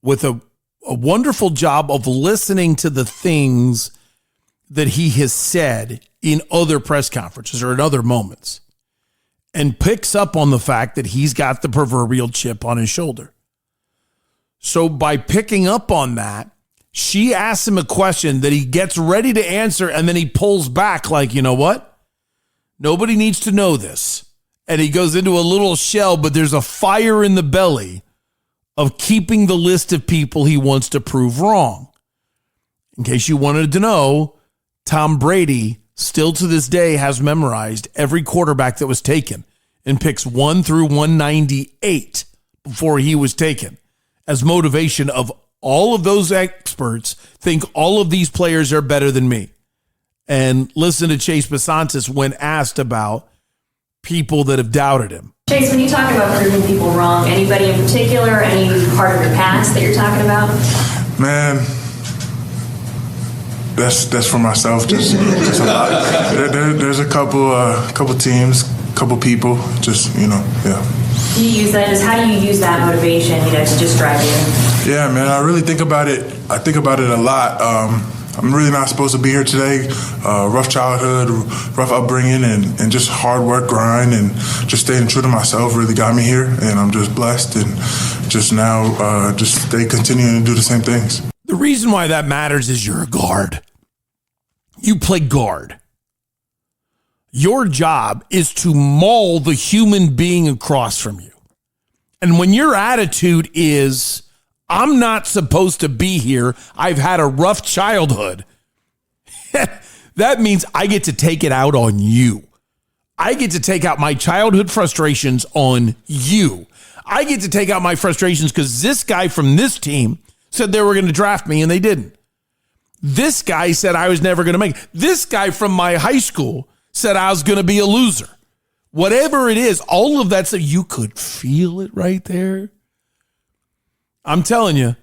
Speaker 1: with a wonderful job of listening to the things that he has said in other press conferences or in other moments, and picks up on the fact that he's got the proverbial chip on his shoulder. So by picking up on that, she asks him a question that he gets ready to answer, and then he pulls back like, you know what? Nobody needs to know this. And he goes into a little shell, but there's a fire in the belly of keeping the list of people he wants to prove wrong. In case you wanted to know, Tom Brady still to this day has memorized every quarterback that was taken in picks 1 through 198 before he was taken, as motivation of all of those experts think all of these players are better than me. And listen to Chase Basantis when asked about people that have doubted him.
Speaker 21: Chase, when you talk about proving people wrong, anybody in particular, any part of your past that you're talking about?
Speaker 20: Man, that's for myself. Just a lot. There's a couple teams, couple people. Just yeah.
Speaker 21: Do you use that? How do you use that motivation, to just drive you?
Speaker 20: Yeah, man. I really think about it. I think about it a lot. I'm really not supposed to be here today. Rough childhood, rough upbringing, and just hard work, grind, and just staying true to myself really got me here. And I'm just blessed, and just now just stay continuing to do the same things.
Speaker 1: The reason why that matters is you're a guard. You play guard. Your job is to maul the human being across from you. And when your attitude is, I'm not supposed to be here, I've had a rough childhood, that means I get to take it out on you. I get to take out my childhood frustrations on you. I get to take out my frustrations because this guy from this team said they were going to draft me and they didn't. This guy said I was never going to make it. This guy from my high school said I was going to be a loser. Whatever it is, all of that stuff, you could feel it right there. I'm telling you,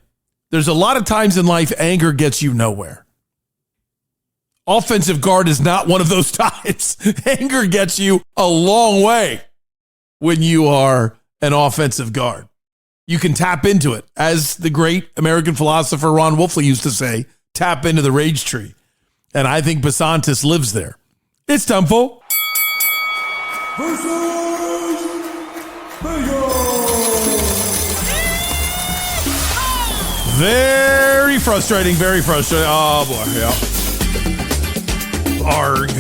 Speaker 1: there's a lot of times in life anger gets you nowhere. Offensive guard is not one of those times. Anger gets you a long way when you are an offensive guard. You can tap into it. As the great American philosopher Ron Wolfley used to say, tap into the rage tree. And I think Basantis lives there. It's time for Very frustrating, very frustrating. Oh, boy, yeah. Arg.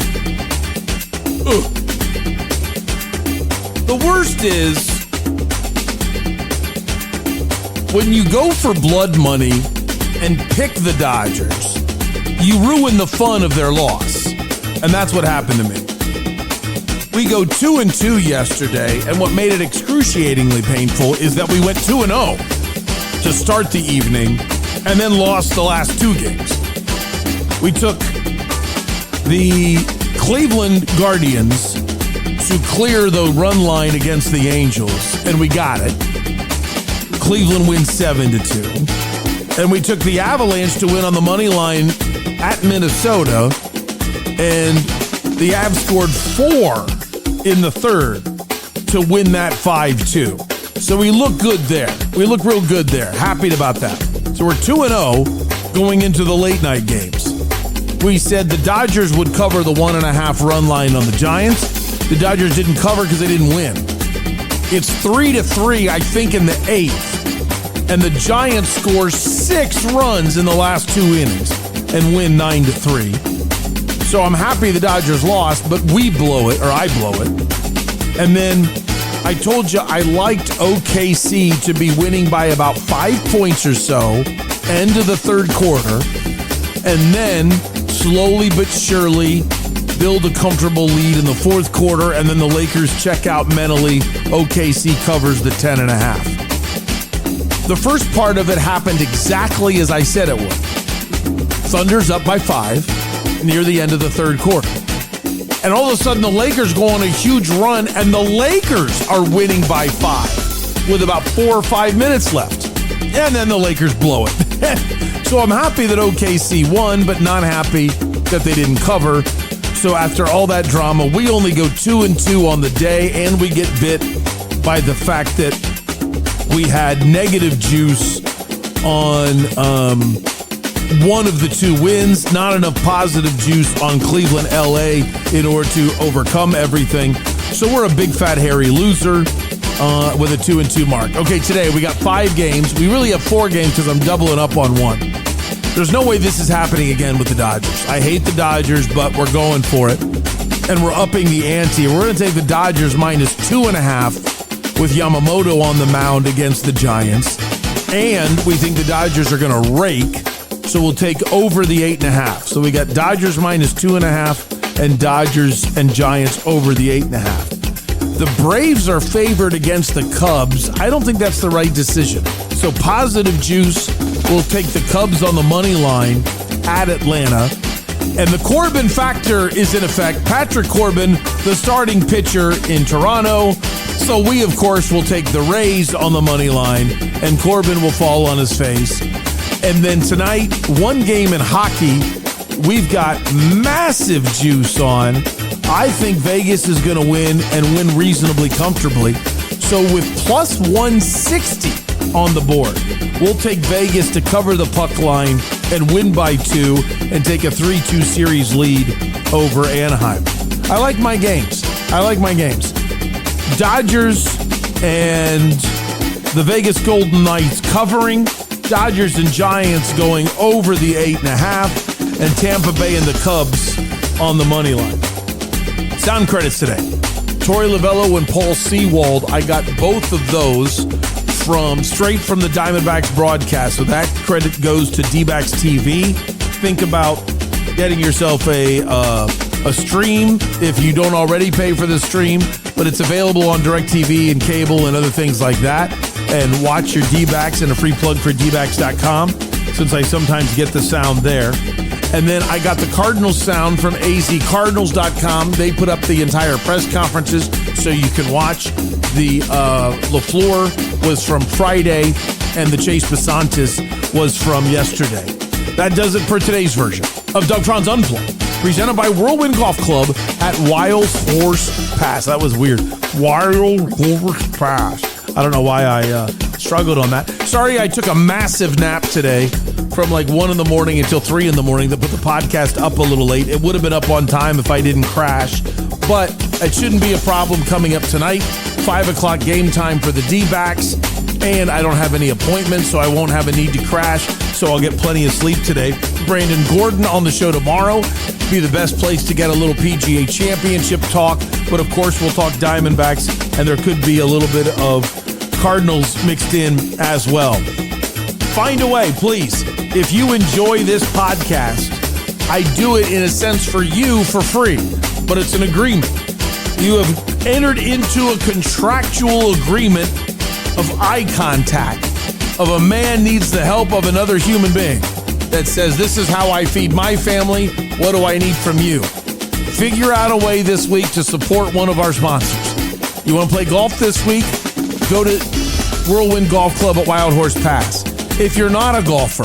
Speaker 1: Ugh. The worst is when you go for blood money and pick the Dodgers, you ruin the fun of their loss. And that's what happened to me. We go 2-2 yesterday, and what made it excruciatingly painful is that we went 2-0 to start the evening and then lost the last 2 games. We took the Cleveland Guardians to clear the run line against the Angels, and we got it. Cleveland wins 7-2. And we took the Avalanche to win on the money line at Minnesota, and the Avs scored 4 in the third to win that 5-2. So we look good there. We look real good there. Happy about that. So we're 2-0 going into the late night games. We said the Dodgers would cover the 1.5 run line on the Giants. The Dodgers didn't cover because they didn't win. It's 3-3, I think, in the 8th. And the Giants score 6 runs in the last 2 innings and win 9-3. So I'm happy the Dodgers lost, but we blow it, or I blow it. And then I told you I liked OKC to be winning by about 5 points or so, end of the third quarter, and then slowly but surely build a comfortable lead in the fourth quarter, and then the Lakers check out mentally. OKC covers the 10.5. The first part of it happened exactly as I said it would. Thunder's up by 5 near the end of the third quarter. And all of a sudden, the Lakers go on a huge run, and the Lakers are winning by 5 with about 4 or 5 minutes left. And then the Lakers blow it. So I'm happy that OKC won, but not happy that they didn't cover. So after all that drama, we only go 2-2 on the day, and we get bit by the fact that we had negative juice on one of the 2 wins, not enough positive juice on Cleveland, LA in order to overcome everything. So we're a big fat hairy loser with a 2-2 mark. Okay, today we got 5 games. We really have 4 games because I'm doubling up on 1. There's no way this is happening again with the Dodgers. I hate the Dodgers, but we're going for it. And we're upping the ante. We're going to take the Dodgers minus 2.5 with Yamamoto on the mound against the Giants. And we think the Dodgers are going to rake. So we'll take over the 8.5. So we got Dodgers minus 2.5 and Dodgers and Giants over the 8.5. The Braves are favored against the Cubs. I don't think that's the right decision. So positive juice will take the Cubs on the money line at Atlanta. And the Corbin factor is in effect. Patrick Corbin, the starting pitcher in Toronto. So we, of course, will take the Rays on the money line, and Corbin will fall on his face. And then tonight, 1 game in hockey, we've got massive juice on. I think Vegas is going to win and win reasonably comfortably. So with plus 160 on the board, we'll take Vegas to cover the puck line and win by 2 and take a 3-2 series lead over Anaheim. I like my games. Dodgers and the Vegas Golden Knights covering. Dodgers and Giants going over the 8.5, and Tampa Bay and the Cubs on the money line. Sound credits today. Torey Lovello and Paul Sewald. I got both of those straight from the Diamondbacks broadcast. So that credit goes to DBACKS TV. Think about getting yourself a stream if you don't already pay for the stream, but it's available on DirecTV and cable and other things like that. And watch your D-backs, and a free plug for dbacks.com, since I sometimes get the sound there. And then I got the Cardinals sound from azcardinals.com. They put up the entire press conferences so you can watch. The LaFleur was from Friday, and the Chase Basantis was from yesterday. That does it for today's version of Doug Franz Unplugged, presented by Whirlwind Golf Club at Wild Horse Pass. That was weird. Wild Horse Pass. I don't know why I struggled on that. Sorry, I took a massive nap today from like 1 in the morning until 3 in the morning to put the podcast up a little late. It would have been up on time if I didn't crash, but it shouldn't be a problem coming up tonight. 5 o'clock game time for the D-backs, and I don't have any appointments, so I won't have a need to crash, so I'll get plenty of sleep today. Brandon Gordon on the show tomorrow. Be the best place to get a little PGA Championship talk, but of course we'll talk Diamondbacks, and there could be a little bit of Cardinals mixed in as well. Find a way, please. If you enjoy this podcast, I do it in a sense for you for free, but it's an agreement. You have entered into a contractual agreement of eye contact, of a man needs the help of another human being. that says, this is how I feed my family. What do I need from you? Figure out a way this week to support one of our sponsors. You want to play golf this week? Go to Whirlwind Golf Club at Wild Horse Pass. If you're not a golfer,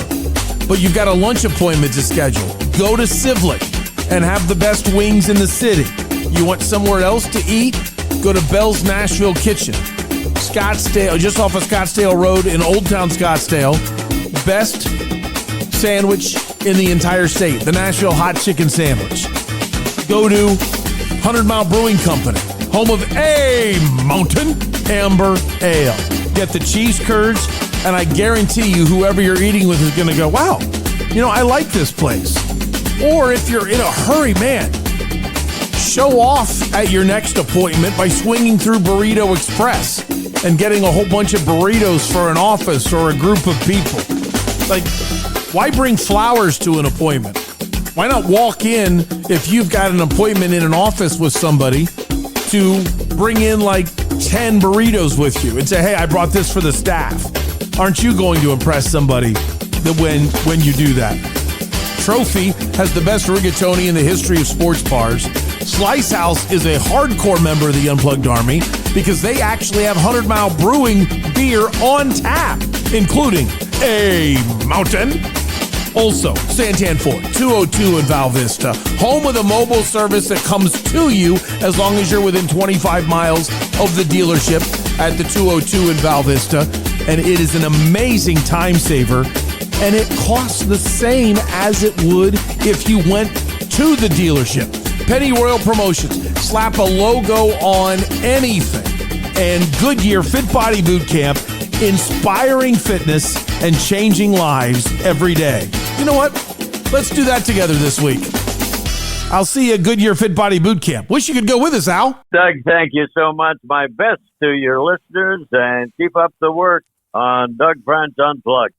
Speaker 1: but you've got a lunch appointment to schedule, go to Civlik and have the best wings in the city. You want somewhere else to eat? Go to Bell's Nashville Kitchen. Scottsdale, just off of Scottsdale Road in Old Town Scottsdale. Best sandwich in the entire state, the Nashville Hot Chicken Sandwich. Go to 100 Mile Brewing Company, home of A Mountain Amber Ale. Get the cheese curds, and I guarantee you whoever you're eating with is going to go, wow, I like this place. Or if you're in a hurry, man, show off at your next appointment by swinging through Burrito Express and getting a whole bunch of burritos for an office or a group of people. Like, why bring flowers to an appointment? Why not walk in if you've got an appointment in an office with somebody to bring in like 10 burritos with you and say, hey, I brought this for the staff. Aren't you going to impress somebody when you do that? Trophy has the best rigatoni in the history of sports bars. Slice House is a hardcore member of the Unplugged Army because they actually have 100 Mile Brewing beer on tap, including A Mountain. Also, Santan Ford, 202 in Val Vista, home of the mobile service that comes to you as long as you're within 25 miles of the dealership at the 202 in Val Vista. And it is an amazing time saver, and it costs the same as it would if you went to the dealership. Penny Royal Promotions, slap a logo on anything. And Goodyear Fit Body Boot Camp, inspiring fitness and changing lives every day. You know what? Let's do that together this week. I'll see you at Goodyear Fit Body Boot Camp. Wish you could go with us, Al.
Speaker 2: Doug, thank you so much. My best to your listeners, and keep up the work on Doug French Unplugged.